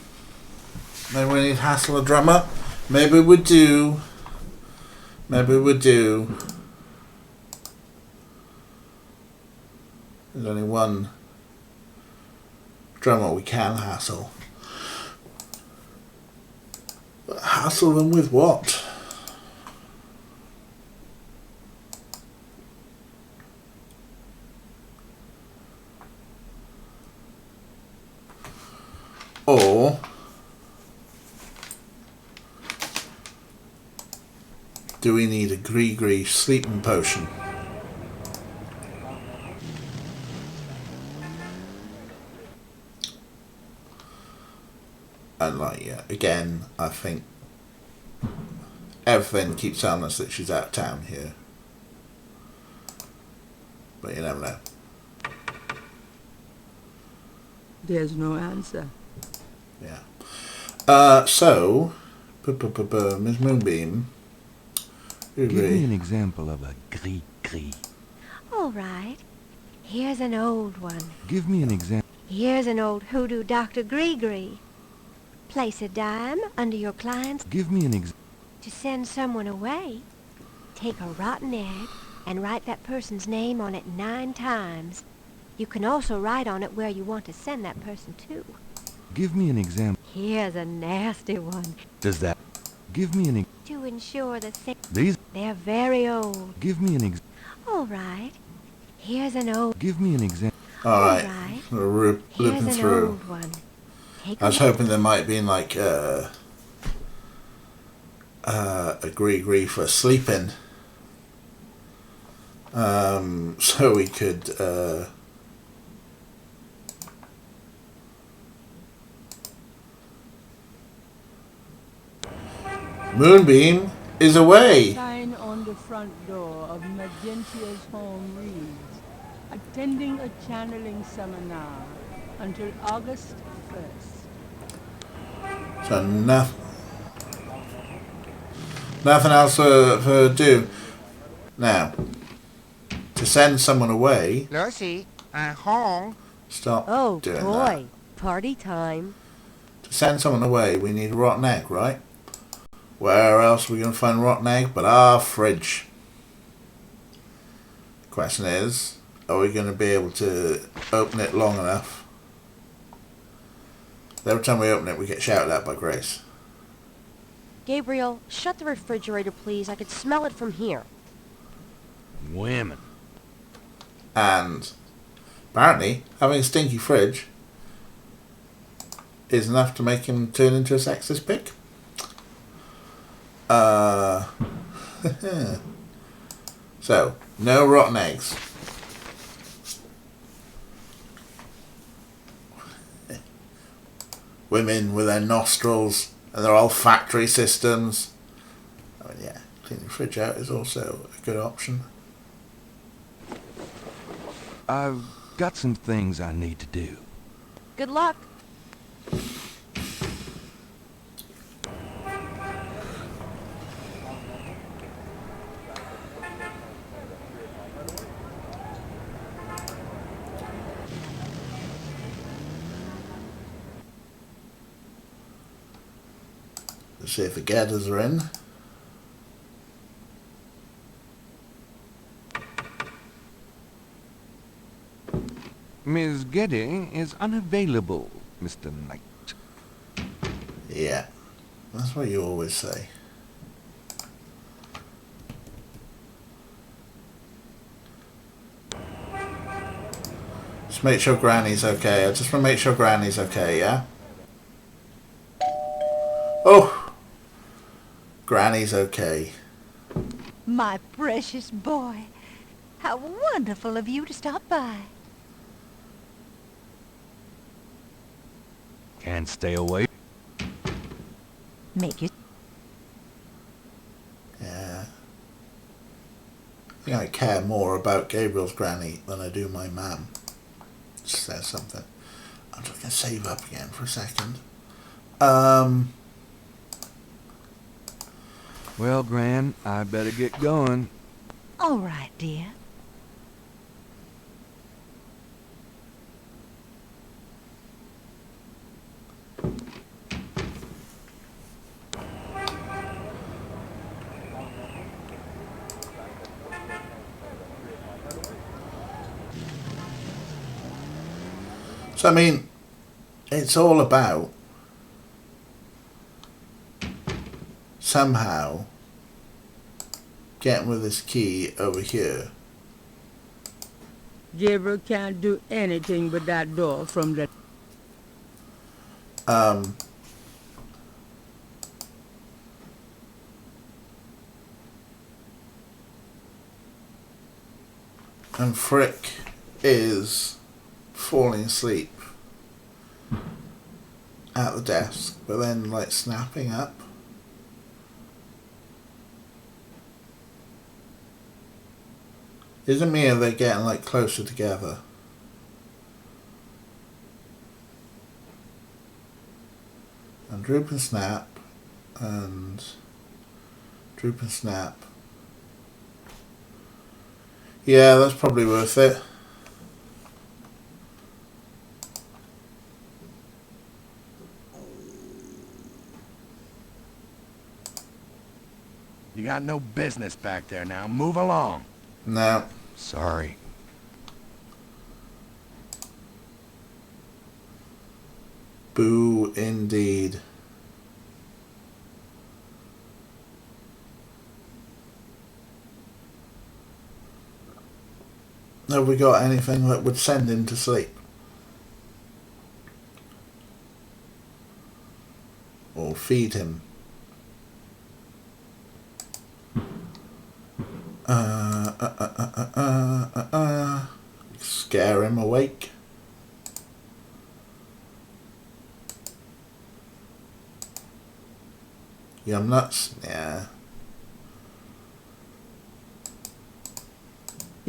Maybe we need Hassel a drummer? Maybe we do. Maybe we do. There's only one drummer we can hassle. But hassle them with what? Or do we need a Gree sleeping potion? And like, yeah, again, I think everything keeps telling us that she's out of town here. But you never know. There's no answer. Yeah. So, Ms. Moonbeam. Give me an example of a gris-gris. All right. Here's an old one. Give me an example. Here's an old hoodoo Dr. Gree. Place a dime under your client's... Give me an example. To send someone away, take a rotten egg and write that person's name on it 9 times. You can also write on it where you want to send that person to. Give me an example. Here's a nasty one. Does that... Give me an... To ensure the thing... These... They're very old. Give me an example. All right. Here's an old... Give me an example. All right. We're looking through. Old one. I was hoping there might be like a Gree for sleeping. So we could Moonbeam is away. Sign on the front door of Magentia's home reads, attending a channeling seminar until August 1st. So nothing else for do. Now, to send someone away... Lucy, I'm home. Stop Oh, doing boy. that. Party time. To send someone away, we need a rotten egg, right? Where else are we going to find a rotten egg but our fridge? Question is, are we going to be able to open it long enough? Every time we open it, we get shouted at by Grace. Gabriel, shut the refrigerator, please. I could smell it from here. Women. And apparently, having a stinky fridge is enough to make him turn into a sexist pig. So, no rotten eggs. Women with their nostrils and their olfactory systems. I mean, yeah, cleaning the fridge out is also a good option. I've got some things I need to do. Good luck. Let's see if the gathers are in. Miss Geddy is unavailable, Mr. Knight. Yeah, that's what you always say. Just make sure Granny's okay. I just want to make sure Granny's okay, yeah? Oh! Granny's okay. My precious boy. How wonderful of you to stop by. Can't stay away. Make it. Yeah. I think I care more about Gabriel's granny than I do my mum. Just says something. I'm just going to save up again for a second. Well, Gran, I better get going. All right, dear. So, I mean, it's all about somehow getting with this key over here. Gabriel can't do anything but that door from the... And Frick is falling asleep at the desk, but then like snapping up. Isn't me, are they getting like closer together? And droop and snap, and droop and snap. Yeah, that's probably worth it. You got no business back there now. Move along. No. Sorry. Boo indeed. Have we got anything that would send him to sleep? Or feed him? Scare him awake? Yum nuts? Yeah.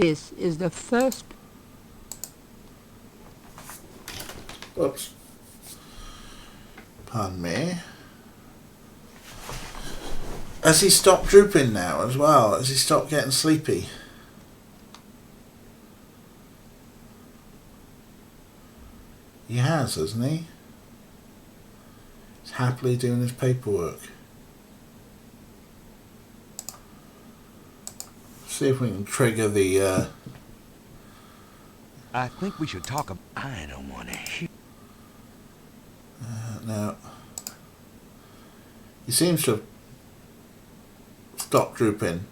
This is the first... Oops. Pardon me. Has he stopped drooping now as well? Has he stopped getting sleepy? He has, hasn't he? He's happily doing his paperwork. See if we can trigger the... I think we should talk about... I don't want to hear... no. He seems to have stopped drooping,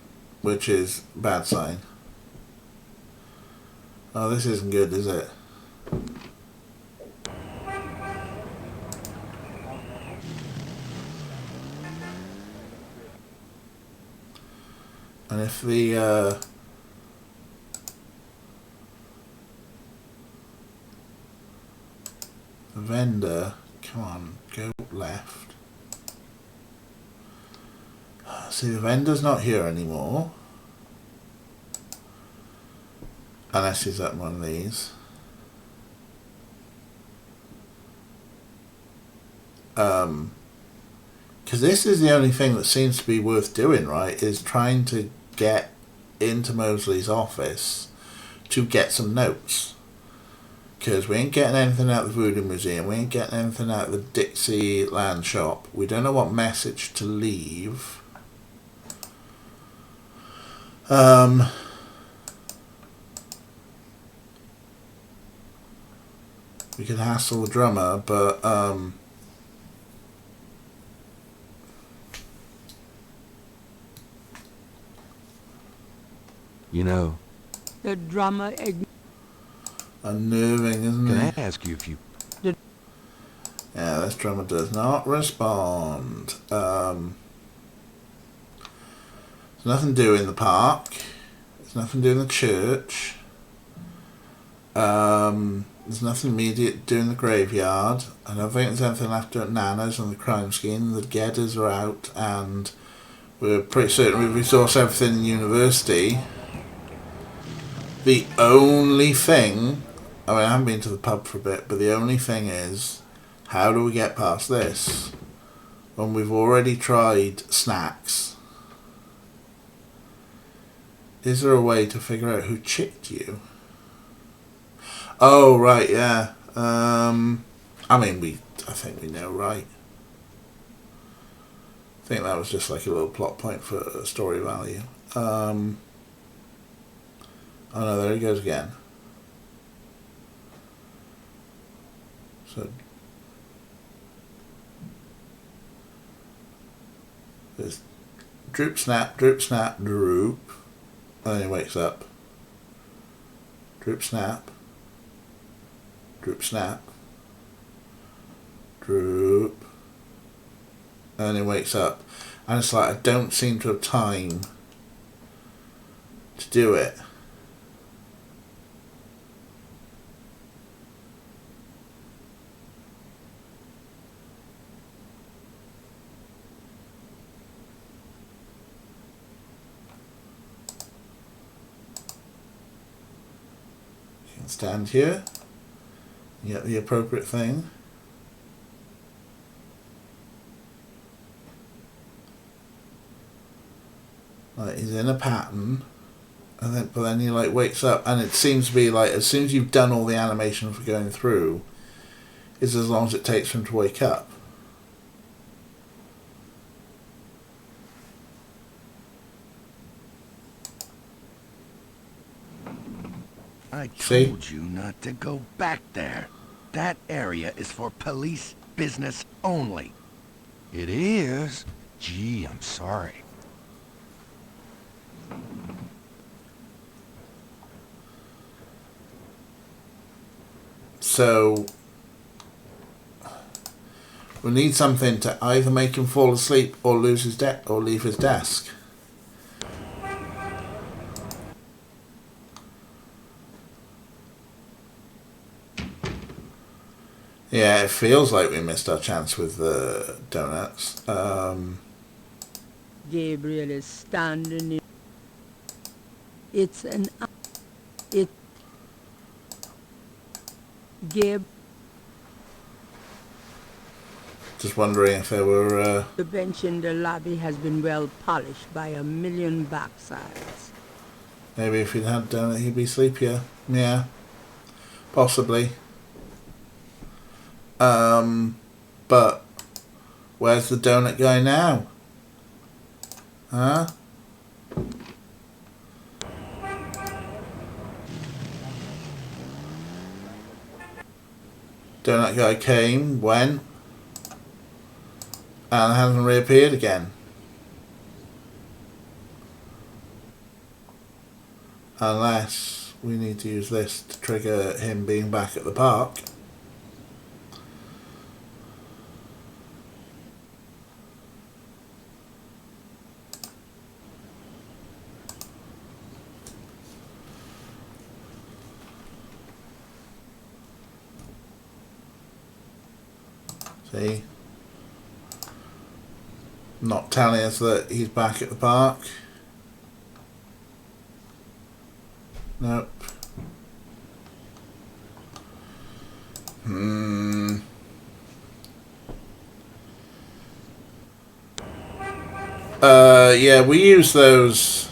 which is a bad sign. Oh, this isn't good, is it? And if the vendor, come on, go left. See, the vendor's not here anymore. Unless he's at one of these. Because this is the only thing that seems to be worth doing, right? Is trying to get into Mosley's office to get some notes. Because we ain't getting anything out of the Voodoo Museum. We ain't getting anything out of the Dixie Land Shop. We don't know what message to leave. We could hassle the drummer, but You know, The drummer... unnerving, isn't can it? I ask you if you... Yeah, this drummer does not respond. There's nothing to do in the park. There's nothing to do in the church. There's nothing immediate to do in the graveyard. I don't think there's anything left at Nana's on the crime scene. The Gedders are out, and we're pretty certain we've resourced everything in university. The only thing, I mean, I haven't been to the pub for a bit, but the only thing is, how do we get past this when we've already tried snacks? Is there a way to figure out who chicked you? Oh, right, yeah. I mean, I think we know, right? I think that was just like a little plot point for story value. Oh no, there he goes again. So there's droop, snap, droop, and then he wakes up. Droop, snap, droop, and then he wakes up. And it's like, I don't seem to have time to do it. Stand here, get the appropriate thing. Like he's in a pattern, and then he like wakes up, and it seems to be like as soon as you've done all the animation for going through, is as long as it takes for him to wake up. I told you not to go back there. That area is for police business only. It is? Gee, I'm sorry. So we need something to either make him fall asleep or lose his or leave his desk. Yeah, it feels like we missed our chance with the donuts. Gabriel is standing in... It's an... It... Gib... Just wondering if there were... The bench in the lobby has been well polished by a million backsides. Maybe if he'd had done it, he'd be sleepier. Yeah. Possibly. But where's the donut guy now? Huh? Donut guy came, went, and hasn't reappeared again. Unless we need to use this to trigger him being back at the park. See? Not telling us that he's back at the park. Nope. Yeah, we use those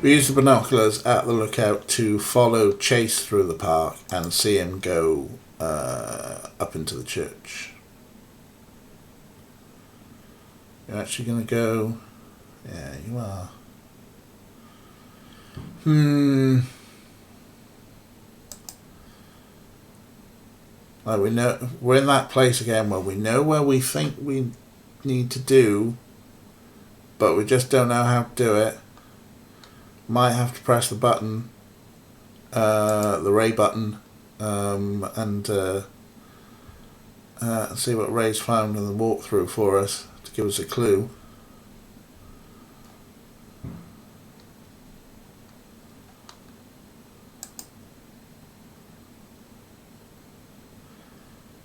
we use the binoculars at the lookout to follow Chase through the park and see him go up into the church. You're actually going to go... Yeah, you are. Like we know, we're in that place again where we know where we think we need to do, but we just don't know how to do it. Might have to press the button, the Ray button, and see what Ray's found in the walkthrough for us to give us a clue.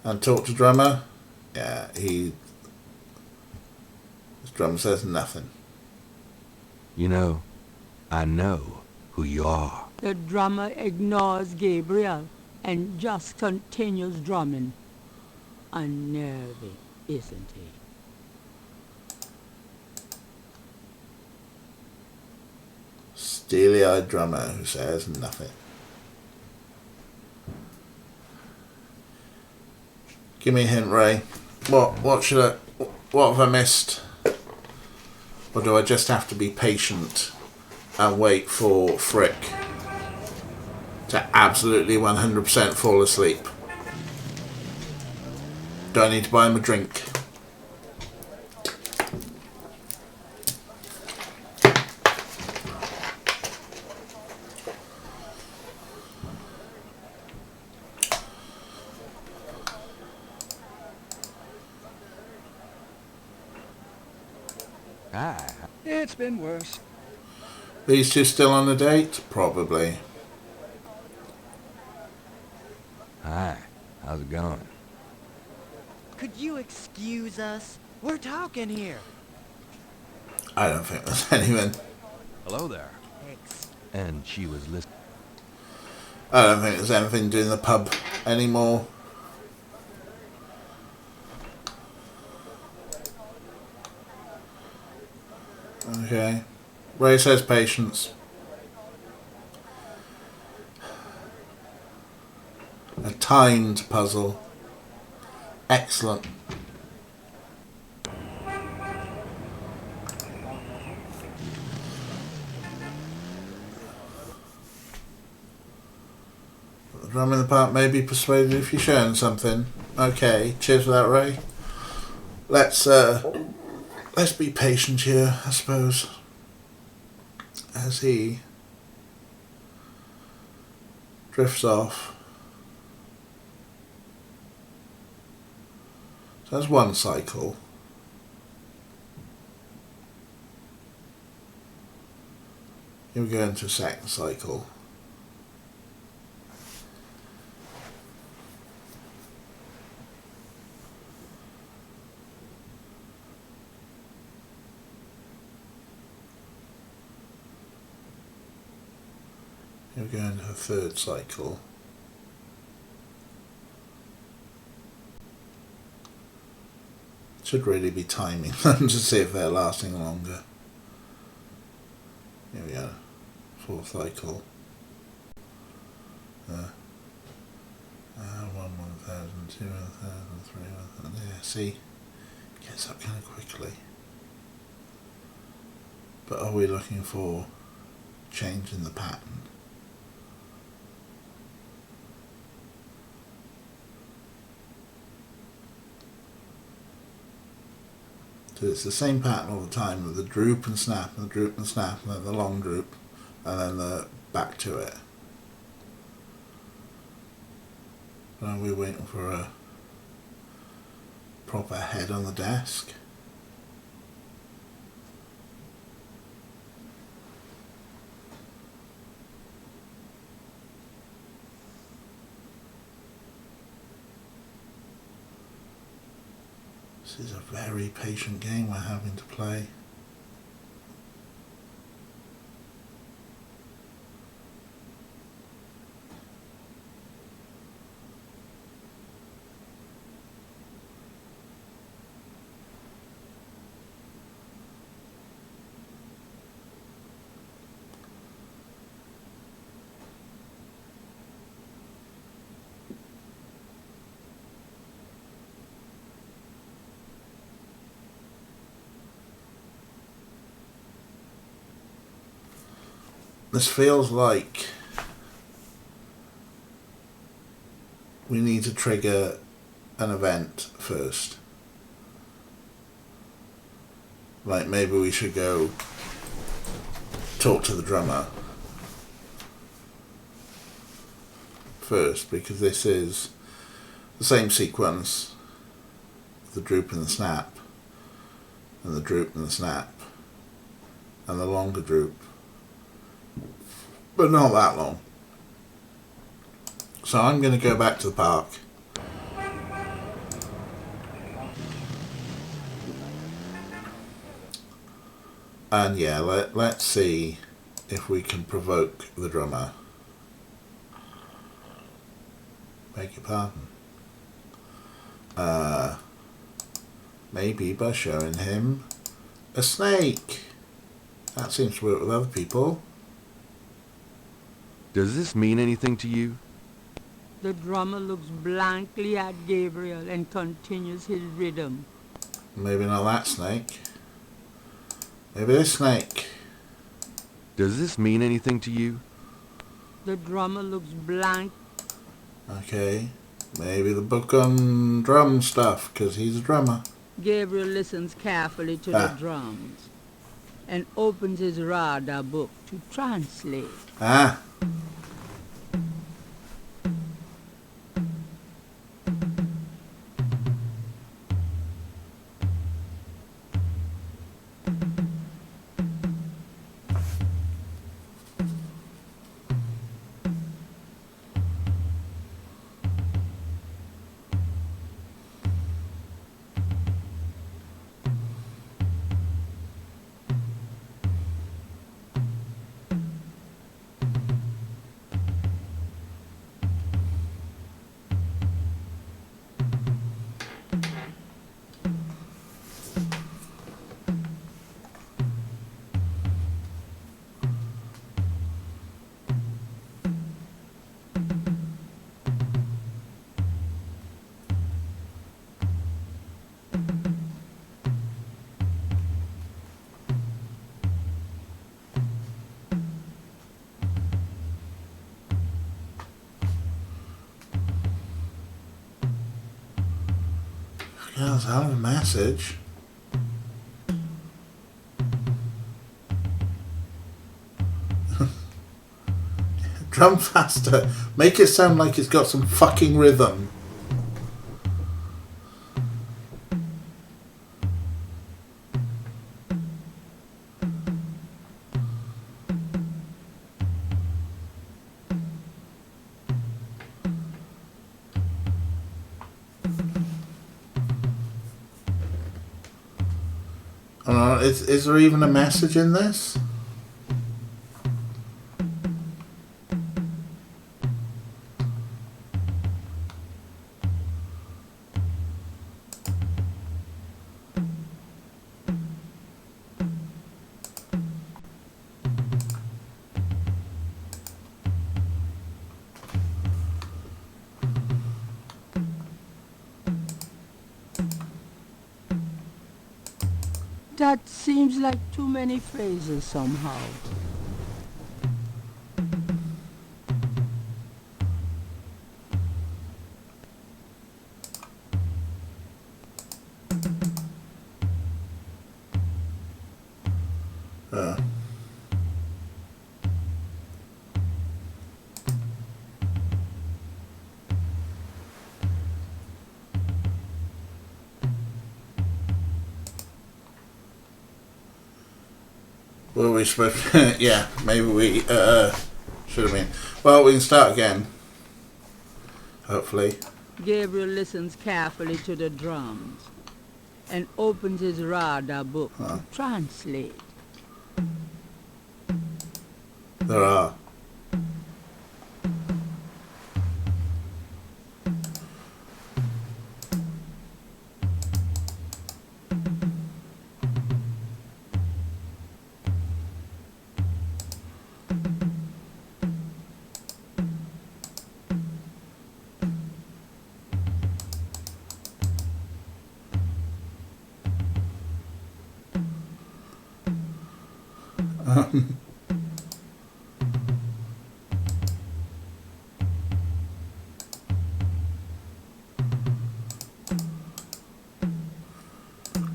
And talk to drummer. Yeah, his drummer says nothing. You know, I know who you are. The drummer ignores Gabriel and just continues drumming. Unnerving, isn't he? Steely-eyed drummer who says nothing. Give me a hint, Ray. What have I missed? Or do I just have to be patient and wait for Frick to absolutely 100% fall asleep? Do I need to buy him a drink? Hi. It's been worse. These two still on a date? Probably. Hi. How's it going? Could you excuse us? We're talking here. I don't think there's anyone. Hello there. Thanks. And she was listening. I don't think there's anything to do in the pub anymore. Okay. Ray says patience. A timed puzzle. Excellent. The drum in the park may be persuaded if you're showing something. Okay, cheers for that, Ray. Let's be patient here, I suppose. As he drifts off. So that's one cycle. Here we go into a second cycle. Here we go into the third cycle. Should really be timing them to see if they're lasting longer. Here we go. Fourth cycle. 1,000, 2,000, 3,000. Yeah, see? Gets up kind of quickly. But are we looking for change in the pattern? So it's the same pattern all the time with the droop and snap and the droop and snap and then the long droop and then the back to it. Are we waiting for a proper head on the desk? This is a very patient game we're having to play. This feels like we need to trigger an event first. Like maybe we should go talk to the drummer first, because this is the same sequence, the droop and the snap, and the droop and the snap, and the longer droop. But not that long. So I'm going to go back to the park. And yeah, let's see if we can provoke the drummer. Beg your pardon. Maybe by showing him a snake. That seems to work with other people. Does this mean anything to you? The drummer looks blankly at Gabriel and continues his rhythm. Maybe not that snake. Maybe this snake. Does this mean anything to you? The drummer looks blank. Okay. Maybe the book on drum stuff, because he's a drummer. Gabriel listens carefully to the drums and opens his radar book to translate. Ah. Yeah, that's a hell of a message. Drum faster. Make it sound like it's got some fucking rhythm. Is there even a message in this? That seems like too many phrases somehow. Were we supposed to... yeah, maybe we should have been. Well, we can start again. Hopefully. Gabriel listens carefully to the drums and opens his radar book to translate. There are.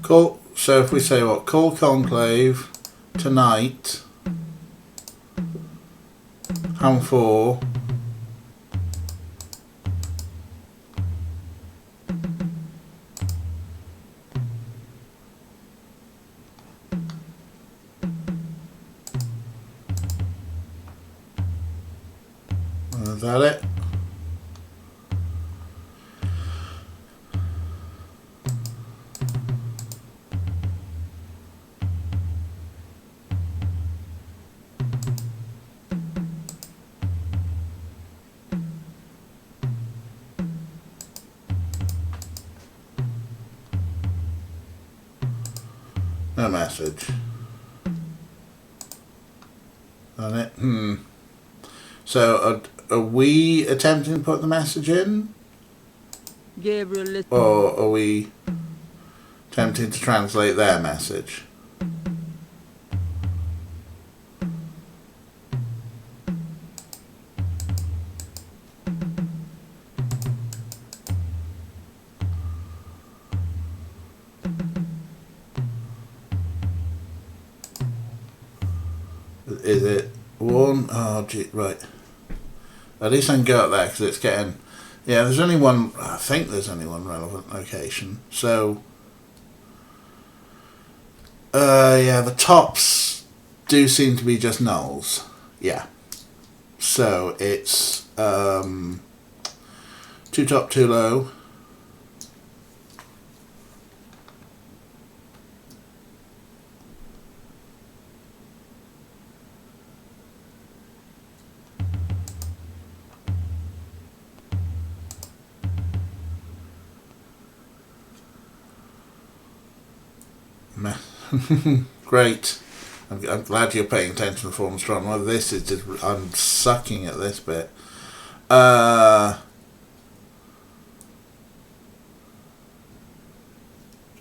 Cool. So if we say what? Call conclave tonight. Ham 4. Is that it? No message. On it. So are we attempting to put the message in? Gabriel listens. Or are we attempting to translate their message? Is it one? Oh, gee, right. At least I can go up there because it's getting... Yeah, there's only one... I think there's only one relevant location. So... yeah, the tops do seem to be just nulls. Yeah. So it's... 2 top, 2 low. Great. I'm glad you're paying attention to the form strong. Well, this is just... I'm sucking at this bit. Yeah,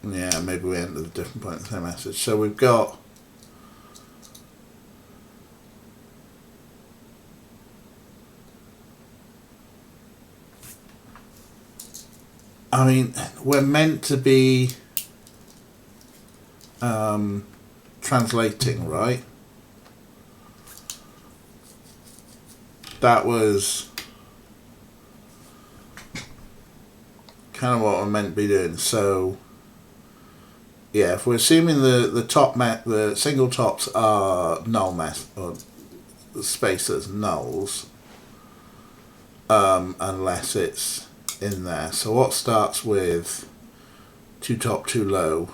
maybe we end at a different point in the same message. So we've got... I mean, we're meant to be... translating, right? That was kind of what we're meant to be doing. So yeah, if we're assuming the single tops are null or the spaces nulls, unless it's in there. So what starts with 2 top, 2 low?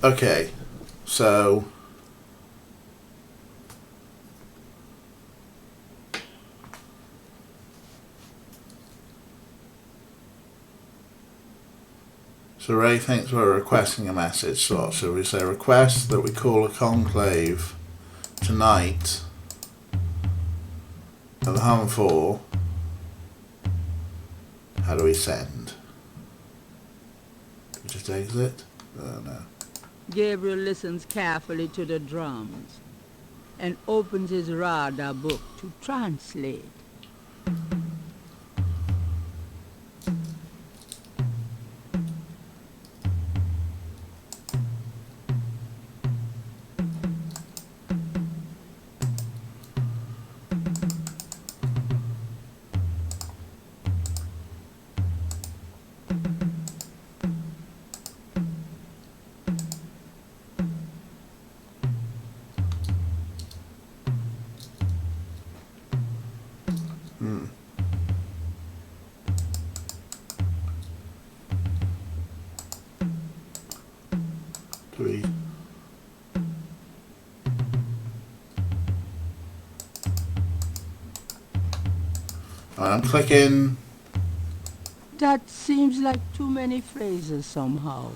Okay, so So Ray thinks we're requesting a message slot. So we say request that we call a conclave tonight at the Hum 4. How do we send? Do we just exit? No. Gabriel listens carefully to the drums and opens his radar book to translate. Do we? I'm clicking. That seems like too many phrases somehow.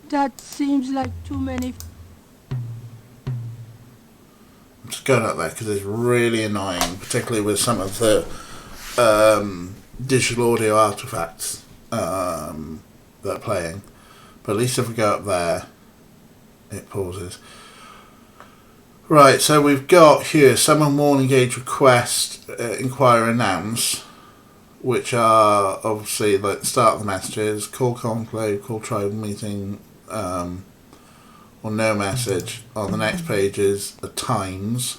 That seems like too many. I'm just going up there because it's really annoying, particularly with some of the digital audio artifacts that are playing. But at least if we go up there, it pauses. Right, so we've got here summon, warn, engage, request, inquire, announce, which are obviously like the start of the messages, call conclave, call tribal meeting, or no message. On the next page is the times.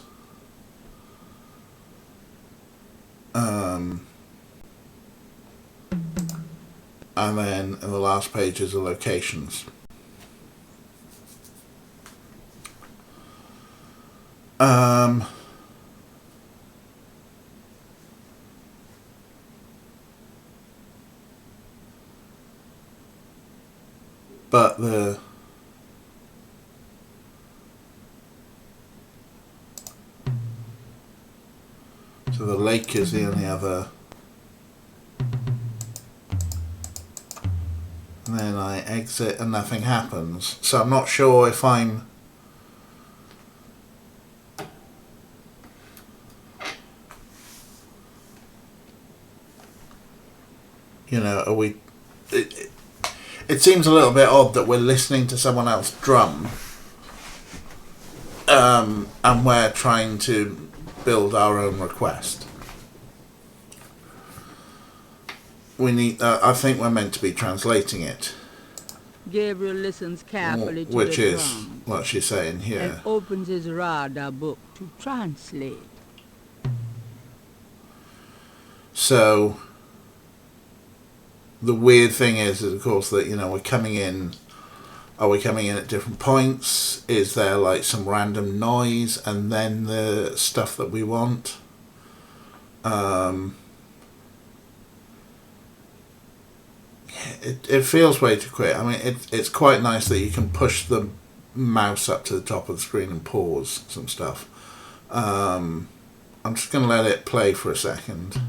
And then in the last page is the locations. But so the lake is the only other. And then I exit and nothing happens. So I'm not sure if I'm are we it seems a little bit odd that we're listening to someone else drum and we're trying to build our own request. We need I think we're meant to be translating it, Gabriel listens carefully to which the is drums what she's saying here. and opens his radar book to translate. So the weird thing is of course that we're coming in. Are we coming in at different points? Is there like some random noise and then the stuff that we want? It feels way too quick. I mean, it's quite nice that you can push the mouse up to the top of the screen and pause some stuff. I'm just going to let it play for a second.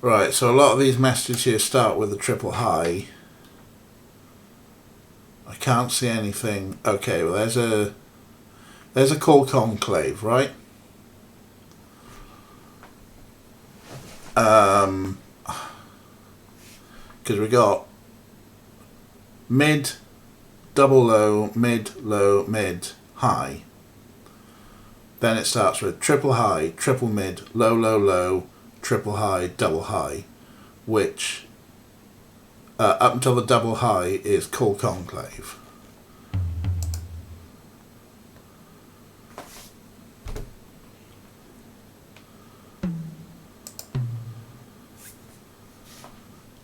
Right, so a lot of these messages here start with a triple high. I can't see anything. Okay, well there's a call conclave, right? Because we got mid, double low, mid, high. Then it starts with triple high, triple mid, low, low, triple high, double high, which up until the double high is call conclave.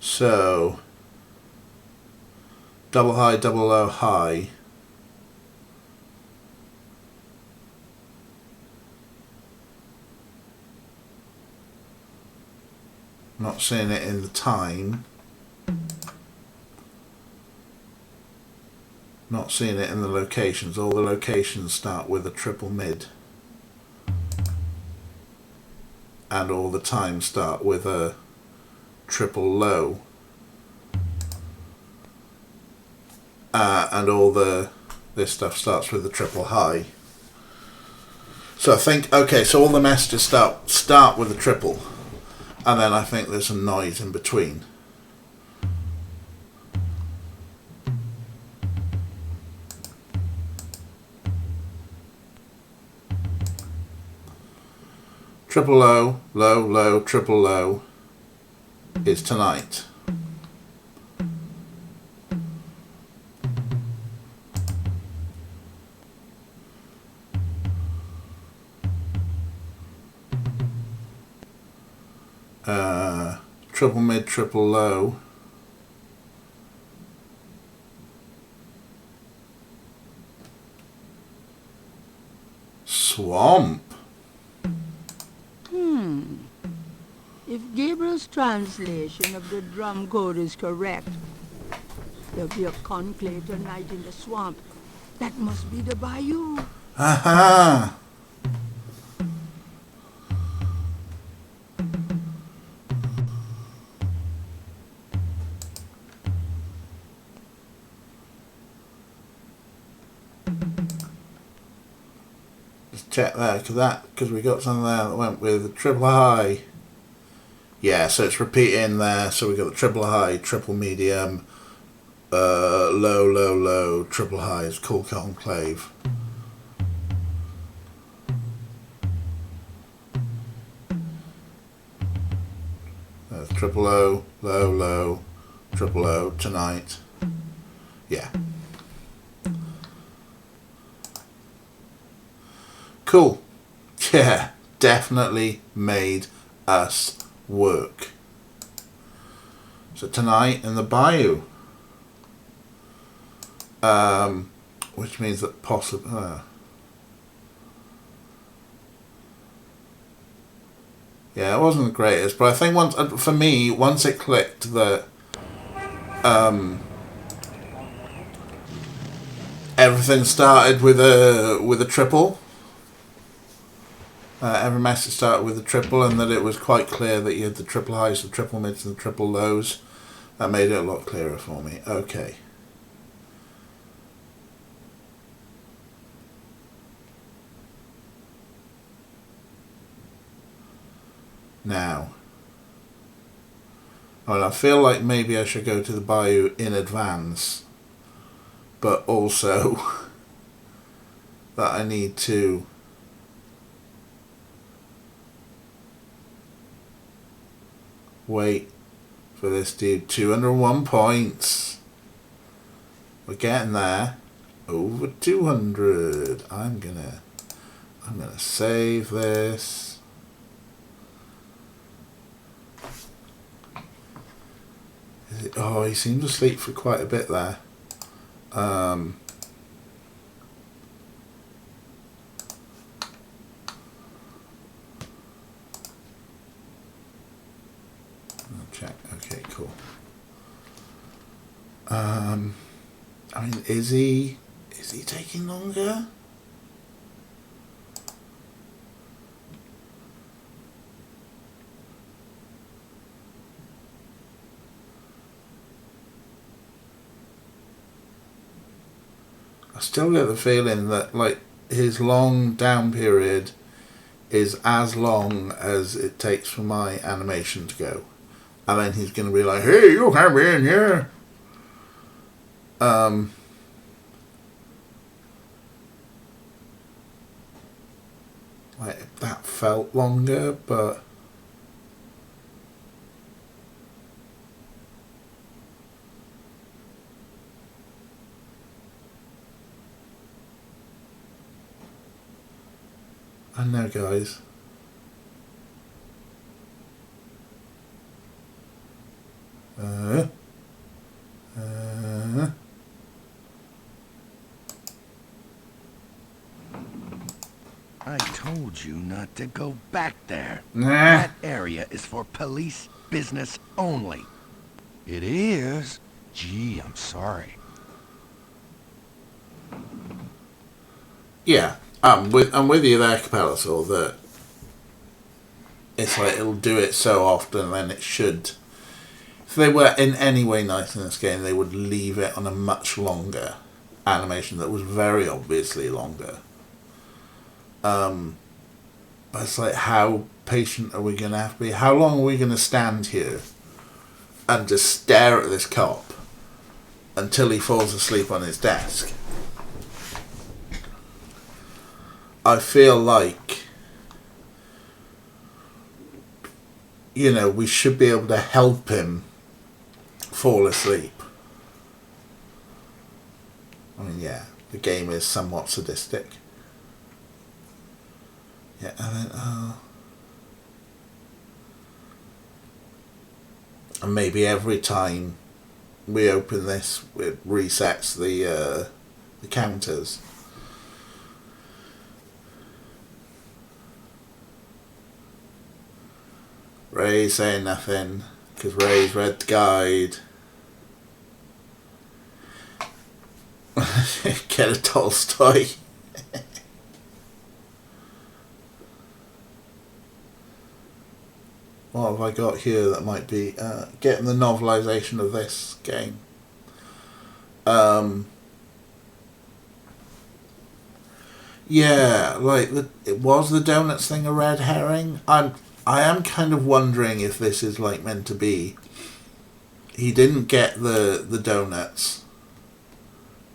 So double high, double low, high. Not seeing it in the time. Not seeing it in the locations. All the locations start with a triple mid. And all the times start with a triple low. And all this stuff starts with a triple high. So I think, okay, so all the messages start with a triple. And then I think there's some noise in between. Triple low, low, low, triple low is tonight. Triple mid, triple low. Swamp. If Gabriel's translation of the drum code is correct, there'll be a conclave tonight in the swamp. That must be the bayou. Aha! Just check there, because we got something there that went with the triple high. Yeah, so it's repeating there. So we got the triple high, triple medium, low, low, low, triple high is cool conclave. That's triple low, low, low, triple low tonight. Yeah. Cool. Yeah, definitely made us work. So tonight in the bayou, which means that possibly yeah, it wasn't the greatest, but I think once it clicked that everything started with a triple. Every message started with a triple, and that it was quite clear that you had the triple highs, the triple mids, and the triple lows. That made it a lot clearer for me. Okay. Now, well, I feel like maybe I should go to the bayou in advance, but also that I need to wait for this dude. 201 points. We're getting there. Over 200. I'm gonna save this. Oh, he seemed asleep for quite a bit there. Check. Okay, cool. I mean, is he taking longer? I still get the feeling that like his long down period is as long as it takes for my animation to go. And then he's going to be like, hey, you come in here. Like, that felt longer, but... I know, guys. I told you not to go back there. Nah. That area is for police business only. It is? Gee, I'm sorry. Yeah, I'm with you there, Capello, that it's like it'll do it so often, then it should. If they were in any way nice in this game, they would leave it on a much longer animation that was very obviously longer. But it's like, how patient are we going to have to be? How long are we going to stand here and just stare at this cop until he falls asleep on his desk? I feel like, you know, we should be able to help him fall asleep. I mean, yeah, the game is somewhat sadistic. Yeah, and then, and maybe every time we open this, it resets the counters. Ray's saying nothing because Ray's read the guide. Get a Tolstoy. What have I got here that might be getting the novelization of this game? Yeah, like it was the donuts thing a red herring. I am kind of wondering if this is like meant to be. He didn't get the donuts.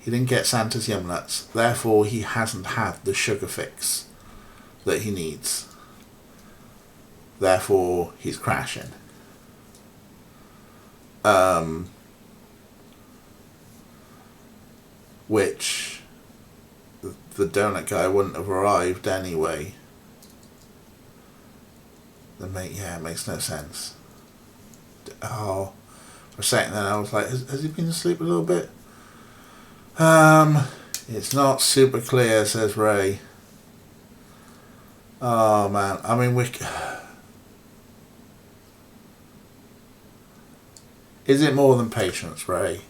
He didn't get Santa's Yum Nuts. Therefore, he hasn't had the sugar fix that he needs. Therefore, he's crashing. Which the donut guy wouldn't have arrived anyway. Yeah, it makes no sense. Oh, for a second then I was like, has he been asleep a little bit? It's not super clear, says Ray. Oh man, I mean is it more than patience, Ray?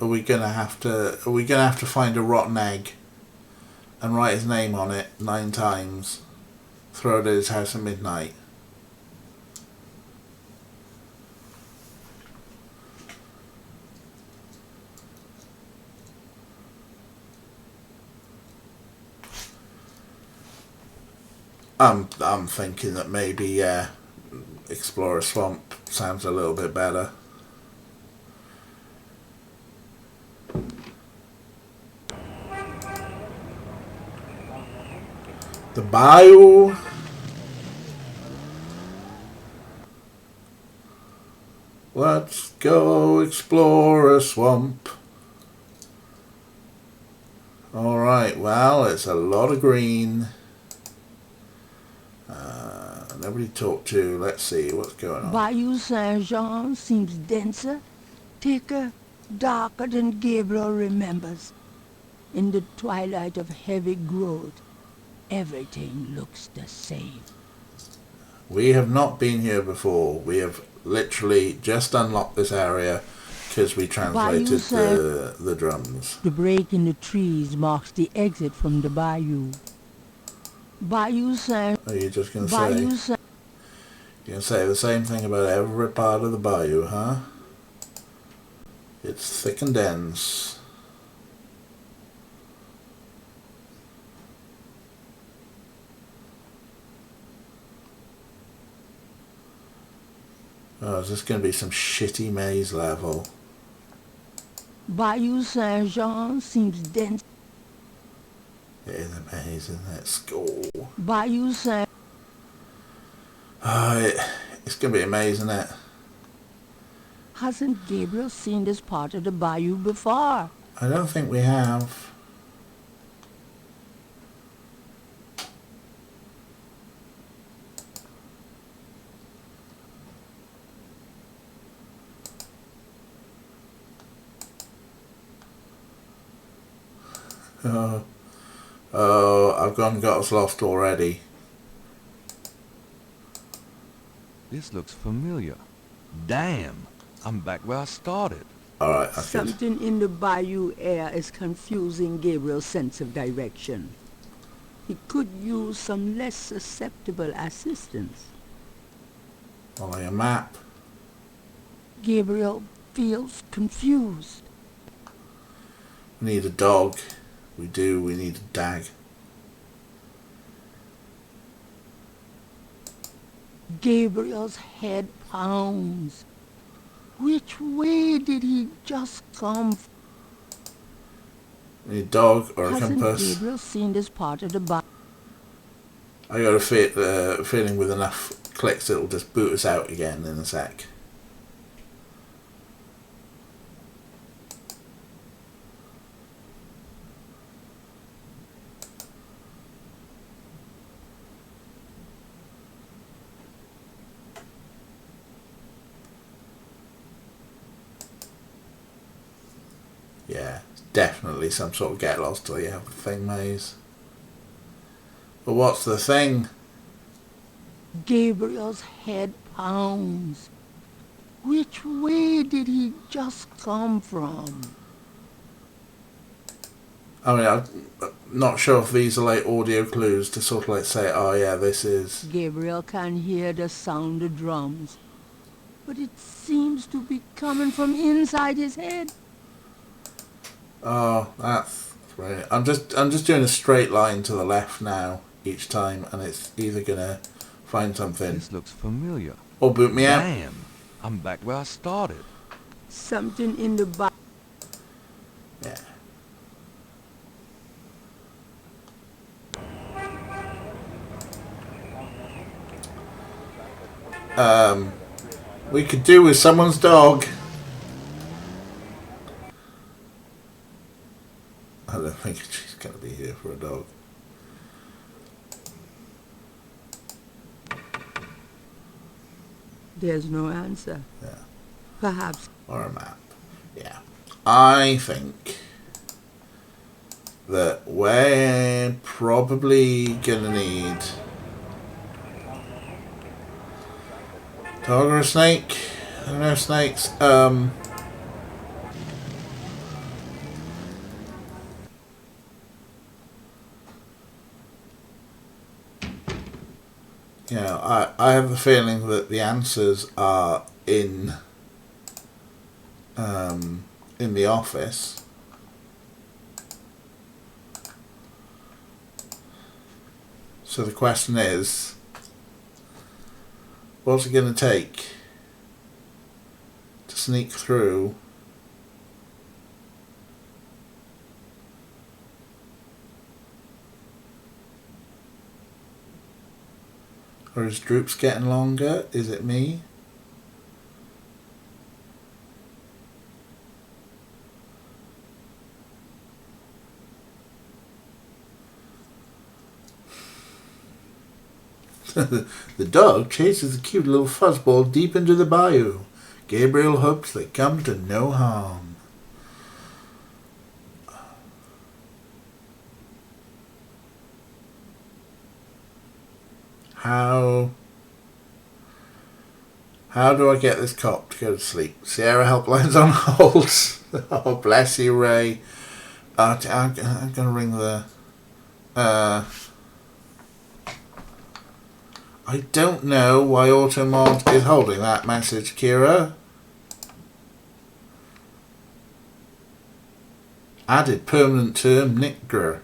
Are we gonna have to find a rotten egg and write his name on it 9 times, throw it at his house at midnight? I'm thinking that maybe Explore a Swamp sounds a little bit better. The bayou. Let's go explore a swamp. Alright, well, it's a lot of green. Nobody to talk to. Let's see what's going on. Bayou Saint-Jean seems denser, thicker, darker than Gabriel remembers. In the twilight of heavy growth, everything looks the same. We have not been here before. We have literally just unlocked this area because we translated the drums. The break in the trees marks the exit from the bayou. Bayou Saint... Are you just going to say... You're going to say the same thing about every part of the bayou, huh? It's thick and dense. Oh, is this going to be some shitty maze level? Bayou Saint-Jean seems dense. It is a maze, isn't it? School. Bayou Saint... Oh, it's going to be a maze, isn't it? Hasn't Gabriel seen this part of the bayou before? I don't think we have. Oh, I've gone and got us lost already. This looks familiar. Damn, I'm back where I started. Alright, that's good. Something in the bayou air is confusing Gabriel's sense of direction. He could use some less susceptible assistance. Following a map. Gabriel feels confused. We need a dog. We do. We need a dag. Gabriel's head pounds. Which way did he just come from? We need a dog or a Hasn't compass. Gabriel seen this part of the bayou? I got a feeling with enough clicks it'll just boot us out again in a sec. Yeah, definitely some sort of get lost till you have the thing maze. But what's the thing? Gabriel's head pounds. Which way did he just come from? I mean, I'm not sure if these are like audio clues to sort of like say, oh yeah, this is... Gabriel can hear the sound of drums, but it seems to be coming from inside his head. Oh, that's right. I'm just doing a straight line to the left now each time, and it's either gonna find something. This looks familiar. Or boot me out. Damn, I'm back where I started. Something in the bayou. Yeah. We could do with someone's dog. I don't think she's going to be here for a dog. There's no answer. Yeah. Perhaps. Or a map. Yeah. I think that we're probably going to need dog or a snake. I don't know, snakes. You know, I have the feeling that the answers are in the office. So the question is, what's it going to take to sneak through or is Droops getting longer? Is it me? The dog chases a cute little fuzzball deep into the bayou. Gabriel hopes they come to no harm. How do I get this cop to go to sleep? Sierra helpline's on hold. Oh, bless you, Ray. I'm going to ring the... I don't know why Automod is holding that message, Kira. Added permanent term, nigger.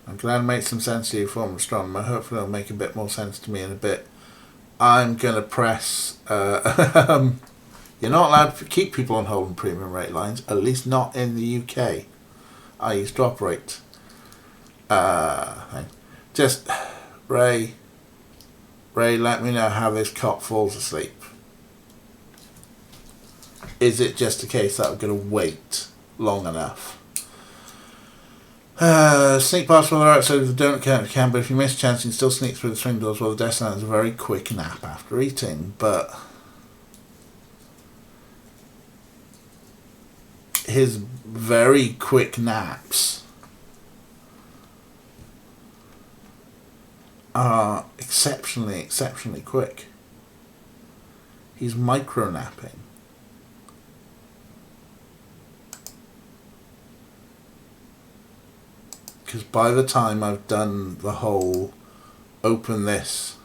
I'm glad it makes some sense to you, former astronomer. Hopefully it'll make a bit more sense to me in a bit. I'm going to press... you're not allowed to keep people on hold on premium rate lines, at least not in the UK. I used to operate. Just, Ray, let me know how this cop falls asleep. Is it just a case that I'm going to wait long enough? Sneak past while they're outside of the donut counter can, but if you miss a chance, you can still sneak through the swing doors while the desk has a very quick nap after eating. But his very quick naps are exceptionally quick. He's micro-napping. Because by the time I've done the whole open this,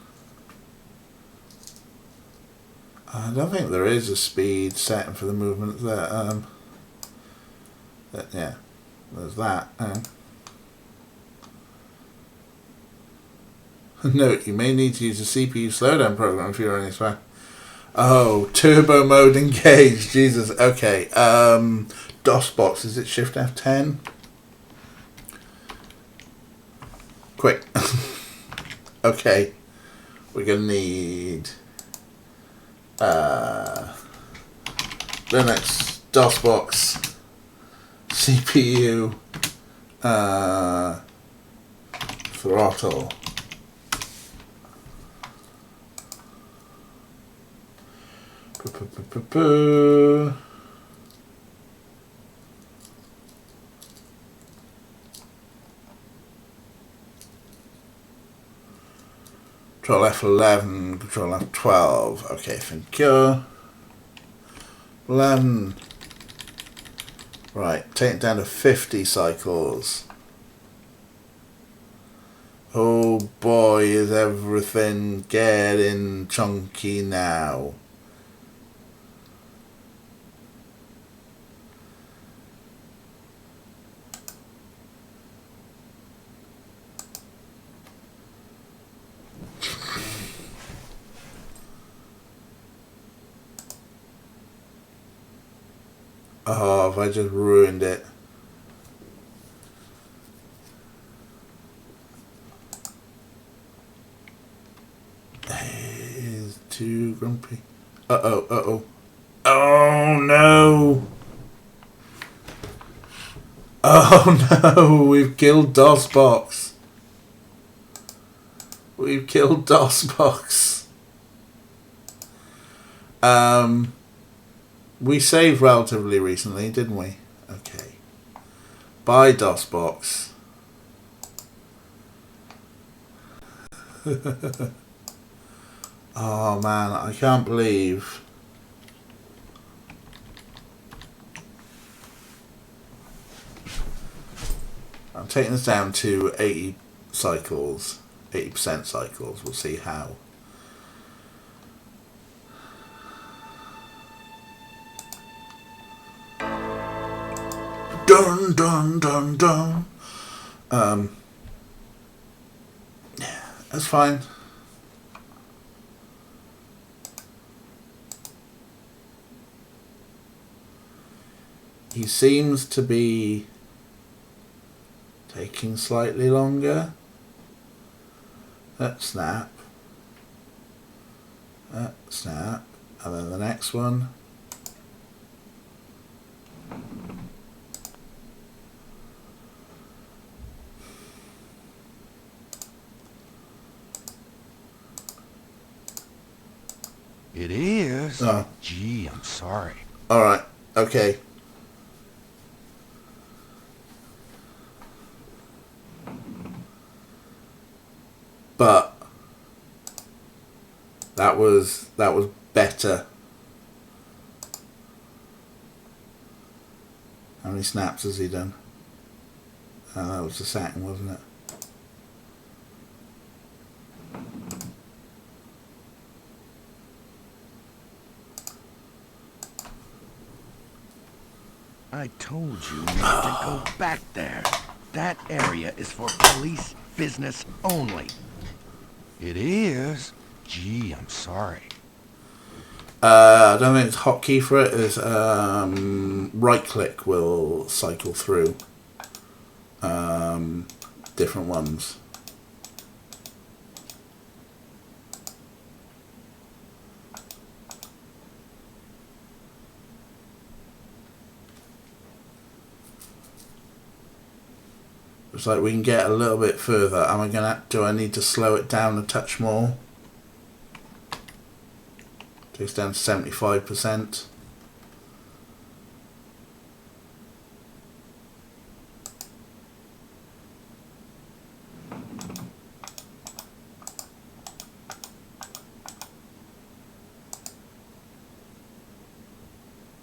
I don't think there is a speed setting for the movement there. Yeah, there's that. Note, you may need to use a CPU slowdown program if you're running this fast. Oh, turbo mode engaged. Jesus. Okay. DOS box. Is it Shift F10? Quick. Okay. We're gonna need Linux DOS box CPU throttle. Control F11, Control F12. Okay, thank you. 11. Right, take it down to 50 cycles. Oh boy, is everything getting chunky now. Oh, have I just ruined it? He's too grumpy. Uh-oh, uh-oh. Oh, no! Oh, no! We've killed DOSBox. We've killed DOSBox. We saved relatively recently, didn't we? Okay. Bye, DOSBox. Oh man, I can't believe. I'm taking this down to 80 cycles, 80% cycles. We'll see how. Dun dun dun dun. Yeah, that's fine. He seems to be taking slightly longer. That snap. That snap. And then the next one. It is? Oh. Gee, I'm sorry. Alright, okay. But that was better. How many snaps has he done? That was the second, wasn't it? I told you not to go back there. That area is for police business only. It is? Gee, I'm sorry. I don't think it's hotkey for it. Is right click will cycle through different ones. Looks like we can get a little bit further. Do I need to slow it down a touch more? Takes down to 75%.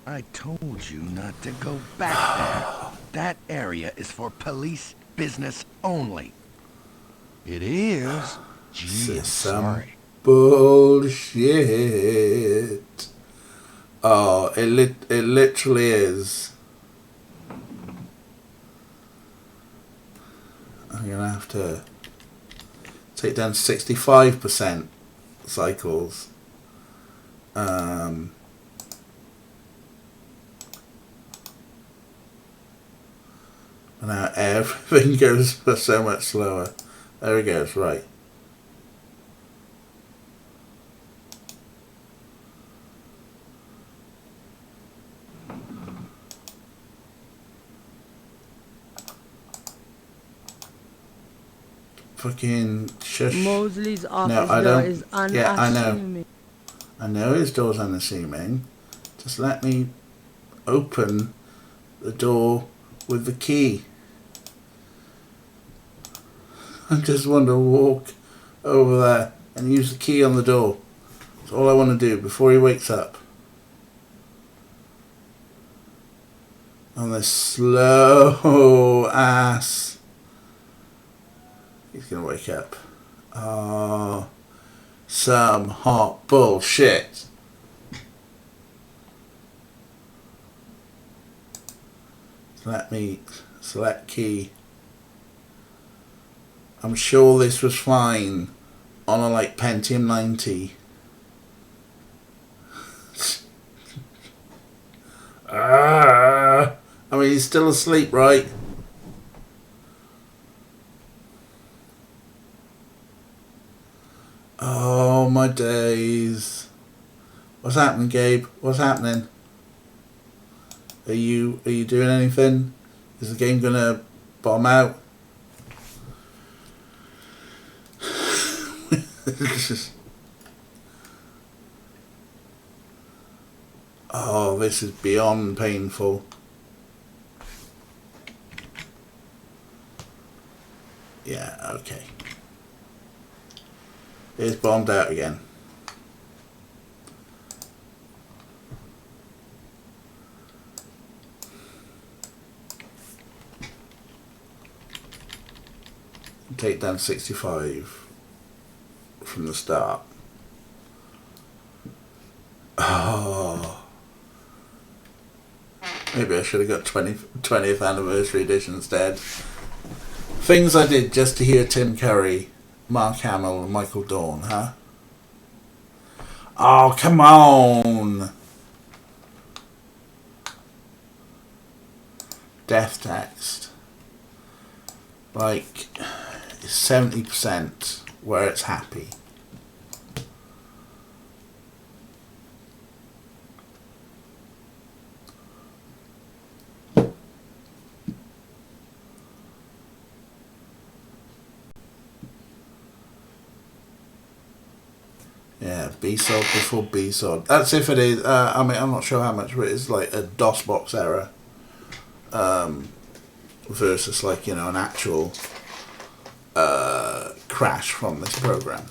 I told you not to go back there. That area is for police business only. It is? Gee, I'm sorry. Bullshit. Oh, it literally is. I'm gonna have to take down 65% cycles. Now everything goes so much slower. There it goes, right. Fucking shush. Mosley's office No, I door don't. is unassuming. Yeah, I know. I know his door's unassuming. Just let me open the door with the key. I just want to walk over there and use the key on the door. That's all I want to do before he wakes up. On this slow ass. He's going to wake up. Oh, some hot bullshit. Let me select key. I'm sure this was fine on a like Pentium 90. I mean, he's still asleep, right? Oh my days. What's happening, Gabe? What's happening? Are you doing anything? Is the game gonna bomb out? Oh, this is beyond painful. Yeah, okay. It's bombed out again. Take down 65 from the start. Oh. Maybe I should have got 20th anniversary edition instead. Things I did just to hear Tim Curry, Mark Hamill and Michael Dorn, huh? Oh, come on! Death text. Like 70% where it's happy. Yeah, B-sod before B-sod. That's if it is. I mean, I'm not sure how much of it is like a DOSBox error versus like, you know, an actual crash from this program.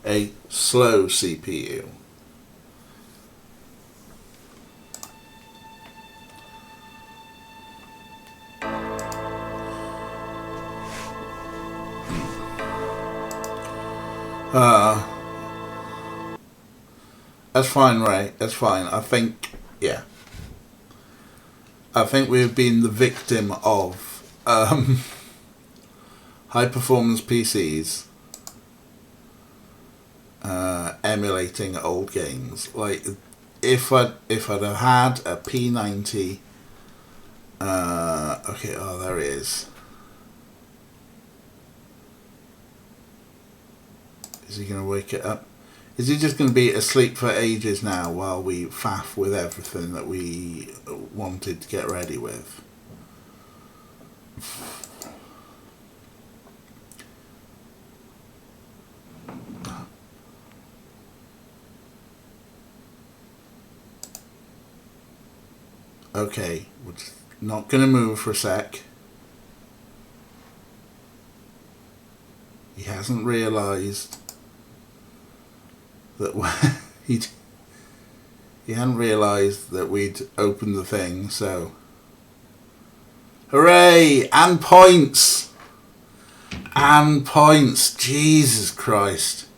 A slow CPU. That's fine, Ray. That's fine. I think, yeah. I think we've been the victim of high performance PCs emulating old games. Like, if I'd have had a P90. Okay. Oh, there it is. Is he going to wake it up? Is he just going to be asleep for ages now while we faff with everything that we wanted to get ready with? Okay, we're just not going to move for a sec. He hasn't realised that he hadn't realised that we'd opened the thing, so hooray! And points! And points! Jesus Christ.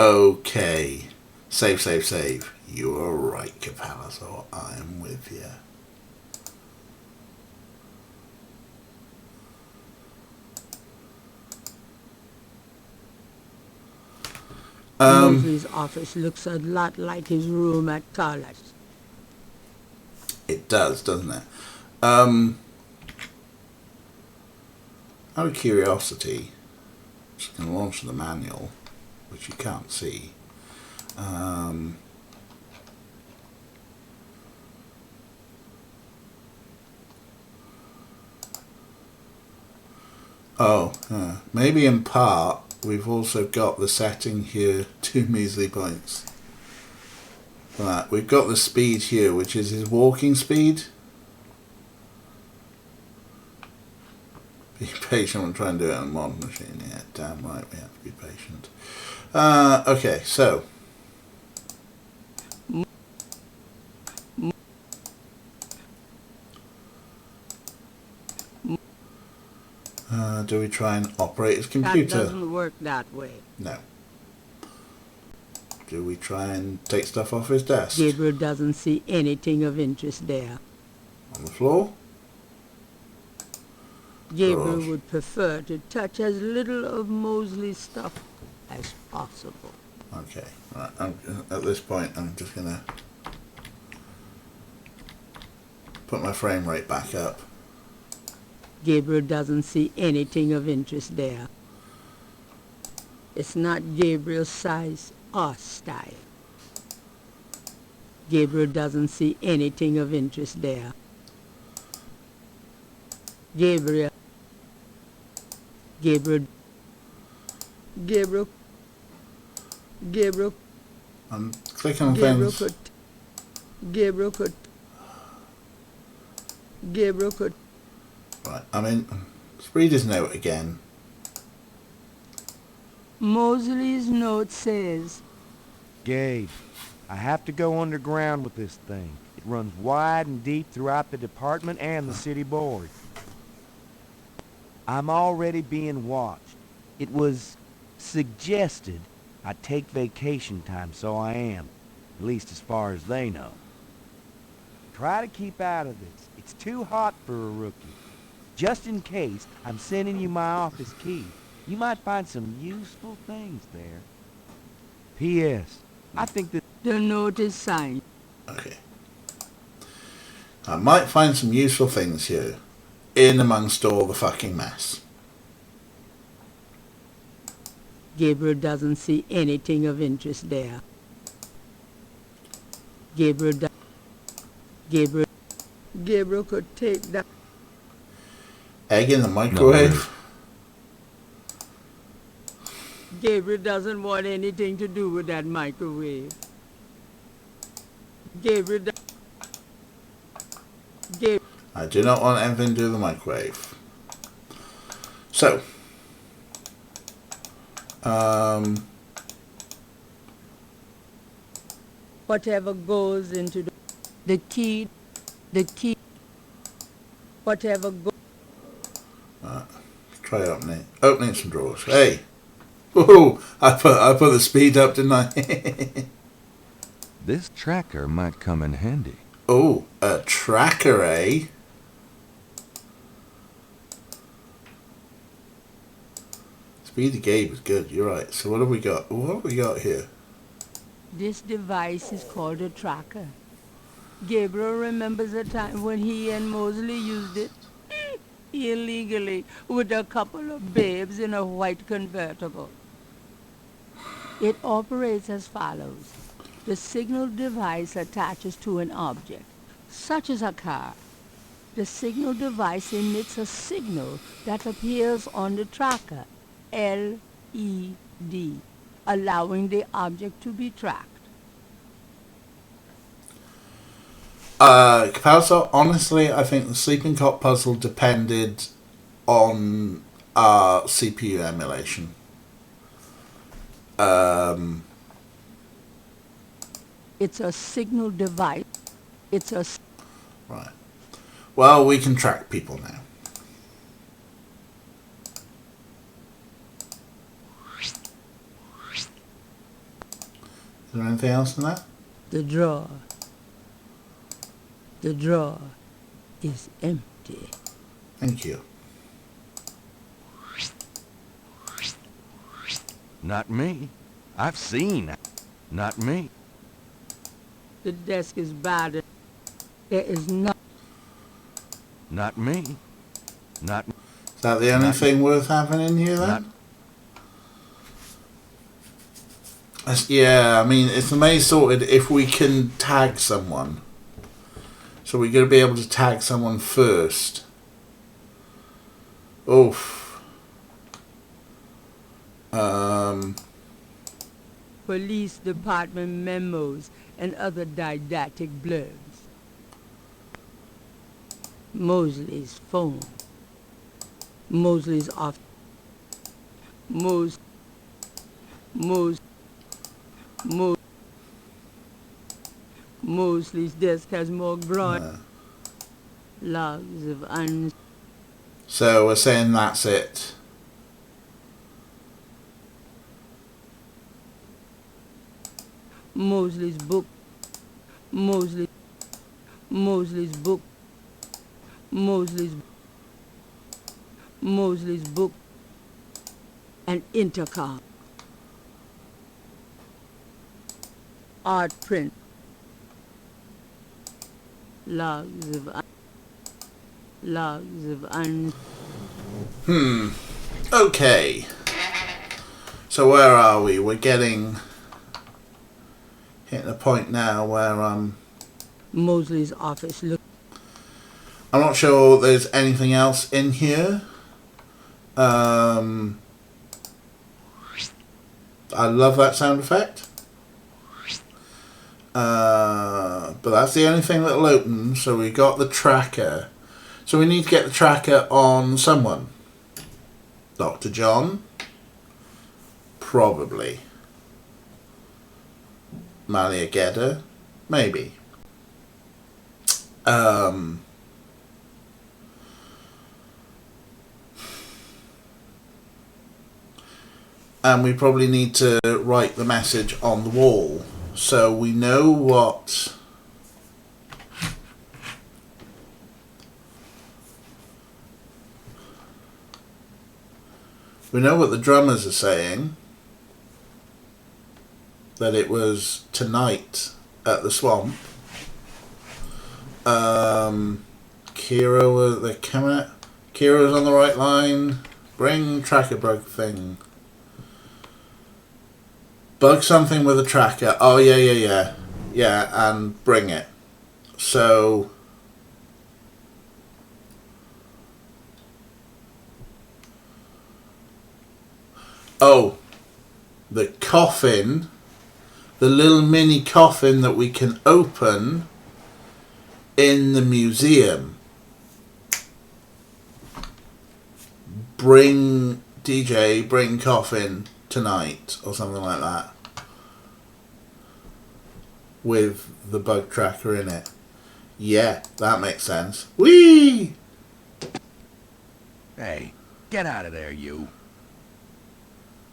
Okay. Save, save, save. You are right, Capalazor. I am with you. Mosley's office looks a lot like his room at college. It does, doesn't it? Out of curiosity, I'm just going to launch the manual, which you can't see. Maybe in part we've also got the setting here 2 measly points. For that. We've got the speed here, which is his walking speed. Be patient and try and do it on a modern machine. Yeah, damn right we have to be patient. Okay, so do we try and operate his computer? That doesn't work that way. No. Do we try and take stuff off his desk? Gabriel doesn't see anything of interest there. On the floor? Gabriel Gosh. would prefer to touch as little of Mosley's stuff as possible. Okay, right. At this point I'm just going to put my frame rate back up. Gabriel doesn't see anything of interest there. It's not Gabriel's size or style. Gabriel doesn't see anything of interest there. Gabriel. I'm clicking on Gabriel things. could. Right, I mean, read his note again. Mosley's note says, Gabe, I have to go underground with this thing. It runs wide and deep throughout the department and the city board. I'm already being watched. It was suggested I take vacation time, so I am. At least as far as they know. Try to keep out of this. It's too hot for a rookie. Just in case, I'm sending you my office key. You might find some useful things there. P.S. I think that the note is signed. Okay. I might find some useful things here, in amongst all the fucking mess. Gabriel doesn't see anything of interest there. Gabriel could take that. Egg in the microwave? Gabriel doesn't want anything to do with that microwave. Gabriel. I do not want anything to do with the microwave. So, whatever goes into the key, whatever goes. try opening some drawers. Hey, woohoo! I put the speed up, didn't I? This tracker might come in handy. Oh, a tracker, eh? Speedy Gabe is good, you're right. So what have we got? What have we got here? This device is called a tracker. Gabriel remembers a time when he and Mosley used it illegally with a couple of babes in a white convertible. It operates as follows. The signal device attaches to an object, such as a car. The signal device emits a signal that appears on the tracker, LED, allowing the object to be tracked. Capalso, honestly, I think the Sleeping Cop puzzle depended on CPU emulation. It's a signal device. It's a... Right. Well, we can track people now. Is there anything else in that? The drawer. The drawer is empty. Thank you. Not me. I've seen. Not me. The desk is bad. There is no... Not me. Not... Is that the only thing worth having in here then? Yeah, I mean, it's the main sorted if we can tag someone. So we're going to be able to tag someone first. Oof. Police department memos and other didactic blurbs. Mosley's phone. Mosley's off. Mosley's desk has more ground. Logs of So we're saying that's it. Mosley's book. Mosley's book. Mosley's book. An intercom. Art print. Logs of Okay. So where are we? We're hitting a point now where Mosley's office. Look. I'm not sure there's anything else in here. I love that sound effect. But that's the only thing that'll open. So we got the tracker. So we need to get the tracker on someone. Dr. John? Probably. Malia Gedda? Maybe. And we probably need to write the message on the wall. So we know what... We know what the drummers are saying. That it was tonight at the swamp. Kira, they're coming at... Kira's on the right line. Bring tracker bug thing. Bug something with a tracker. Oh, yeah. Yeah, and bring it. So... Oh, the coffin, the little mini coffin that we can open in the museum. Bring coffin tonight or something like that. With the bug tracker in it. Yeah, that makes sense. Whee! Hey, get out of there, you.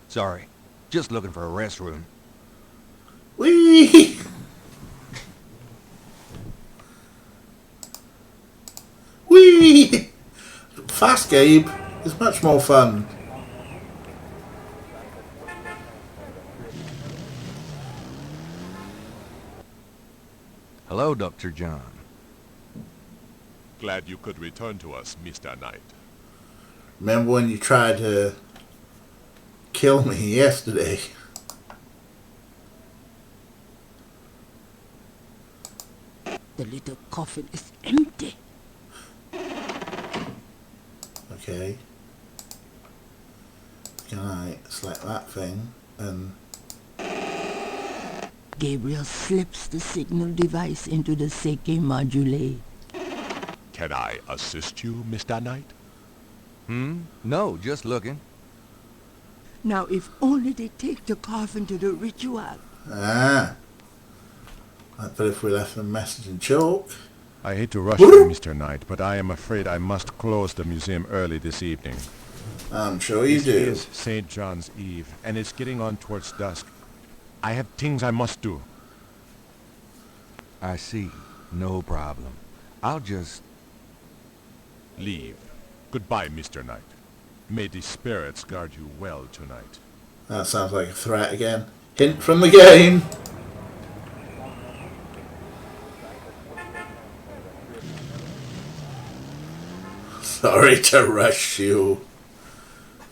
Sorry, just looking for a restroom. Whee! Whee! Fast, Gabe. It's much more fun. Hello, Dr. John. Glad you could return to us, Mr. Knight. Remember when you tried to kill me yesterday? The little coffin is empty. Okay. Can I select that thing and... Gabriel slips the signal device into the Seike module. Can I assist you, Mr. Knight? No, just looking. Now, if only they take the coffin to the ritual. Ah. But if we left a message in chalk... I hate to rush you, Mr. Knight, but I am afraid I must close the museum early this evening. I'm sure you do. This is St. John's Eve, and it's getting on towards dusk. I have things I must do. I see. No problem. I'll just... Leave. Goodbye, Mr. Knight. May the spirits guard you well tonight. That sounds like a threat again. Hint from the game. Sorry to rush you.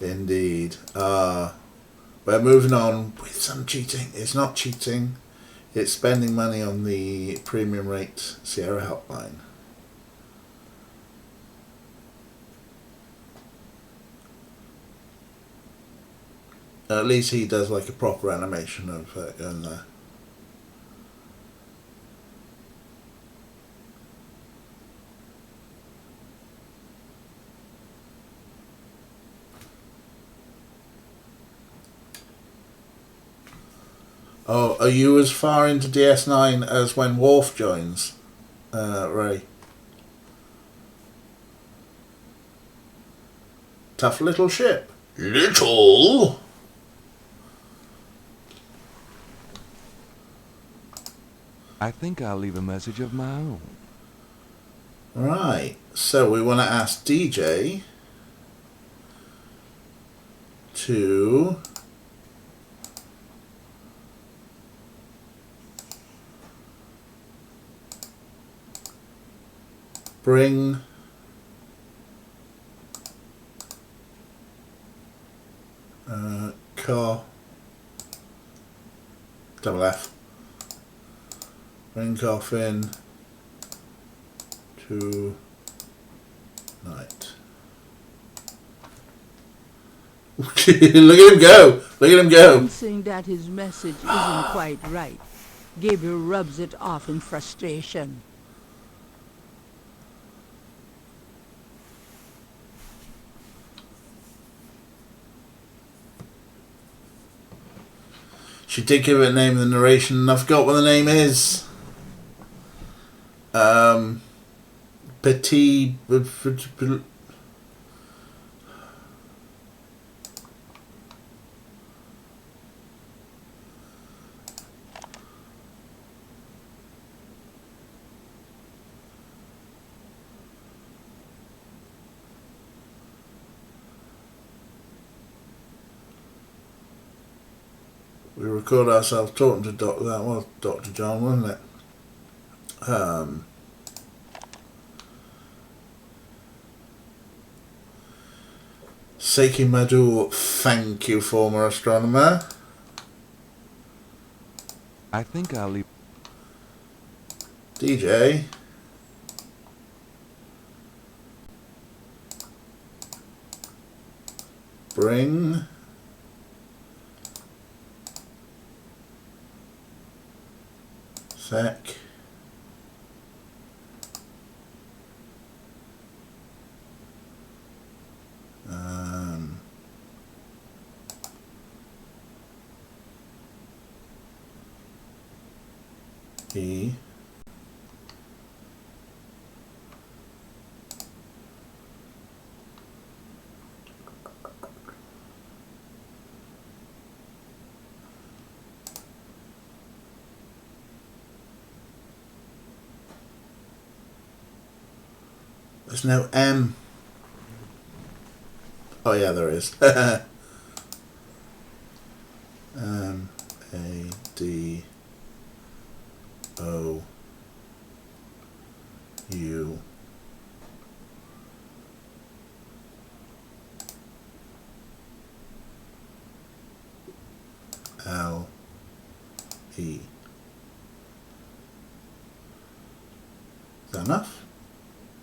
Indeed. We're moving on with some cheating. It's not cheating. It's spending money on the premium rate Sierra helpline. At least he does like a proper animation of going there. Oh, are you as far into DS9 as when Worf joins, Ray? Tough little ship. Little? I think I'll leave a message of my own. Right, so we want to ask DJ to bring car double F. Bring coffin to night. Look at him go! Look at him go! Sensing that his message isn't quite right, Gabriel rubs it off in frustration. She did give it a name in the narration, and I forgot what the name is. Petit... We record ourselves talking to that was Dr. John, wasn't it? Seiki Madu, thank you, former astronomer. I think I'll leave... DJ. Bring... Sec. E. There's no M. Oh yeah, there is. A D O L E. Is that enough?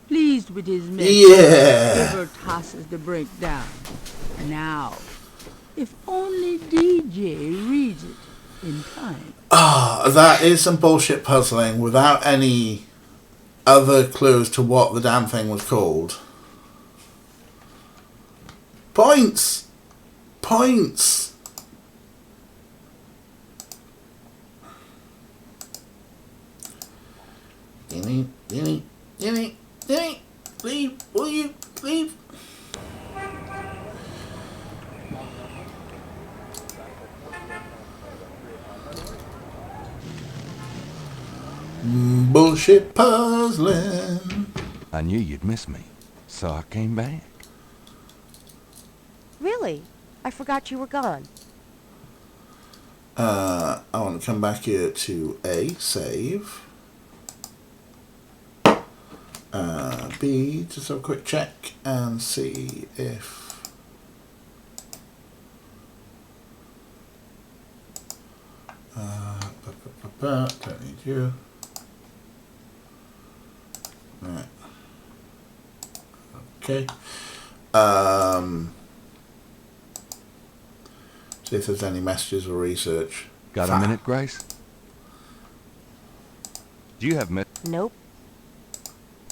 Pleased with his message, Yeah. Gabriel tosses the break down. Now, if only DJ reads it in time. That is some bullshit puzzling without any other clues to what the damn thing was called. Points! Points! Dinny, dinny, dinny, dinny. Leave, will you? Leave. Bullshit puzzling. I knew you'd miss me, so I came back. Really? I forgot you were gone. I want to come back here to A, save. B, just have a quick check and see if don't need you. Right. Okay. See if there's any messages or research. Got a minute, Grace? Do you have Nope.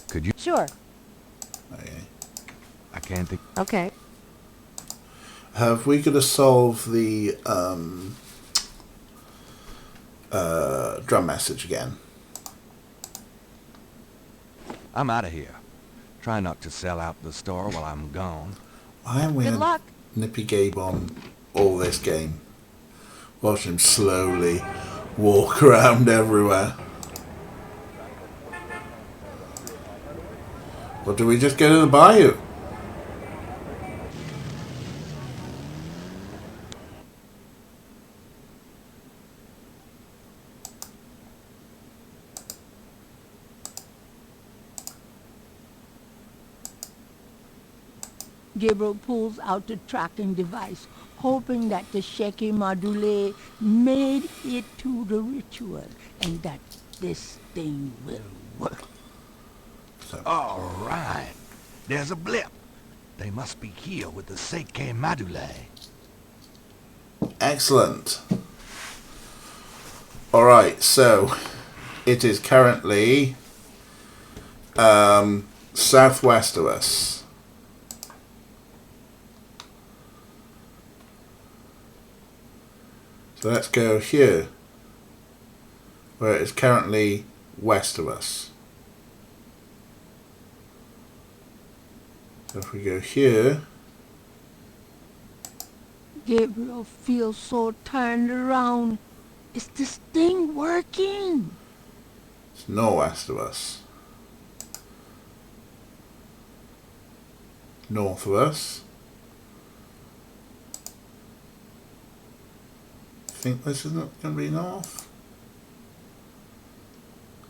Could you? Sure. Okay. I can't think. Okay. Have we got to solve the drum message again? I'm out of here. Try not to sell out the store while I'm gone. Why am we Good luck. Nippy Gabe on all this game? Watch him slowly walk around everywhere. Or do we just go to the bayou? Gabriel pulls out the tracking device, hoping that the Sheki Madule made it to the ritual and that this thing will work. All right. There's a blip. They must be here with the Seike Madule. Excellent. Alright, so it is currently southwest of us. So let's go here, where it is currently west of us. So if we go here, Gabriel feels so turned around. Is this thing working? it's northwest of us. North of us. I think this isn't going to be north.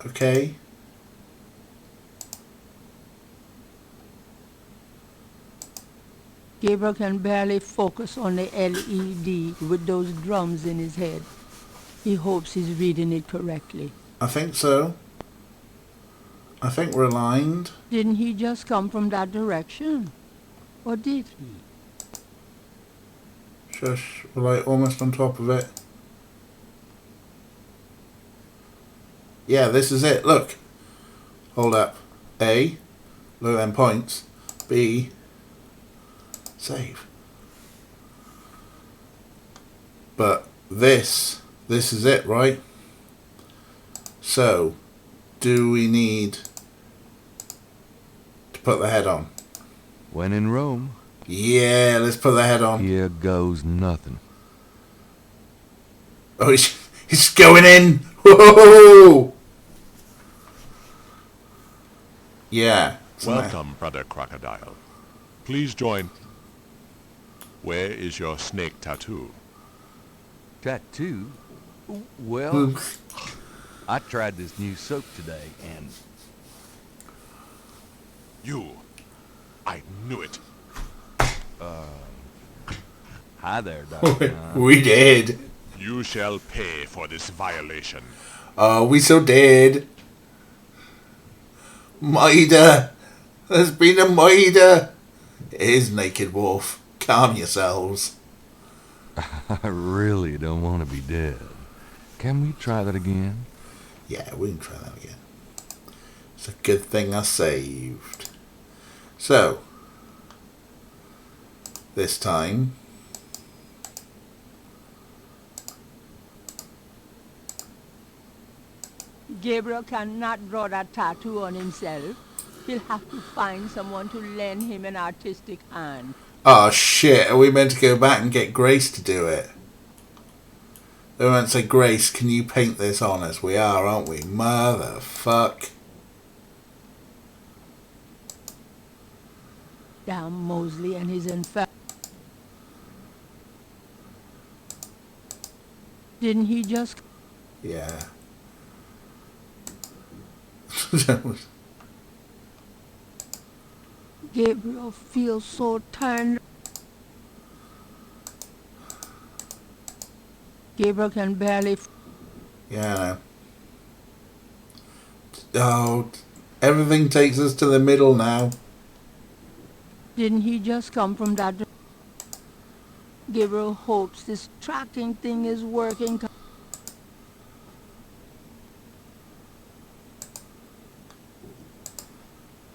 Okay. Gabriel can barely focus on the LED with those drums in his head. He hopes he's reading it correctly. I think so. I think we're aligned. Didn't he just come from that direction? Or did he? Shush, we're like almost on top of it. Yeah, this is it. Look. Hold up. A. Look at them points. B. Save. But this is it, right? So, do we need to put the head on? When in Rome. Yeah, let's put the head on. Here goes nothing. Oh, he's going in. Whoa! Yeah. Welcome, Brother Crocodile. Please join. Where is your snake tattoo? Tattoo? Well, I tried this new soap today, and... You. I knew it. Hi there, Doctor. We did. You shall pay for this violation. Oh, we so dead. Murder. There's been a murder. It is Naked Wolf. Calm yourselves. I really don't want to be dead. Can we try that again? Yeah, we can try that again. It's a good thing I saved. So, this time, Gabriel cannot draw that tattoo on himself. He'll have to find someone to lend him an artistic hand. oh shit, are we meant to go back and get Grace to do it? They went to say, Grace, can you paint this on us? We are, aren't we? Motherfuck. Damn Mosley and his infer... Didn't he just... Yeah. Gabriel feels so turned. Gabriel can barely... Yeah, I know. Oh, everything takes us to the middle now. Didn't he just come from that... Gabriel hopes this tracking thing is working.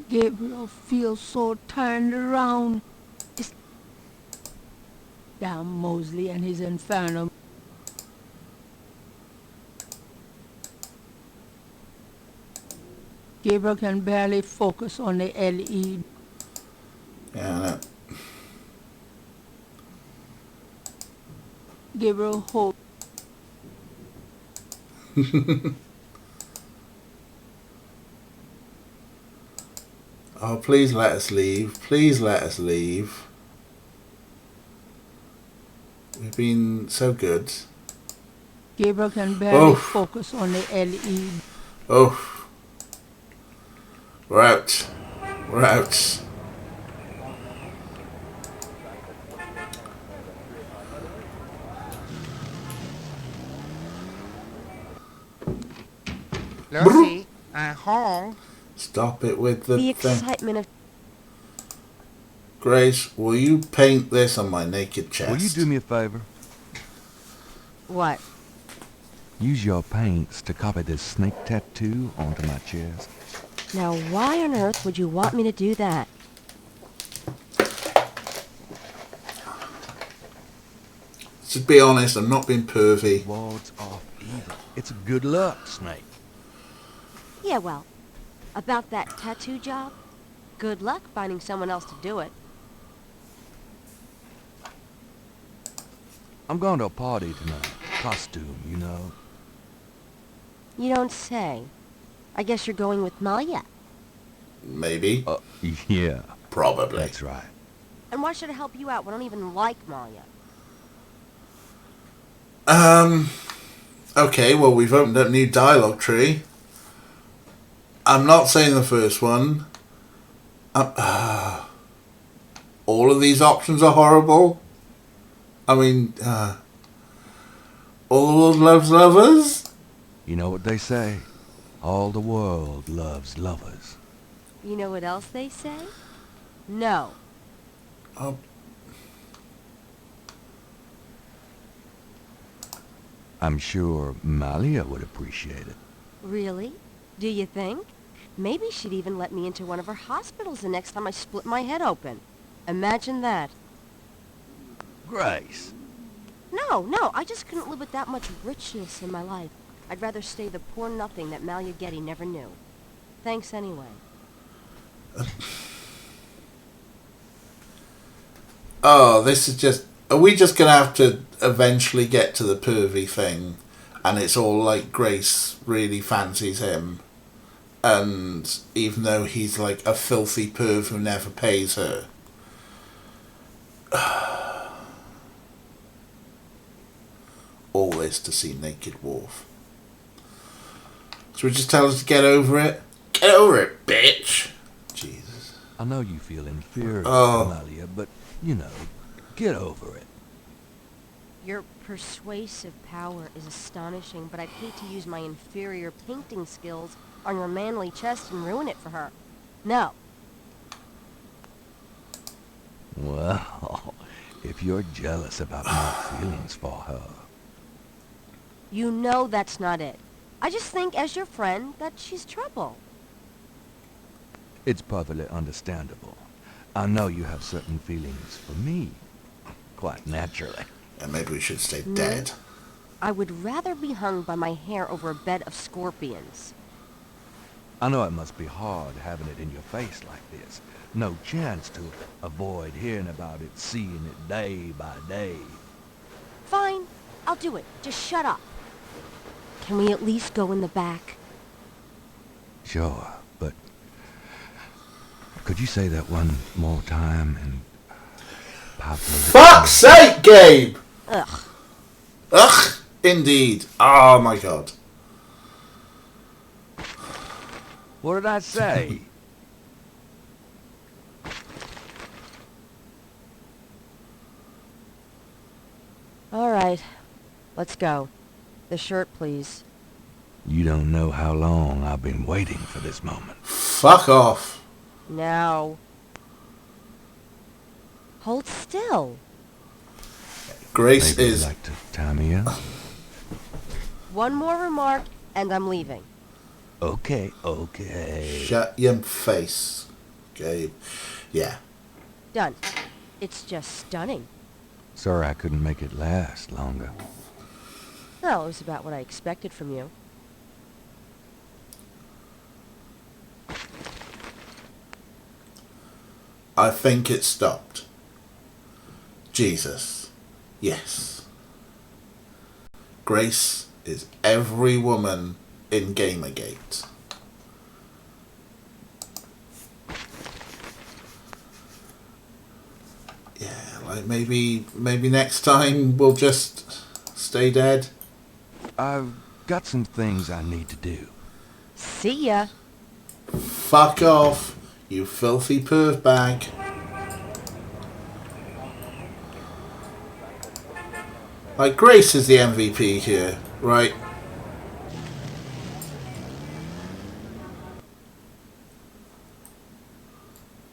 Gabriel feels so turned around. Damn Mosley and his infernal... Gabriel can barely focus on the LED. Yeah, I know. Gabriel hopes... Oh, please let us leave. Please let us leave. We've been so good. Gabriel can barely focus on the LED. Oh. We're out. We're out. Lucy, home. Stop it with the The thing. excitement of... Grace, will you paint this on my naked chest? Will you do me a favor? What? Use your paints to copy this snake tattoo onto my chest. Now, why on earth would you want me to do that? Just be honest, I'm not being pervy. Wards off evil. It's good luck, Snake. Yeah, well, about that tattoo job, good luck finding someone else to do it. I'm going to a party tonight. Costume, you know. You don't say. I guess you're going with Malia. Maybe. Yeah. Probably. That's right. And why should I help you out? We don't even like Malia. Okay, well, we've opened up a new dialogue tree. I'm not saying the first one. All of these options are horrible. I mean, all the world loves lovers? You know what they say? All the world loves lovers. You know what else they say? No. Oh. I'm sure Malia would appreciate it. Really? Do you think? Maybe she'd even let me into one of her hospitals the next time I split my head open. Imagine that. Grace. No, I just couldn't live with that much richness in my life. I'd rather stay the poor nothing that Malia Getty never knew. Thanks anyway. Oh, this is just... Are we just going to have to eventually get to the pervy thing? And it's all like Grace really fancies him. And even though he's like a filthy perv who never pays her. All this to see Naked Wolf. So we just tell us to get over it? Get over it, bitch! Jesus. I know you feel inferior, Oh. Malia, but, you know, get over it. Your persuasive power is astonishing, but I'd hate to use my inferior painting skills on your manly chest and ruin it for her. No. Well, if you're jealous about my feelings for her... You know that's not it. I just think, as your friend, that she's trouble. It's perfectly understandable. I know you have certain feelings for me. Quite naturally. And maybe we should stay dead. I would rather be hung by my hair over a bed of scorpions. I know it must be hard having it in your face like this. No chance to avoid hearing about it, seeing it day by day. Fine, I'll do it. Just shut up. Can we at least go in the back? Sure, but... could you say that one more time and... Fuck's sake, Gabe! Ugh. Ugh, indeed. Oh my god. What did I say? All right, let's go. The shirt, please. You don't know how long I've been waiting for this moment. Fuck off. Now. Hold still. Grace Maybe is... you'd like to tie me up? One more remark, and I'm leaving. Okay, okay. Shut your face, Gabe. Yeah. Done. It's just stunning. Sorry I couldn't make it last longer. Well, it was about what I expected from you. I think it stopped. Jesus. Yes. Grace is every woman in Gamergate. Yeah, like maybe next time we'll just stay dead. I've got some things I need to do. See ya. Fuck off, you filthy perv bag. Like, Grace is the MVP here, right?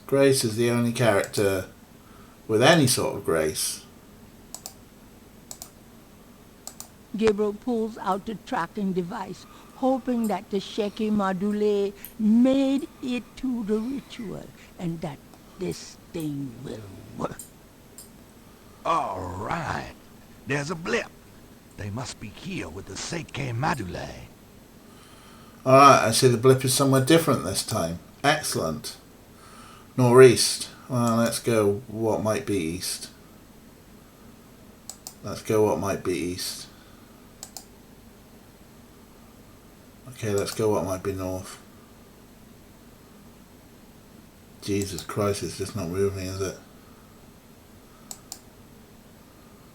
Grace is the only character with any sort of grace. Gabriel pulls out the tracking device, hoping that the Sheki Madule made it to the ritual and that this thing will work. All right. There's a blip. They must be here with the Seike Madule. Alright, I see the blip is somewhere different this time. Excellent. Northeast. Well, let's go what might be east. Let's go what might be east. Okay, let's go what might be north. Jesus Christ, it's just not moving, is it?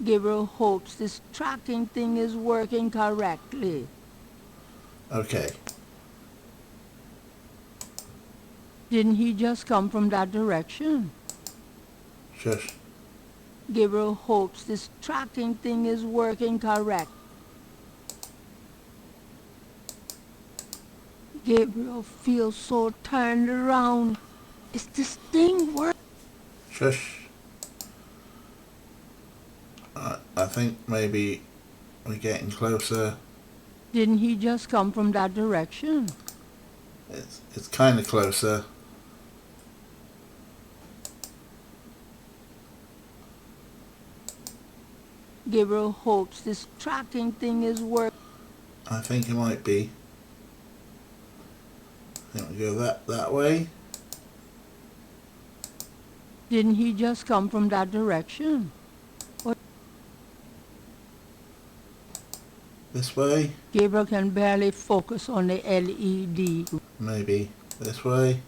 Gabriel hopes this tracking thing is working correctly. Okay. Didn't he just come from that direction? Shush. Gabriel hopes this tracking thing is working correct. Gabriel feels so turned around. Is this thing working? Shush. I think maybe we're getting closer. Didn't he just come from that direction? It's kind of closer. Gabriel hopes this tracking thing is working. I think it might be. I think we go that way. Didn't he just come from that direction? What? This way? Gabriel can barely focus on the LED. Maybe this way.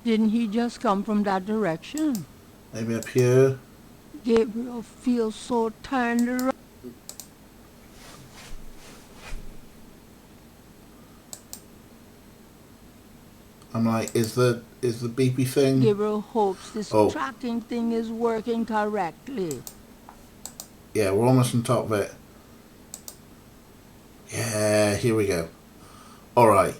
Didn't he just come from that direction? Maybe up here. Gabriel feels so turned around. I'm like, is the beepy thing? Gabriel hopes this tracking thing is working correctly. Yeah, we're almost on top of it. Yeah, here we go. Alright.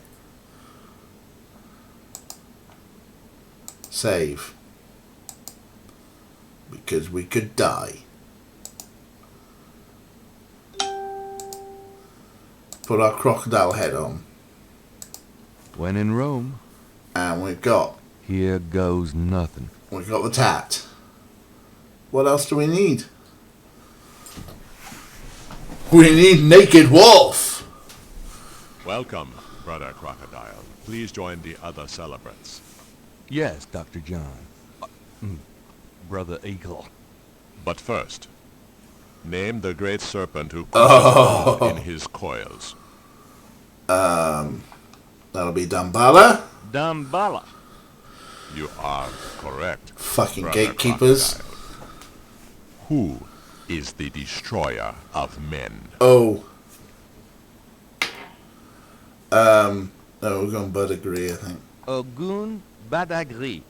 Save. Because we could die. Put our crocodile head on. When in Rome. And we've got... Here goes nothing. We've got the tat. What else do we need? We need Naked Wolf! Welcome, Brother Crocodile. Please join the other celebrants. Yes, Dr. John. Brother Eagle. But first, name the great serpent who caught in his coils. That'll be Damballa. Damballa. You are correct. Fucking Brother gatekeepers. Crocodile. Who is the destroyer of men? Oh. No, we're going Badagry, I think. Ogun Badagry.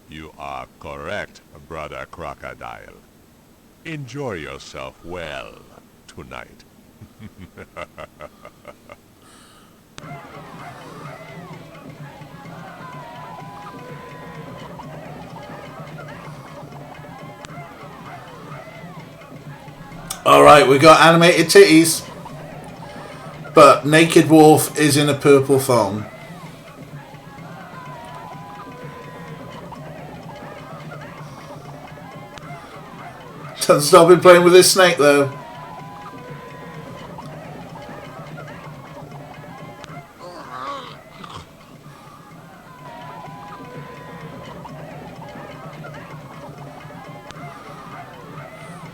You are correct, Brother Crocodile. Enjoy yourself well tonight. Alright, we got animated titties. But Naked Wolf is in a purple phone. Doesn't stop him playing with his snake though.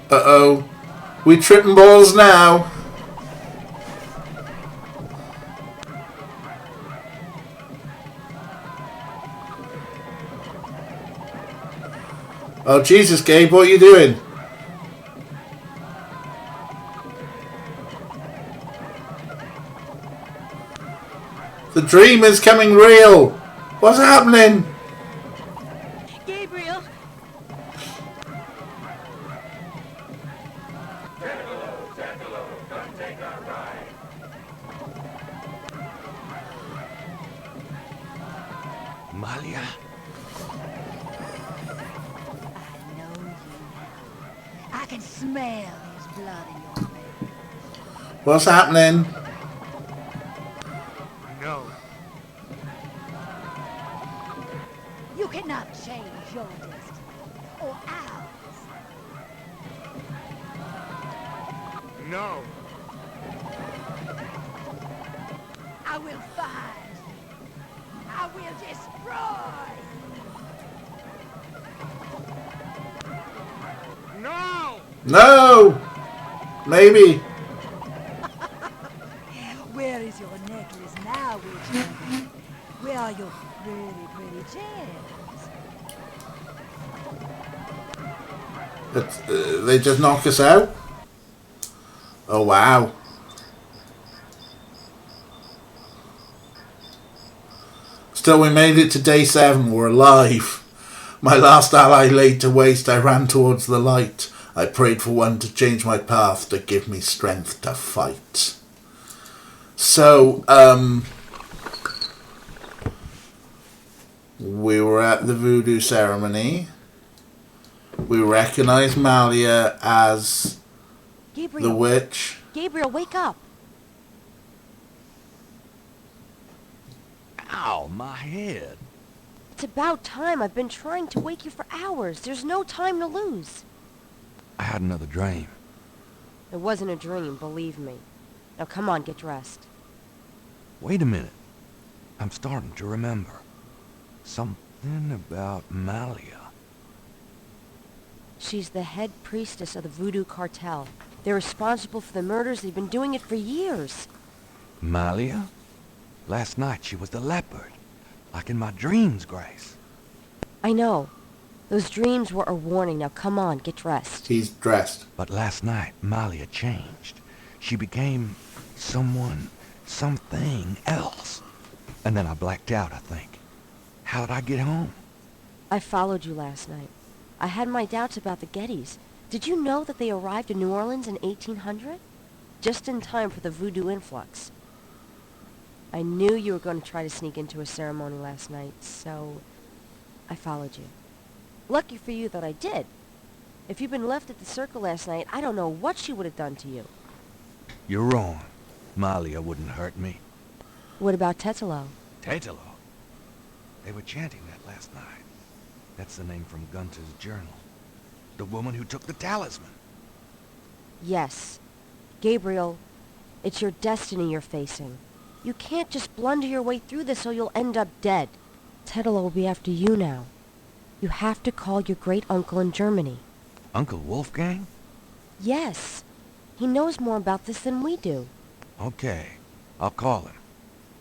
Uh-oh. We tripping balls now. Oh Jesus, Gabe, what are you doing? The dream is coming real. What's happening? Gabriel! Malia. I know you now. I can smell his blood in your veins. What's happening? No. You cannot change your destiny, or ours. No. I will find you. I will destroy you. No! No! Maybe. Where is your necklace now, witch? Where are your pretty gems? But, they just knock us out? Oh wow. Still, we made it to day 7. We're alive. My last ally laid to waste, I ran towards the light. I prayed for one to change my path, to give me strength to fight. So, we were at the voodoo ceremony. We recognized Malia as Gabriel. the witch. Gabriel, wake up. Ow, my head. It's about time. I've been trying to wake you for hours. There's no time to lose. I had another dream. It wasn't a dream, believe me. Now come on, get dressed. Wait a minute. I'm starting to remember. Something about Malia. She's the head priestess of the voodoo cartel. They're responsible for the murders. They've been doing it for years. Malia? Last night she was the leopard. Like in my dreams, Grace. I know. Those dreams were a warning. Now come on, get dressed. He's dressed. But last night, Malia changed. She became someone, something else. And then I blacked out, I think. How did I get home? I followed you last night. I had my doubts about the Gettys, Did you know that they arrived in New Orleans in 1800? Just in time for the voodoo influx. I knew you were going to try to sneak into a ceremony last night, so I followed you. Lucky for you that I did. If you'd been left at the circle last night, I don't know what she would have done to you. You're wrong. Malia wouldn't hurt me. What about Tetelo? Tetelo? They were chanting that last night. That's the name from Gunter's journal. The woman who took the talisman. Yes. Gabriel, it's your destiny you're facing. You can't just blunder your way through this or you'll end up dead. Tetelo will be after you now. You have to call your great uncle in Germany. Uncle Wolfgang? Yes. He knows more about this than we do. Okay, I'll call him.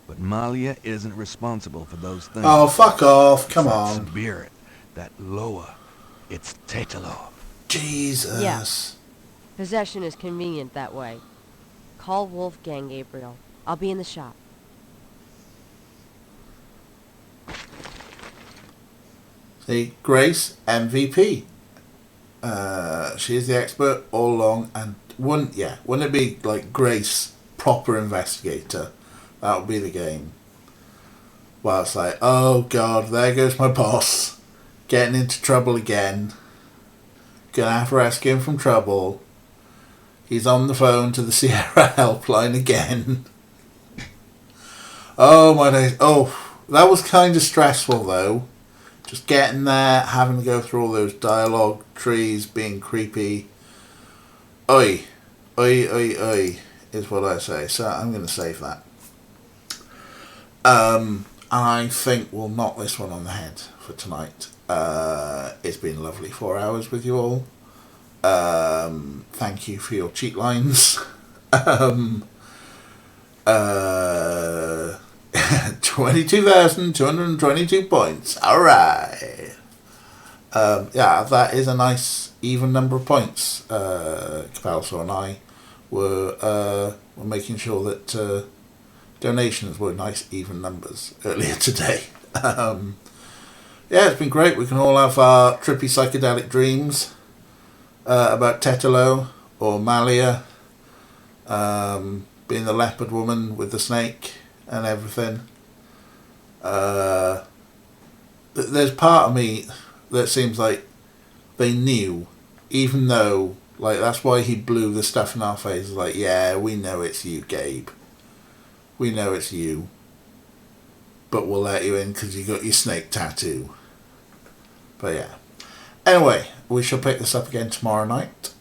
But Malia isn't responsible for those things. Oh, fuck off. Come It's on. that spirit, that Loa. It's Tetelo. Jesus. Yeah. Possession is convenient that way. Call Wolfgang, Gabriel. I'll be in the shop. See, Grace, MVP. She's the expert all along, and wouldn't it be like Grace, proper investigator? That would be the game. Well, it's like, oh god, there goes my boss, getting into trouble again. Gonna have to rescue him from trouble. He's on the phone to the Sierra helpline again. Oh my days. Oh, that was kind of stressful though. Just getting there, having to go through all those dialogue trees, being creepy. Oi. Oi, oi, oi, is what I say. So I'm going to save that. I think we'll knock this one on the head for tonight. It's been lovely 4 hours with you all. Thank you for your cheat lines. 22,222 points. Alright. Yeah, that is a nice even number of points. Capalso and I were making sure that donations were nice even numbers earlier today. Yeah, it's been great. We can all have our trippy psychedelic dreams about Tetelo or Malia being the leopard woman with the snake and everything. There's part of me that seems like they knew, even though, like, that's why he blew the stuff in our faces, like, yeah, we know it's you, Gabe. We know it's you. But we'll let you in because you got your snake tattoo. But yeah. Anyway, we shall pick this up again tomorrow night.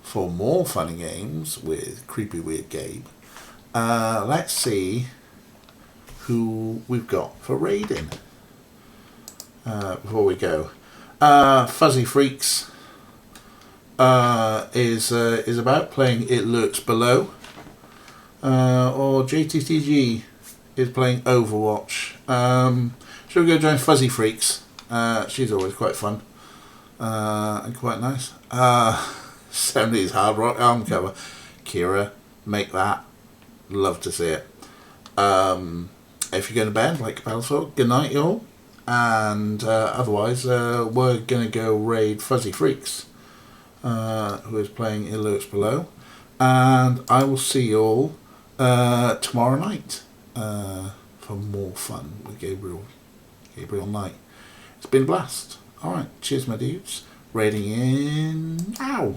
For more funny games with Creepy Weird Gabe. Let's see who we've got for raiding before we go. Fuzzy Freaks is about playing It Lurks Below, or JTTG is playing Overwatch. Shall we go join Fuzzy Freaks? She's always quite fun and quite nice. 70s hard rock album cover. Kira, make that. Love to see it. If you're going to bed, like Capalso, good night, y'all. And otherwise, we're going to go raid Fuzzy Freaks, who is playing It Lurks Below. And I will see you all tomorrow night for more fun with Gabriel Knight. It's been a blast. Alright, cheers my dudes. Raiding in now.